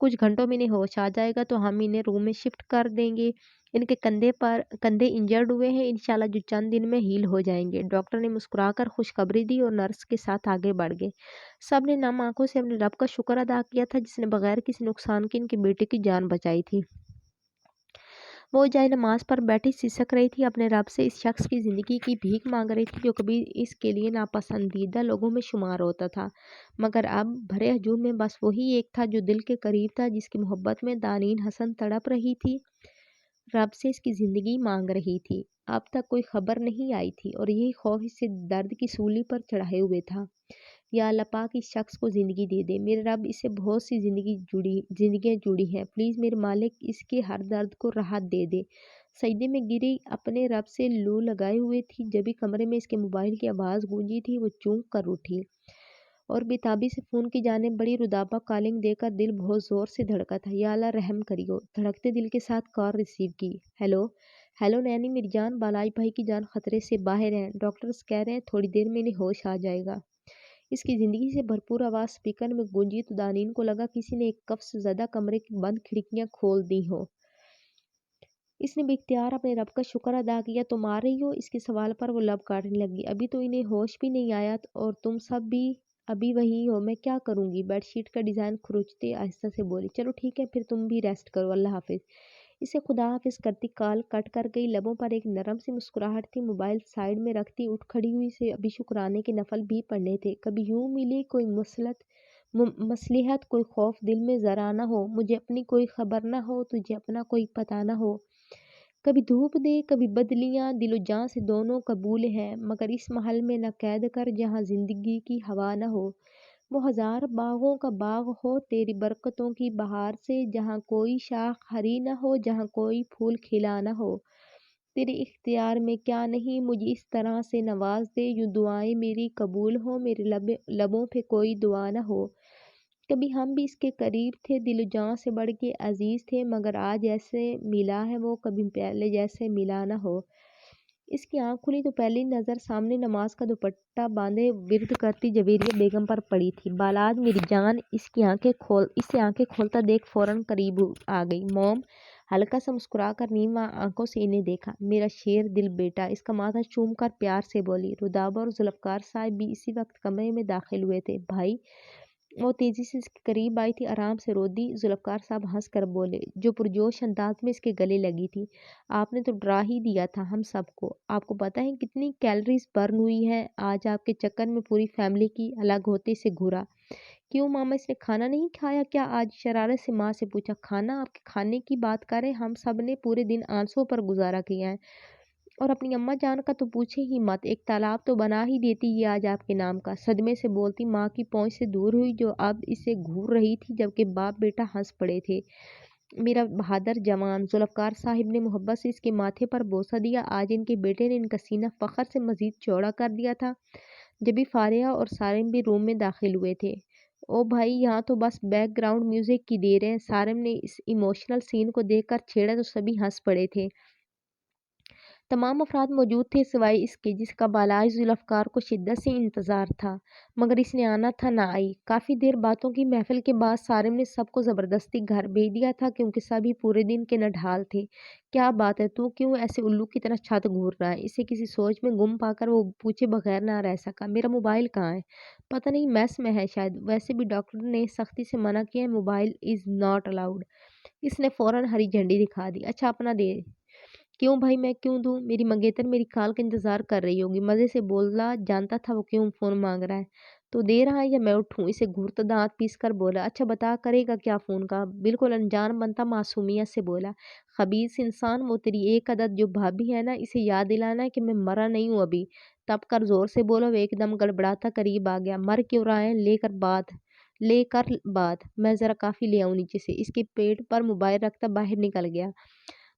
کچھ گھنٹوں میں انہیں ہوش آ جائے گا تو ہم انہیں روم میں شفٹ کر دیں گے۔ ان کے کندھے انجرڈ ہوئے ہیں، انشاءاللہ جو چند دن میں ہیل ہو جائیں گے۔ ڈاکٹر نے مسکرا کر خوشخبری دی اور نرس کے ساتھ آگے بڑھ گئے۔ سب نے نم آنکھوں سے اپنے رب کا شکر ادا کیا تھا جس نے بغیر کسی نقصان کے ان کے بیٹے کی جان بچائی تھی۔ وہ جائے نماز پر بیٹھی سسک رہی تھی، اپنے رب سے اس شخص کی زندگی کی بھیک مانگ رہی تھی جو کبھی اس کے لیے ناپسندیدہ لوگوں میں شمار ہوتا تھا، مگر اب بھرے ہجوم میں بس وہی ایک تھا جو دل کے قریب تھا، جس کی محبت میں دانین حسن تڑپ رہی تھی، رب سے اس کی زندگی مانگ رہی تھی۔ اب تک کوئی خبر نہیں آئی تھی اور یہی خوف اسے درد کی سولی پر چڑھائے ہوئے تھا۔ یا اللہ پاک اس شخص کو زندگی دے دے، میرے رب اس سے بہت سی زندگیاں جڑی ہیں، پلیز میرے مالک اس کے ہر درد کو راحت دے دے۔ سجدے میں گری اپنے رب سے لو لگائے ہوئے تھی، جبھی کمرے میں اس کے موبائل کی آواز گونجی تھی۔ وہ چونک کر اٹھی اور بے تابی سے فون کی جانب بڑھی۔ رودابہ کالنگ دے کر دل بہت زور سے دھڑکا تھا۔ یا اللہ رحم کریو۔ دھڑکتے دل کے ساتھ کال ریسیو کی۔ ہیلو ہیلو نینی میری جان، بالاج بھائی کی جان خطرے سے باہر ہے، ڈاکٹرز کہہ رہے ہیں تھوڑی دیر میں انہیں ہوش آ جائے گا۔ اس کی زندگی سے بھرپور آواز سپیکر میں گونجی تو دانین کو لگا کسی نے ایک قفس زدہ کمرے کی بند کھڑکیاں کھول دی ہوں۔ اس نے بے اختیار اپنے رب کا شکر ادا کیا۔ تم آ رہی ہو؟ اس کے سوال پر وہ لب کاٹنے لگی۔ ابھی تو انہیں ہوش بھی نہیں آیا اور تم سب بھی ابھی وہیں ہو، میں کیا کروں گی؟ بیڈ شیٹ کا ڈیزائن کھروچتے آہستہ سے بولی۔ چلو ٹھیک ہے پھر تم بھی ریسٹ کرو، اللہ حافظ۔ اسے خدا حافظ کرتی کال کٹ کر گئی۔ لبوں پر ایک نرم سی مسکراہٹ تھی۔ موبائل سائیڈ میں رکھتی اٹھ کھڑی ہوئی۔ اسے ابھی شکرانے کے نفل بھی پڑھنے تھے۔ کبھی یوں ملی کوئی مصلحت، کوئی خوف دل میں ذرا نہ ہو، مجھے اپنی کوئی خبر نہ ہو، تجھے اپنا کوئی پتہ نہ ہو۔ کبھی دھوپ دے کبھی بدلیاں، دل و جاں سے دونوں قبول ہیں، مگر اس محل میں نہ قید کر جہاں زندگی کی ہوا نہ ہو۔ وہ ہزار باغوں کا باغ ہو تیری برکتوں کی بہار سے، جہاں کوئی شاخ ہری نہ ہو، جہاں کوئی پھول کھلا نہ ہو۔ تیرے اختیار میں کیا نہیں، مجھے اس طرح سے نواز دے یوں دعائیں میری قبول ہوں، میرے لبوں پہ کوئی دعا نہ ہو۔ کبھی ہم بھی اس کے قریب تھے، دل و جاں سے بڑھ کے عزیز تھے، مگر آج ایسے ملا ہے وہ، کبھی پہلے جیسے ملا نہ ہو۔ اس کی آنکھ کھلی تو پہلی نظر سامنے نماز کا دوپٹہ باندھے ورد کرتی جویریہ بیگم پر پڑی تھی۔ بالاج میری جان، اسے آنکھیں کھولتا دیکھ فوراً قریب آ گئی۔ موم ہلکا سا مسکرا کر نیم آنکھوں سے انہیں دیکھا۔ میرا شیر دل بیٹا، اس کا ماتھا چوم کر پیار سے بولی۔ رودابہ اور ذوالفقار صاحب بھی اسی وقت کمرے میں داخل ہوئے تھے۔ بھائی، وہ تیزی سے اس کے قریب آئی تھی، آرام سے رو دی۔ ذوالفقار صاحب ہنس کر بولے، جو پرجوش انداز میں اس کے گلے لگی تھی، آپ نے تو ڈرا ہی دیا تھا ہم سب کو۔ آپ کو پتہ ہے کتنی کیلریز برن ہوئی ہیں آج آپ کے چکر میں پوری فیملی کی، الگ ہوتے سے گھورا۔ کیوں ماما، اس نے کھانا نہیں کھایا کیا آج؟ شرارت سے ماں سے پوچھا۔ کھانا؟ آپ کے کھانے کی بات کریں، ہم سب نے پورے دن آنسوں پر گزارا کیا ہے، اور اپنی اماں جان کا تو پوچھے ہی مت، ایک تالاب تو بنا ہی دیتی یہ آج آپ کے نام کا۔ صدمے سے بولتی ماں کی پہنچ سے دور ہوئی، جو اب اسے گھور رہی تھی، جبکہ باپ بیٹا ہنس پڑے تھے۔ میرا بہادر جوان، ذوالفقار صاحب نے محبت سے اس کے ماتھے پر بوسہ دیا۔ آج ان کے بیٹے نے ان کا سینہ فخر سے مزید چوڑا کر دیا تھا۔ جبھی فارحہ اور سارم بھی روم میں داخل ہوئے تھے۔ او بھائی، یہاں تو بس بیک گراؤنڈ میوزک کی دیر ہے۔ سارم نے اس ایموشنل سین کو دیکھ کر چھیڑا تو سبھی ہنس پڑے تھے۔ تمام افراد موجود تھے سوائے اس کے، جس کا بالاج ذوالفقار کو شدت سے انتظار تھا، مگر اس نے آنا تھا، نہ آئی۔ کافی دیر باتوں کی محفل کے بعد سارم نے سب کو زبردستی گھر بھیج دیا تھا، کیونکہ سبھی پورے دن کے نڈھال تھے۔ کیا بات ہے، تو کیوں ایسے الو کی طرح چھت گھور رہا ہے؟ اسے کسی سوچ میں گم پا کر وہ پوچھے بغیر نہ رہ سکا۔ میرا موبائل کہاں ہے؟ پتہ نہیں، میس میں ہے شاید، ویسے بھی ڈاکٹر نے سختی سے منع کیا ہے، موبائل از ناٹ الاؤڈ۔ اس نے فوراً ہری جھنڈی دکھا دی۔ اچھا، اپنا دے۔ کیوں بھائی، میں کیوں دوں؟ میری منگیتر میری کال کا انتظار کر رہی ہوگی۔ مزے سے بولا، جانتا تھا وہ کیوں فون مانگ رہا ہے۔ تو دے رہا ہے یا میں اٹھوں؟ اسے گھورتا دانت پیس کر بولا۔ اچھا بتا، کرے گا کیا فون کا؟ بالکل انجان بنتا معصومیت سے بولا۔ خبیث انسان، وہ تیری ایک عدد جو بھابھی ہے نا، اسے یاد دلانا ہے کہ میں مرا نہیں ہوں ابھی۔ تب کر زور سے بولا۔ وہ ایک دم گڑبڑاتا قریب آ گیا۔ مر کیوں رہا ہے؟ لے کر بات، میں ذرا کافی لے آؤں نیچے سے۔ اس کے پیٹ پر موبائل رکھتا باہر نکل گیا۔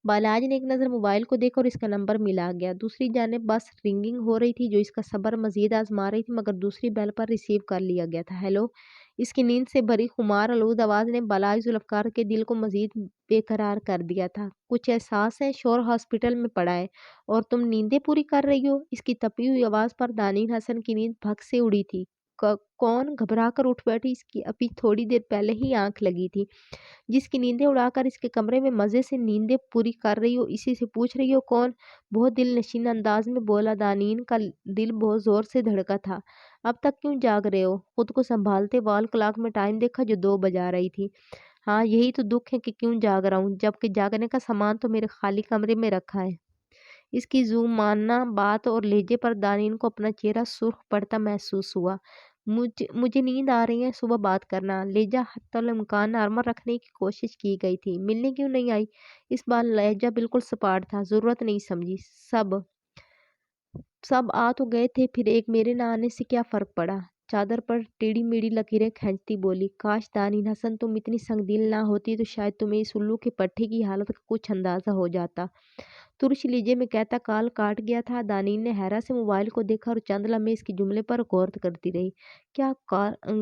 بالاج نے ایک نظر موبائل کو دیکھا اور اس کا نمبر ملا گیا۔ دوسری جانب بس رنگنگ ہو رہی تھی، جو اس کا صبر مزید آزما رہی تھی، مگر دوسری بیل پر ریسیو کر لیا گیا تھا۔ ہیلو؟ اس کی نیند سے بھری خمار آلود آواز نے بالاج ذوالفقار کے دل کو مزید بے قرار کر دیا تھا۔ کچھ احساس ہے؟ شور ہاسپٹل میں پڑا ہے اور تم نیندیں پوری کر رہی ہو؟ اس کی تپی ہوئی آواز پر دانین حسن کی نیند پھک سے اڑی تھی۔ کون؟ گھبرا کر اٹھ بیٹھی۔ اس کی ابھی تھوڑی دیر پہلے ہی آنکھ لگی تھی، جس کی نیندیں اڑا کر اس کے کمرے میں مزے سے نیندیں پوری کر رہی ہو، اسی سے پوچھ رہی ہو کون؟ بہت دل نشین انداز میں بولا۔ دانین کا دل بہت زور سے دھڑکا تھا۔ اب تک کیوں جاگ رہے ہو؟ خود کو سنبھالتے وال کلاک میں ٹائم دیکھا، جو 2 بجا رہی تھی۔ ہاں، یہی تو دکھ ہے کہ کیوں جاگ رہا ہوں، جبکہ جاگنے کا سامان تو میرے خالی کمرے میں رکھا ہے۔ اس کی ذومعنی بات اور لہجے پر دانین کو اپنا چہرہ سرخ پڑتا محسوس ہوا۔ مجھے نیند آ رہی ہے، صبح بات کرنا۔ لہجہ حتی الامکان نارمل رکھنے کی کوشش کی گئی تھی۔ ملنے کیوں نہیں آئی؟ اس بار لہجہ بالکل سپاٹ تھا۔ ضرورت نہیں سمجھی۔ سب آ تو گئے تھے، پھر ایک میرے نہ آنے سے کیا فرق پڑا؟ چادر پر ٹیڑھی میڑھی لکیریں کھینچتی بولی۔ کاش دانین حسن تم اتنی سنگ دل نہ ہوتی تو شاید تمہیں اس الو کے پٹھے کی حالت کا کچھ اندازہ ہو جاتا۔ ترش لہجے میں کہتا کال کاٹ گیا تھا۔ دانین نے حیرت سے موبائل کو دیکھا اور چند لمحے اس کے جملے پر غور کرتی رہی۔ کیا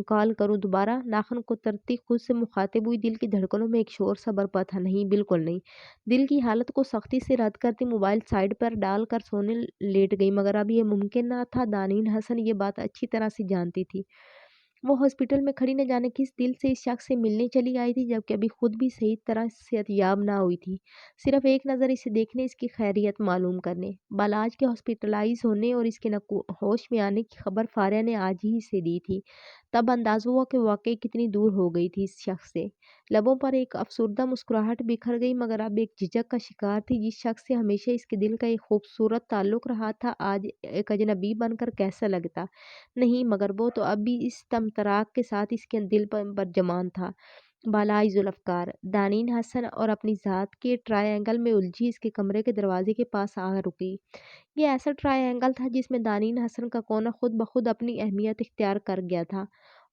کال کروں دوبارہ؟ ناخن کوترتی خود سے مخاطب ہوئی۔ دل کی دھڑکنوں میں ایک شور سا برپا تھا۔ نہیں، بالکل نہیں۔ دل کی حالت کو سختی سے رد کرتی موبائل سائیڈ پر ڈال کر سونے لیٹ گئی، مگر اب یہ ممکن نہ تھا۔ دانین حسن یہ بات اچھی طرح سے جانتی تھی۔ وہ ہاسپٹل میں کھڑی نہ جانے کس دل سے اس شخص سے ملنے چلی آئی تھی، جبکہ ابھی خود بھی صحیح طرح صحت یاب نہ ہوئی تھی، صرف ایک نظر اسے دیکھنے، اس کی خیریت معلوم کرنے۔ بالاج کے ہاسپٹلائز ہونے اور اس کے ہوش میں آنے کی خبر فارحہ نے آج ہی سے دی تھی۔ تب اندازہ ہوا کہ واقعی کتنی دور ہو گئی تھی اس شخص سے۔ لبوں پر ایک افسردہ مسکراہٹ بکھر گئی، مگر اب ایک جھجک کا شکار تھی۔ جس شخص سے ہمیشہ اس کے دل کا ایک خوبصورت تعلق رہا تھا، آج ایک اجنبی بن کر کیسا لگتا؟ نہیں، مگر وہ تو اب بھی اس تمطراق کے ساتھ اس کے دل پر برجمان تھا۔ بالاج ذوالفقار۔ دانین حسن اور اپنی ذات کے ٹرائی اینگل میں الجھی اس کے کمرے کے دروازے کے پاس آ رکی۔ یہ ایسا ٹرائی اینگل تھا جس میں دانین حسن کا کونا خود بخود اپنی اہمیت اختیار کر گیا تھا،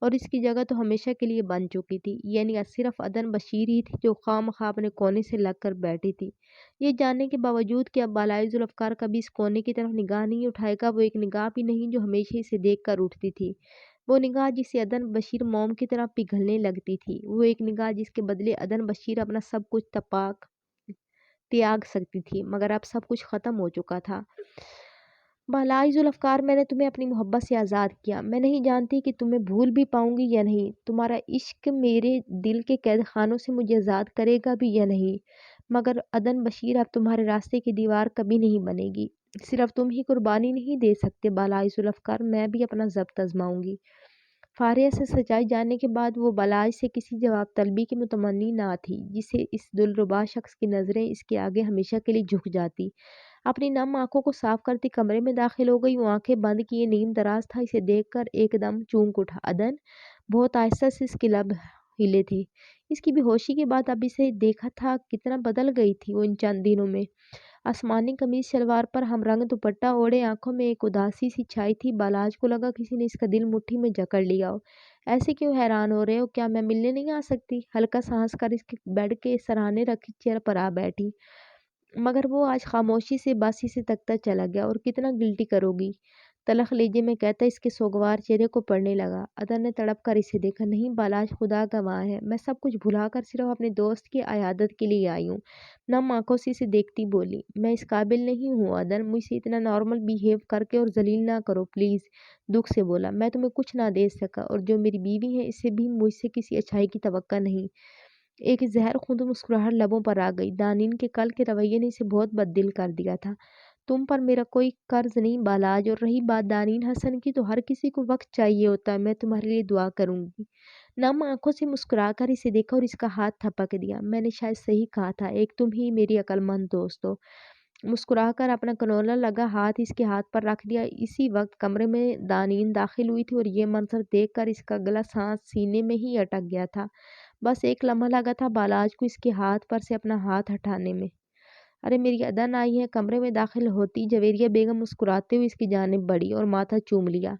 اور اس کی جگہ تو ہمیشہ کے لیے بن چکی تھی، یعنی صرف عدن بشیر ہی تھی جو خواہ مخواہ اپنے کونے سے لگ کر بیٹھی تھی۔ یہ جاننے کے باوجود کہ اب بالاج ذوالفقار کبھی اس کونے کی طرف نگاہ نہیں اٹھائے گا، وہ ایک نگاہ بھی نہیں جو ہمیشہ اسے دیکھ کر اٹھتی تھی، وہ نگاہ جسے عدن بشیر موم کی طرح پگھلنے لگتی تھی، وہ ایک نگاہ جس کے بدلے عدن بشیر اپنا سب کچھ تیاگ سکتی تھی، مگر اب سب کچھ ختم ہو چکا تھا۔ بالائی ذوالافکار، میں نے تمہیں اپنی محبت سے آزاد کیا، میں نہیں جانتی کہ تمہیں بھول بھی پاؤں گی یا نہیں، تمہارا عشق میرے دل کے قید خانوں سے مجھے آزاد کرے گا بھی یا نہیں، مگر عدن بشیر اب تمہارے راستے کی دیوار کبھی نہیں بنے گی، صرف تم ہی قربانی نہیں دے سکتے بالائی ذوالافکار، میں بھی اپنا ضبط آزماؤں گی۔ فاریہ سے سچائی جاننے کے بعد وہ بالائی سے کسی جواب طلبی کی متمنی نہ تھی، جسے اس دلربا شخص کی نظریں اس کے آگے ہمیشہ کے لیے جھک جاتی۔ اپنی نم آنکھوں کو صاف کرتی کمرے میں داخل ہو گئی، وہ آنکھیں بند کیے نیم دراز تھا، اسے دیکھ کر ایک دم چونک اٹھا۔ عدن! بہت آہستہ سے اس کے لب ہلے تھے۔ اس کی بے ہوشی کے بعد اب اسے دیکھا تھا کتنا بدل گئی تھی وہ ان چند دنوں میں۔ آسمانی قمیض شلوار پر ہم رنگ دوپٹہ اوڑھے، آنکھوں میں ایک اداسی سی چھائی تھی، بالاج کو لگا کسی نے اس کا دل مٹھی میں جکڑ لیا ہو۔ ایسے کیوں حیران ہو رہے ہو؟ کیا میں ملنے نہیں آ سکتی؟ ہلکا سا ہنس کر اس کے بیڈ کے سراہنے رکھی چیئر پر آ بیٹھی۔ مگر وہ آج خاموشی سے باسی سے تکتا چلا گیا۔ اور کتنا گلٹی کرو گی؟ تلخ لہجے میں کہتا اس کے سوگوار چہرے کو پڑھنے لگا۔ عدن نے تڑپ کر اسے دیکھا۔ نہیں بالاج، خدا گواہ ہے، میں سب کچھ بھلا کر صرف اپنے دوست کی عیادت کے لیے آئی ہوں۔ نم آنکھوں سے اسے دیکھتی بولی۔ میں اس قابل نہیں ہوں عدن، مجھ سے اتنا نارمل بیہیو کر کے اور ذلیل نہ کرو پلیز، دکھ سے بولا۔ میں تمہیں کچھ نہ دے سکا، اور جو میری بیوی ہے اسے بھی مجھ سے کسی اچھائی کی توقع نہیں۔ ایک زہر خون مسکراہٹ لبوں پر آ گئی۔ دانین کے کل کے رویے نے اسے بہت بددل کر دیا تھا۔ تم پر میرا کوئی قرض نہیں بالاج، اور رہی بات دانین حسن کی، تو ہر کسی کو وقت چاہیے ہوتا ہے، میں تمہارے لیے دعا کروں گی۔ نم آنکھوں سے مسکرا کر اسے دیکھا اور اس کا ہاتھ تھپک دیا۔ میں نے شاید صحیح کہا تھا، ایک تم ہی میری عقل مند دوست ہو۔ مسکرا کر اپنا کنولا لگا ہاتھ اس کے ہاتھ پر رکھ دیا۔ اسی وقت کمرے میں دانین داخل ہوئی تھی، اور یہ منظر دیکھ کر اس کا گلا سانس سینے میں ہی اٹک گیا تھا۔ بس ایک لمحہ لگا تھا بالاج کو اس کے ہاتھ پر سے اپنا ہاتھ ہٹانے میں۔ ارے میری عدن آئی ہے! کمرے میں داخل ہوتی جویریہ بیگم مسکراتے ہوئے اس کی جانب بڑھی اور ماتھا چوم لیا،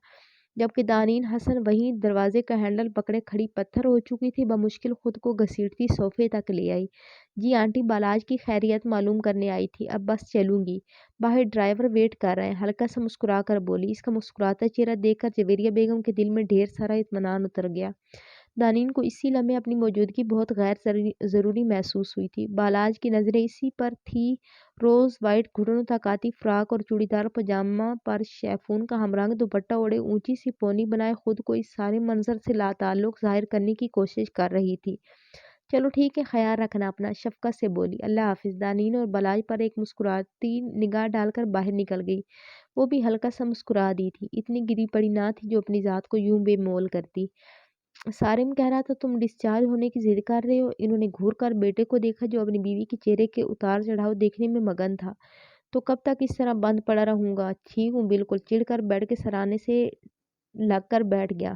جبکہ دانین حسن وہیں دروازے کا ہینڈل پکڑے کھڑی پتھر ہو چکی تھی، بمشکل خود کو گھسیٹتی صوفے تک لے آئی۔ جی آنٹی، بالاج کی خیریت معلوم کرنے آئی تھی، اب بس چلوں گی، باہر ڈرائیور ویٹ کر رہے ہیں، ہلکا سا مسکرا کر بولی۔ اس کا مسکراتا چہرہ دیکھ کر جویریہ بیگم کے دل میں ڈھیر سارا اطمینان اتر گیا۔ دانین کو اسی لمحے اپنی موجودگی بہت غیر ضروری محسوس ہوئی تھی۔ بالاج کی نظریں اسی پر تھی، روز وائٹ گھٹنوں تک آتی فراک اور چوڑی دار پاجامہ پر شیفون کا ہم رنگ دوپٹہ اوڑھے اونچی سی پونی بنائے خود کو اس سارے منظر سے لاتعلق ظاہر کرنے کی کوشش کر رہی تھی۔ چلو ٹھیک ہے، خیال رکھنا اپنا، شفقت سے بولی۔ اللہ حافظ۔ دانین اور بالاج پر ایک مسکراتی نگاہ ڈال کر باہر نکل گئی۔ وہ بھی ہلکا سا مسکرا دی تھی، اتنی گری پڑی نہ تھی جو اپنی ذات کو یوں بے مول کرتی۔ سارم کہہ رہا تھا تم ڈسچارج ہونے کی ضد کر رہے ہو۔ انہوں نے گھور کر بیٹے کو دیکھا جو اپنی بیوی کے چہرے کے اتار چڑھاؤ دیکھنے میں مگن تھا۔ تو کب تک اس طرح بند پڑا رہوں گا؟ ٹھیک ہوں بالکل، چڑھ کر بیڈ کے سرانے سے لگ کر بیٹھ گیا۔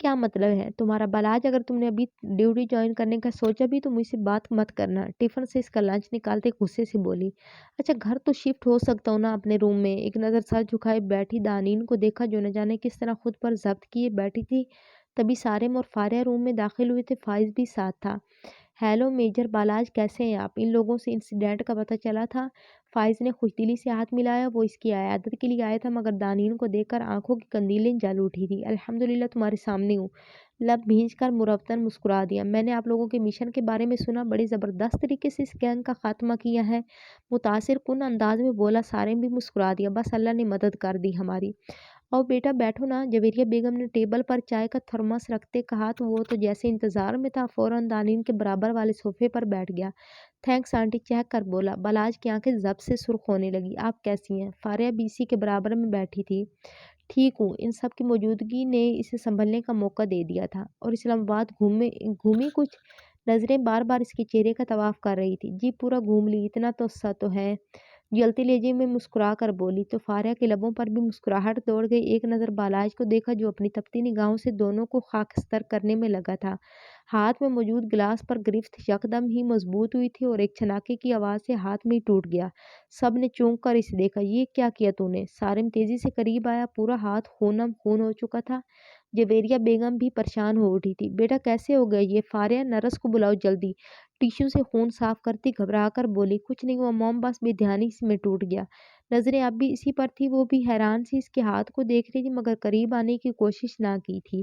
کیا مطلب ہے تمہارا بالاج؟ اگر تم نے ابھی ڈیوٹی جوائن کرنے کا سوچا بھی تو مجھ سے بات مت کرنا، ٹفن سے اس کا لنچ نکالتے غصے سے بولی۔ اچھا گھر تو شفٹ ہو سکتا ہوں نا اپنے روم میں؟ ایک نظر سر جھکائے بیٹھی دانین کو دیکھا جو نہ جانے کس طرح خود پر ضبط کیے بیٹھی تھی۔ تبھی سارم اور فاریہ روم میں داخل ہوئے تھے، فائز بھی ساتھ تھا۔ ہیلو میجر بالاج، کیسے ہیں آپ؟ ان لوگوں سے انسیڈنٹ کا پتہ چلا تھا؟ فائز نے خوش دلی سے ہاتھ ملایا۔ وہ اس کی عیادت کے لیے آیا تھا، مگر دانین کو دیکھ کر آنکھوں کی قندیلیں جل اٹھی تھیں۔ الحمدللہ تمہارے سامنے ہوں، لب بھینچ کر مروتاً مسکرا دیا۔ میں نے آپ لوگوں کے مشن کے بارے میں سنا، بڑے زبردست طریقے سے اس گینگ کا خاتمہ کیا ہے، متاثر کن انداز میں بولا۔ سارم بھی مسکرا دیا۔ بس اللہ نے مدد کر دی ہماری۔ اور بیٹا بیٹھو نا، جویریہ بیگم نے ٹیبل پر چائے کا تھرمس رکھتے کہا تو وہ تو جیسے انتظار میں تھا فوراً دانین کے برابر والے صوفے پر بیٹھ گیا۔ تھینکس آنٹی، چہک کر بولا۔ بالاج کی آنکھیں ضبط سے سرخ ہونے لگی۔ آپ کیسی ہیں؟ فاریہ بھی اسی کے برابر میں بیٹھی تھی۔ ٹھیک ہوں۔ ان سب کی موجودگی نے اسے سنبھلنے کا موقع دے دیا تھا، اور اسلام آباد گھومی کچھ نظریں بار بار اس کے چہرے کا طواف کر رہی تھی۔ جی پورا گھوم لی، اتنا تو سا تو ہے، جلتے لہجے میں مسکرا کر بولی۔ تو فاریہ کے لبوں پر بھی مسکراہٹ دوڑ گئی۔ ایک نظر بالاج کو دیکھا جو اپنی تپتی نگاہوں سے دونوں کو خاکستر کرنے میں لگا تھا۔ ہاتھ میں موجود گلاس پر گرفت یکدم ہی مضبوط ہوئی تھی اور ایک چھناکے کی آواز سے ہاتھ میں ہی ٹوٹ گیا۔ سب نے چونک کر اسے دیکھا۔ یہ کیا کیا تو نے؟ سارم تیزی سے قریب آیا، پورا ہاتھ خونم خون ہو چکا تھا۔ جویریہ بیگم بھی پریشان ہو اٹھی تھی۔ بیٹا کیسے ہو گیا یہ؟ فاریہ، نرس کو بلاؤ جلدی، ٹیشو سے خون صاف کرتی گھبرا کر بولی۔ کچھ نہیں ہوا موم، بس بے دھیانی میں ٹوٹ گیا۔ نظریں اب بھی اسی پر تھی، وہ بھی حیران سی اس کے ہاتھ کو دیکھ رہی تھی، مگر قریب آنے کی کوشش نہ کی تھی۔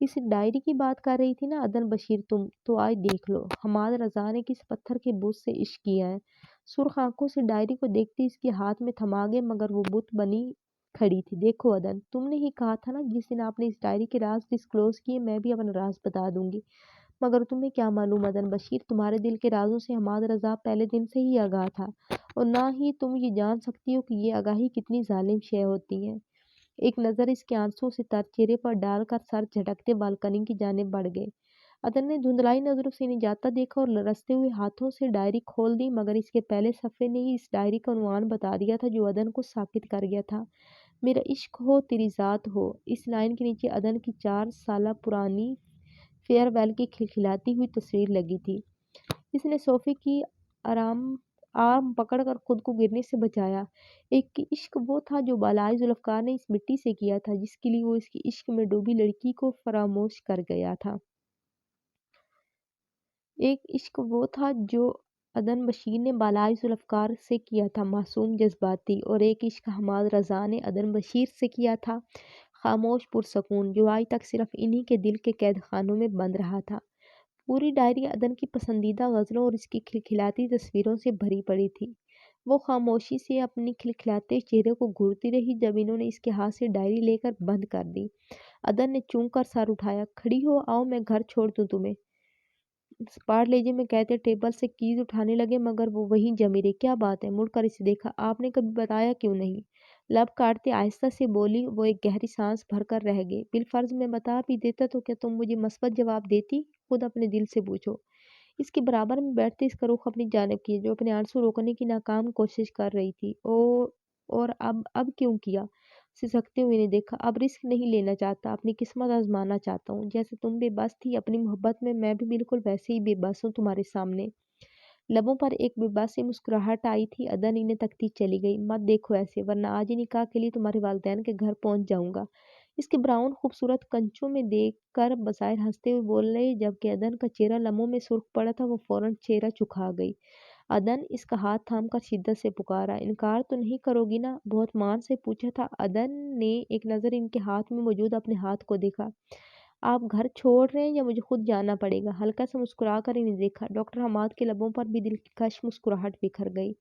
اس ڈائری کی بات کر رہی تھی نا عدن بشیر تم، تو آج دیکھ لو حماد رضا نے کس پتھر کے بت سے عشق کیا ہے۔ سرخ آنکھوں سے ڈائری کو دیکھتی اس کے ہاتھ میں تھما گئے مگر وہ بت بنی کھڑی تھی۔ دیکھو عدن، تم نے ہی کہا تھا نا جس دن آپ نے اس ڈائری کے راز ڈسکلوز کیے میں بھی اپنا راز بتا دوں گی، مگر تمہیں کیا معلوم عدن بشیر، تمہارے دل کے رازوں سے حماد رضا پہلے دن سے ہی آگاہ تھا، اور نہ ہی تم یہ جان سکتی ہو کہ یہ آگاہی کتنی ظالم شے ہوتی ہے۔ ایک نظر اس کے آنسوں سے تر چہرے پر ڈال کر سر جھٹکتے بالکنی کی جانب بڑھ گئے۔ عدن نے دھندلائی نظروں سے انہیں جاتا دیکھا اور لرزتے ہوئے ہاتھوں سے ڈائری کھول دی، مگر اس کے پہلے صفحے نے ہی اس ڈائری کا عنوان بتا دیا تھا جو عدن کو ساکت کر گیا تھا۔ میرا عشق ہو تیری ذات ہو۔ اس لائن کے نیچے عدن کی 4 سالہ پرانی فیئر ویل کی کھلکھلاتی ہوئی تصویر لگی تھی۔ اس نے صوفے کی آرم پکڑ کر خود کو گرنے سے بچایا۔ ایک عشق وہ تھا جو بالائے ذوالفقار نے اس مٹی سے کیا تھا جس کے لیے وہ اس کی عشق میں ڈوبی لڑکی کو فراموش کر گیا تھا۔ ایک عشق وہ تھا جو عدن بشیر نے بالائے ذوالفقار سے کیا تھا، معصوم جذباتی، اور ایک عشق حماد رضا نے عدن بشیر سے کیا تھا، خاموش پرسکون، جو آج تک صرف انہی کے دل کے قید خانوں میں بند رہا تھا۔ پوری ڈائری عدن کی پسندیدہ غزلوں اور اس کی کھلکھلاتی تصویروں سے بھری پڑی تھی۔ وہ خاموشی سے اپنی کھلکھلاتے چہرے کو گھورتی رہی جب انہوں نے اس کے ہاتھ سے ڈائری لے کر بند کر دی۔ عدن نے چونک کر سر اٹھایا۔ کھڑی ہو، آؤ میں گھر چھوڑ دوں تمہیں۔ اسپاٹ لہجے میں کہتے ٹیبل سے کیز اٹھانے لگے مگر وہ وہیں جمی رہی۔ کیا بات ہے؟ مڑ کر اسے دیکھا۔ آپ نے کبھی بتایا کیوں نہیں؟ لب کاٹتے آہستہ سے بولی۔ وہ ایک گہری سانس بھر کر رہ گئے۔ بالفرض میں بتا بھی دیتا تو کیا تم مجھے مثبت جواب دیتی؟ خود اپنے دل سے پوچھو۔ اس کے برابر میں بیٹھتے اس کا رخ اپنی جانب کیے جو اپنے آنسو روکنے کی ناکام کوشش کر رہی تھی۔ اور اب کیوں کیا؟ سسکتے ہوئے نے دیکھا۔ اب رسک نہیں لینا چاہتا، اپنی قسمت آزمانا چاہتا ہوں۔ جیسے تم بے بس تھی اپنی محبت میں بھی بالکل ویسے ہی بے بس ہوں تمہارے سامنے۔ لبوں پر ایک بے بس سی مسکراہٹ آئی تھی۔ عدن انہیں تکتی چلی گئی۔ مت دیکھو ایسے ورنہ آج ہی نکاح کے لیے تمہارے والدین کے گھر پہنچ جاؤں گا۔ اس کے براؤن خوبصورت کنچوں میں دیکھ کر بظاہر ہنستے ہوئے بول رہے جبکہ عدن کا چہرہ لمحوں میں سرخ پڑا تھا، وہ فوراً چہرہ چکھا گئی۔ عدن، اس کا ہاتھ تھام کر شدت سے پکارا۔ انکار تو نہیں کرو گی نا؟ بہت مان سے پوچھا تھا۔ عدن نے ایک نظر ان کے ہاتھ میں موجود اپنے ہاتھ کو دیکھا۔ آپ گھر چھوڑ رہے ہیں یا مجھے خود جانا پڑے گا؟ ہلکا سا مسکرا کر انہیں دیکھا۔ ڈاکٹر حماد کے لبوں پر بھی دلکش مسکراہٹ بکھر گئی۔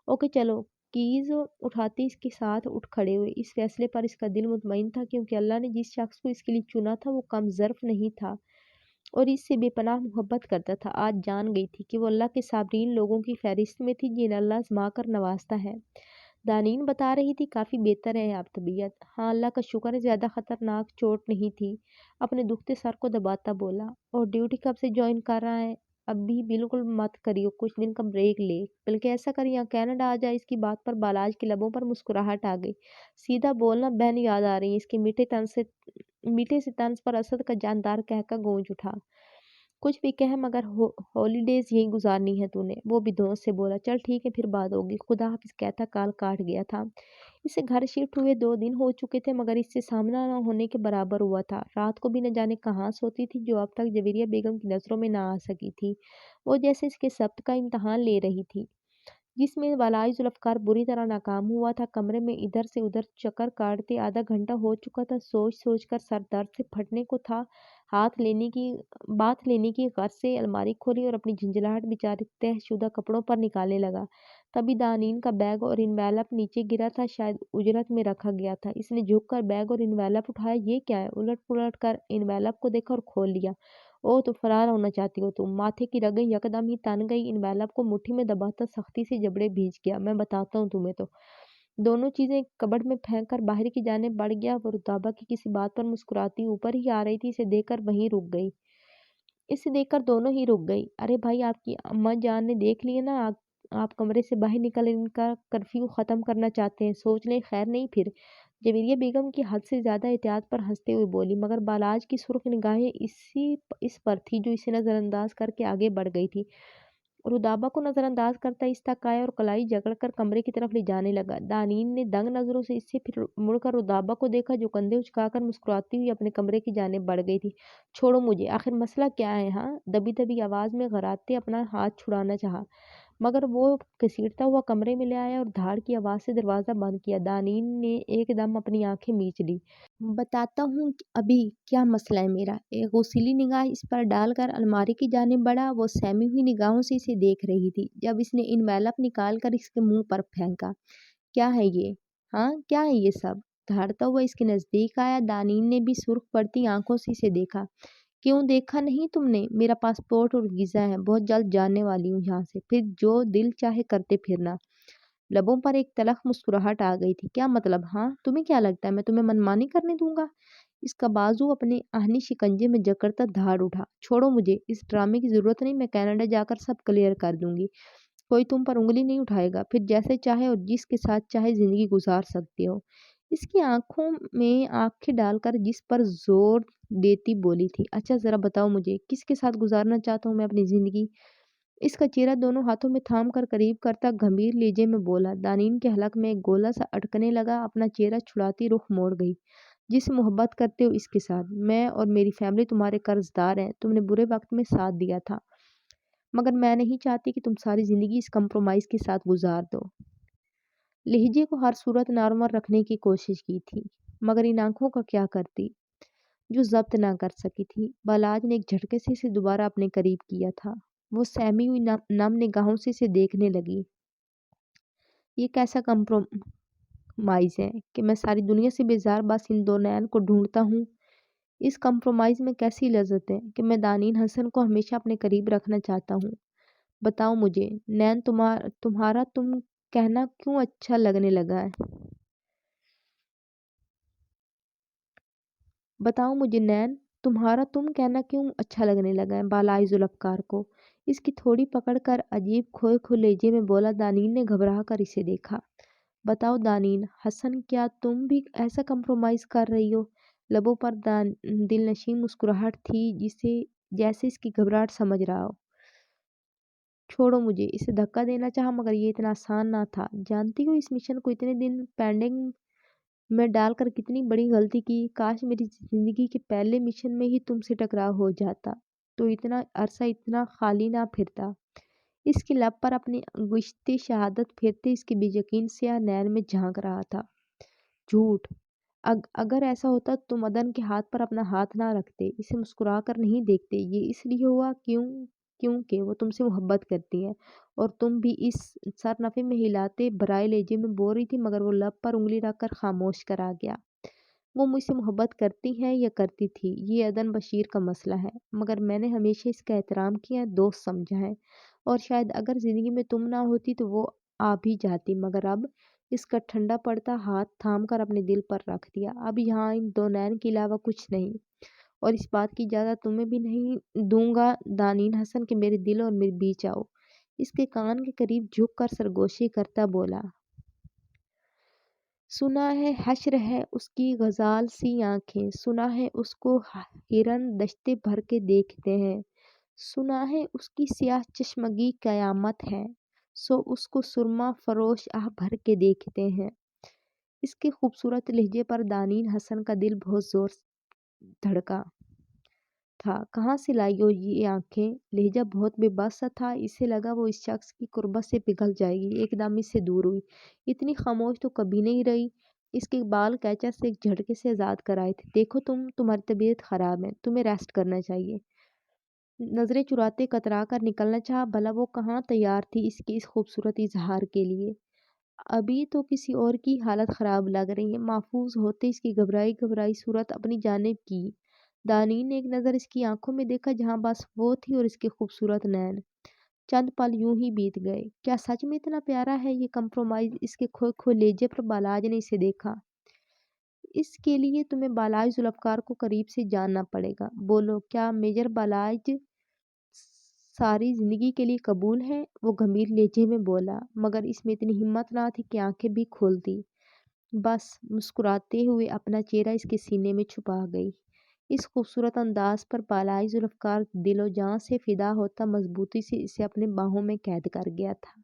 اوکے چلو۔ کیز اٹھاتے اس کے ساتھ اٹھ کھڑے ہوئے۔ اس فیصلے پر اس کا دل مطمئن تھا کیونکہ اللہ نے جس شخص کو اس کے لیے چنا تھا وہ کم ظرف نہیں تھا اور اس سے بے پناہ محبت کرتا تھا۔ آج جان گئی تھی کہ وہ اللہ کے صابرین لوگوں کی فہرست میں تھی جنہیں اللہ آزما کر نوازتا ہے۔ دانین بتا رہی تھی کافی بہتر ہے اب طبیعت۔ ہاں اللہ کا شکر ہے، زیادہ خطرناک چوٹ نہیں تھی۔ اپنے دکھتے سر کو دباتا بولا۔ اور ڈیوٹی کب سے جوائن کر رہا ہے؟ ابھی بالکل مت کریو، کچھ دن کا بریک لے، بلکہ ایسا کر یہاں کینیڈا آ جائے۔ اس کی بات پر بالاج کے لبوں پر مسکراہٹ آ گئی۔ سیدھا بولنا بہن یاد آ رہی ہے۔ اس کے میٹھے سے طنز پر اسد کا جاندار قہقہ گونج اٹھا۔ کچھ بھی کہہ مگر ہالیڈیز یہیں گزارنی ہے تو نے، وہ بھی دھونس سے بولا۔ چل ٹھیک ہے پھر بات ہوگی، خدا حافظ کہتا کال کاٹ گیا تھا۔ اسے گھر شفٹ ہوئے 2 دن ہو چکے تھے مگر اس سے سامنا نہ ہونے کے برابر ہوا تھا۔ رات کو بھی نہ جانے کہاں سوتی تھی جو اب تک جویریہ بیگم کی نظروں میں نہ آ سکی تھی۔ وہ جیسے اس کے ضبط کا امتحان لے رہی تھی جس میں بالائے ذوالفقار بری طرح ناکام ہوا تھا۔ کمرے میں ادھر سے ادھر چکر کاٹتے آدھا گھنٹہ ہو چکا تھا۔ سوچ کر سر درد سے پھٹنے کو تھا۔ بات لینے کی غرض سے الماری کھولی اور اپنی جھنجھلاہٹ بیچارے طے شدہ کپڑوں پر نکالنے لگا۔ تبھی دانین کا بیگ اور انویلپ نیچے گرا تھا، شاید اجرت میں رکھا گیا تھا۔ اس نے جھک کر بیگ اور انویلپ اٹھایا۔ یہ کیا ہے؟ الٹ پلٹ کر انویلپ کو دیکھا اور کھول لیا۔ اوہ تو فرار ہونا چاہتی ہو تم؟ ماتھے کی رگیں یکدم ہی تن گئی۔ انویلپ کو مٹھی میں دباتا سختی سے جبڑے بھیج گیا۔ میں بتاتا ہوں تمہیں تو۔ دونوں چیزیں کبڈ میں پھینک کر باہر کی جانب بڑھ گیا۔ وہ رتابہ کی کسی بات پر مسکراتی اوپر ہی آ رہی تھی، اسے دیکھ کر وہیں رک گئی۔ اسے دیکھ کر دونوں ہی رک گئی۔ ارے بھائی، آپ کی اماں جان نے دیکھ لیے نا، آپ کمرے سے باہر نکل ان کا کرفیو ختم کرنا چاہتے ہیں، سوچ لیں خیر نہیں پھر۔ جویریہ بیگم کی حد سے زیادہ احتیاط پر ہنستے ہوئے بولی مگر بالاج کی سرخ نگاہیں اس پر تھی جو اسے نظر انداز کر کے آگے بڑھ گئی تھی۔ رتابہ کو نظر انداز کرتا اس تک آیا اور کلائی جکڑ کر کمرے کی طرف لے جانے لگا۔ دانین نے دنگ نظروں سے اس سے پھر مڑ کر رتابہ کو دیکھا جو کندھے اچکا کر مسکراتی ہوئی اپنے کمرے کی جانب بڑھ گئی تھی۔ چھوڑو مجھے، آخر مسئلہ کیا ہے؟ ہاں؟ دبی دبی آواز میں غراتے اپنا ہاتھ چھڑانا چاہا مگر وہ گھسیٹتا ہوا کمرے میں لے آیا اور دھاڑ کی آواز سے دروازہ بند کیا۔ دانین نے ایک دم اپنی آنکھیں میچ لی۔ بتاتا ہوں ابھی کیا مسئلہ ہے میرا۔ ایک غصیلی نگاہ اس پر ڈال کر الماری کی جانب بڑھا۔ وہ سہمی ہوئی نگاہوں سے اسے دیکھ رہی تھی جب اس نے انویلپ نکال کر اس کے منہ پر پھینکا۔ کیا ہے یہ؟ ہاں کیا ہے یہ سب؟ دھاڑتا ہوا اس کے نزدیک آیا۔ دانین نے بھی سرخ پڑتی آنکھوں سے اسے دیکھا۔ کیوں دیکھا نہیں تم نے؟ میرا پاسپورٹ اور ویزا ہے، بہت جلد جانے والی ہوں یہاں سے، پھر جو دل چاہے کرتے پھرنا۔ لبوں پر ایک تلخ مسکراہٹ آ گئی تھی۔ کیا مطلب؟ ہاں تمہیں کیا لگتا ہے میں تمہیں منمانی کرنے دوں گا؟ اس کا بازو اپنے آہنی شکنجے میں جکڑتا دھاڑ اٹھا۔ چھوڑو مجھے، اس ڈرامے کی ضرورت نہیں، میں کینیڈا جا کر سب کلیئر کر دوں گی، کوئی تم پر انگلی نہیں اٹھائے گا، پھر جیسے چاہے اور جس کے ساتھ چاہے زندگی گزار سکتے ہو۔ اس کی آنکھوں میں آنکھیں ڈال کر جس پر زور دیتی بولی تھی۔ اچھا ذرا بتاؤ مجھے کس کے ساتھ گزارنا چاہتا ہوں میں اپنی زندگی؟ اس کا چہرہ دونوں ہاتھوں میں تھام کر قریب کرتا گمبھیر لہجے میں بولا۔ دانین کے حلق میں ایک گولا سا اٹکنے لگا۔ اپنا چہرہ چھڑاتی رخ موڑ گئی۔ جس سے محبت کرتے ہو اس کے ساتھ؟ میں اور میری فیملی تمہارے قرض دار ہیں، تم نے برے وقت میں ساتھ دیا تھا، مگر میں نہیں چاہتی کہ تم ساری زندگی اس کمپرومائز کے ساتھ گزار دو۔ لہجے کو ہر صورت نارمل رکھنے کی کوشش کی تھی، مگر ان آنکھوں کا کیا کرتی جو ضبط نہ کر سکی تھی۔ بالاج نے ایک جھٹکے سے اسے دوبارہ اپنے قریب کیا تھا۔ وہ سہمی ہوئی نم نگاہوں سے اسے دیکھنے لگی۔ یہ کیسا کمپرومائز ہے کہ میں ساری دنیا سے بیزار بس ان دو نین کو ڈھونڈتا ہوں؟ اس کمپرومائز میں کیسی لذت ہے کہ میں دانین حسن کو ہمیشہ اپنے قریب رکھنا چاہتا ہوں؟ بتاؤ مجھے نین، تمہارا تم کہنا کیوں اچھا لگنے لگا ہے؟ بتاؤ مجھے نین، تمہارا تم کہنا کیوں اچھا لگنے لگا ہے؟ بالائی ذوالفقار کو اس کی تھوڑی پکڑ کر عجیب کھوئے کھو لہجے میں بولا۔ دانین نے گھبرا کر اسے دیکھا۔ بتاؤ دانین حسن، کیا تم بھی ایسا کمپرومائز کر رہی ہو؟ لبوں پر دل نشین مسکراہٹ تھی جیسے اس کی گھبراہٹ سمجھ رہا ہو۔ چھوڑو مجھے، اسے دھکا دینا چاہا مگر یہ اتنا آسان نہ تھا۔ جانتی ہو اس مشن کو اتنے دن پینڈنگ میں ڈال کر کتنی بڑی غلطی کی؟ کاش میری زندگی کے پہلے مشن میں ہی تم سے ٹکراؤ ہو جاتا تو اتنا عرصہ اتنا خالی نہ پھرتا۔ اس کے لب پر اپنی گشت شہادت پھرتے اس کے بے یقین سیاہ نین میں جھانک رہا تھا۔ جھوٹ! اگر ایسا ہوتا تو تم مدن کے ہاتھ پر اپنا ہاتھ نہ رکھتے، اسے مسکرا کر نہیں دیکھتے۔ یہ اس لیے ہوا کیونکہ وہ تم سے محبت کرتی ہے اور تم بھی۔ اس سر نفے میں ہلاتے برائے لہجے میں بول رہی تھی مگر وہ لب پر انگلی رکھ کر خاموش کرا گیا۔ وہ مجھ سے محبت کرتی ہے یا کرتی تھی یہ عدن بشیر کا مسئلہ ہے، مگر میں نے ہمیشہ اس کا احترام کیا ہے، دوست سمجھا ہے، اور شاید اگر زندگی میں تم نہ ہوتی تو وہ آ بھی جاتی، مگر اب اس کا ٹھنڈا پڑتا ہاتھ تھام کر اپنے دل پر رکھ دیا۔ اب یہاں ان دو نین کے علاوہ کچھ نہیں، اور اس بات کی اجازت تمہیں بھی نہیں دوں گا دانین حسن کہ میرے دل اور میرے بیچ آؤ۔ اس کے کان کے قریب جھک کر سرگوشی کرتا بولا۔ سنا ہے حشر ہے اس کی غزال سی آنکھیں، سنا ہے اس کو ہرن دشتے بھر کے دیکھتے ہیں، سنا ہے اس کی سیاہ چشمگی قیامت ہے، سو اس کو سرما فروش آہ بھر کے دیکھتے ہیں۔ اس کے خوبصورت لہجے پر دانین حسن کا دل بہت زور دھڑکا تھا۔ کہاں سے لائی ہو یہ آنکھیں؟ لہجہ بہت بے بس سا تھا۔ اسے لگا وہ اس شخص کی قربت سے پگھل جائے گی۔ ایک دم اس سے دور ہوئی۔ اتنی خاموش تو کبھی نہیں رہی۔ اس کے بال کیچر سے ایک جھٹکے سے آزاد کرائے تھے۔ دیکھو تمہاری طبیعت خراب ہے، تمہیں ریسٹ کرنا چاہیے۔ نظریں چراتے کترا کر نکلنا چاہا۔ بھلا وہ کہاں تیار تھی اس کے اس خوبصورت اظہار کے لیے؟ ابھی تو کسی اور کی حالت خراب لگ رہی ہے۔ محفوظ ہوتے اس کی گھبرائی صورت اپنی جانب کی۔ دانین نے ایک نظر اس کی آنکھوں میں دیکھا جہاں بس وہ تھی اور اس کے خوبصورت نین۔ چند پل یوں ہی بیت گئے۔ کیا سچ میں اتنا پیارا ہے یہ کمپرومائز؟ اس کے کھوئے کھو لہجے پر بالاج نے اسے دیکھا۔ اس کے لیے تمہیں بالائی ذوالفقار کو قریب سے جاننا پڑے گا۔ بولو کیا میجر بالاج ساری زندگی کے لیے قبول ہے؟ وہ گمبھیر لہجے میں بولا، مگر اس میں اتنی ہمت نہ تھی کہ آنکھیں بھی کھول دی۔ بس مسکراتے ہوئے اپنا چہرہ اس کے سینے میں چھپا گئی۔ اس خوبصورت انداز پر بالائی ذوالفقار دل و جاں سے فدا ہوتا مضبوطی سے اسے اپنے باہوں میں قید کر گیا تھا۔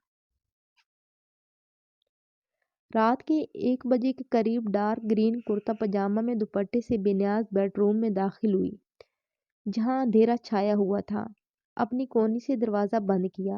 رات کے 1 بجے کے قریب ڈارک گرین کرتا پاجامہ میں دوپٹے سے بے نیاز بیڈ روم میں داخل ہوئی جہاں اندھیرا چھایا ہوا تھا۔ اپنی کونی سے دروازہ بند کیا۔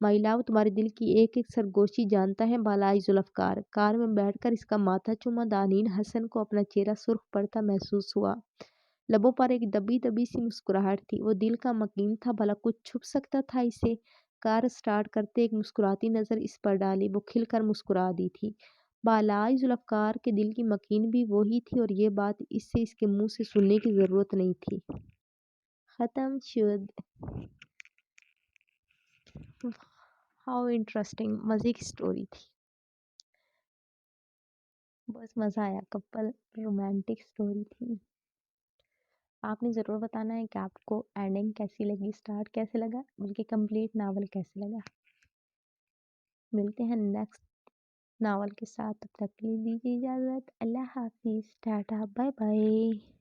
مائی لو تمہارے دل کی ایک ایک سرگوشی جانتا ہے بالائی ذوالفقار۔ کار میں بیٹھ کر اس کا ماتھا چوما دانین حسن کو اپنا چہرہ سرخ پڑتا محسوس ہوا۔ لبوں پر ایک دبی دبی سی مسکراہٹ تھی۔ وہ دل کا مکین تھا، بھلا کچھ چھپ سکتا تھا اسے؟ کار سٹارٹ کرتے ایک مسکراتی نظر اس پر ڈالی، وہ کھل کر مسکرا دی تھی۔ بالائی ذوالفقار کے دل کی مکین بھی وہی تھی اور یہ بات اسے اس کے منہ سے سننے کی ضرورت نہیں تھی۔ ختم شد۔ ہاؤ انٹرسٹنگ، مزے کی سٹوری تھی، بس مزہ آیا، کپل رومانٹک سٹوری تھی۔ آپ نے ضرور بتانا ہے کہ آپ کو اینڈنگ کیسی لگی، سٹارٹ کیسے لگا، بلکہ کمپلیٹ ناول کیسے لگا۔ ملتے ہیں نیکسٹ ناول کے ساتھ، تب تک کے لیے دیجیے اجازت، اللہ حافظ، ٹاٹا، بائے بائے۔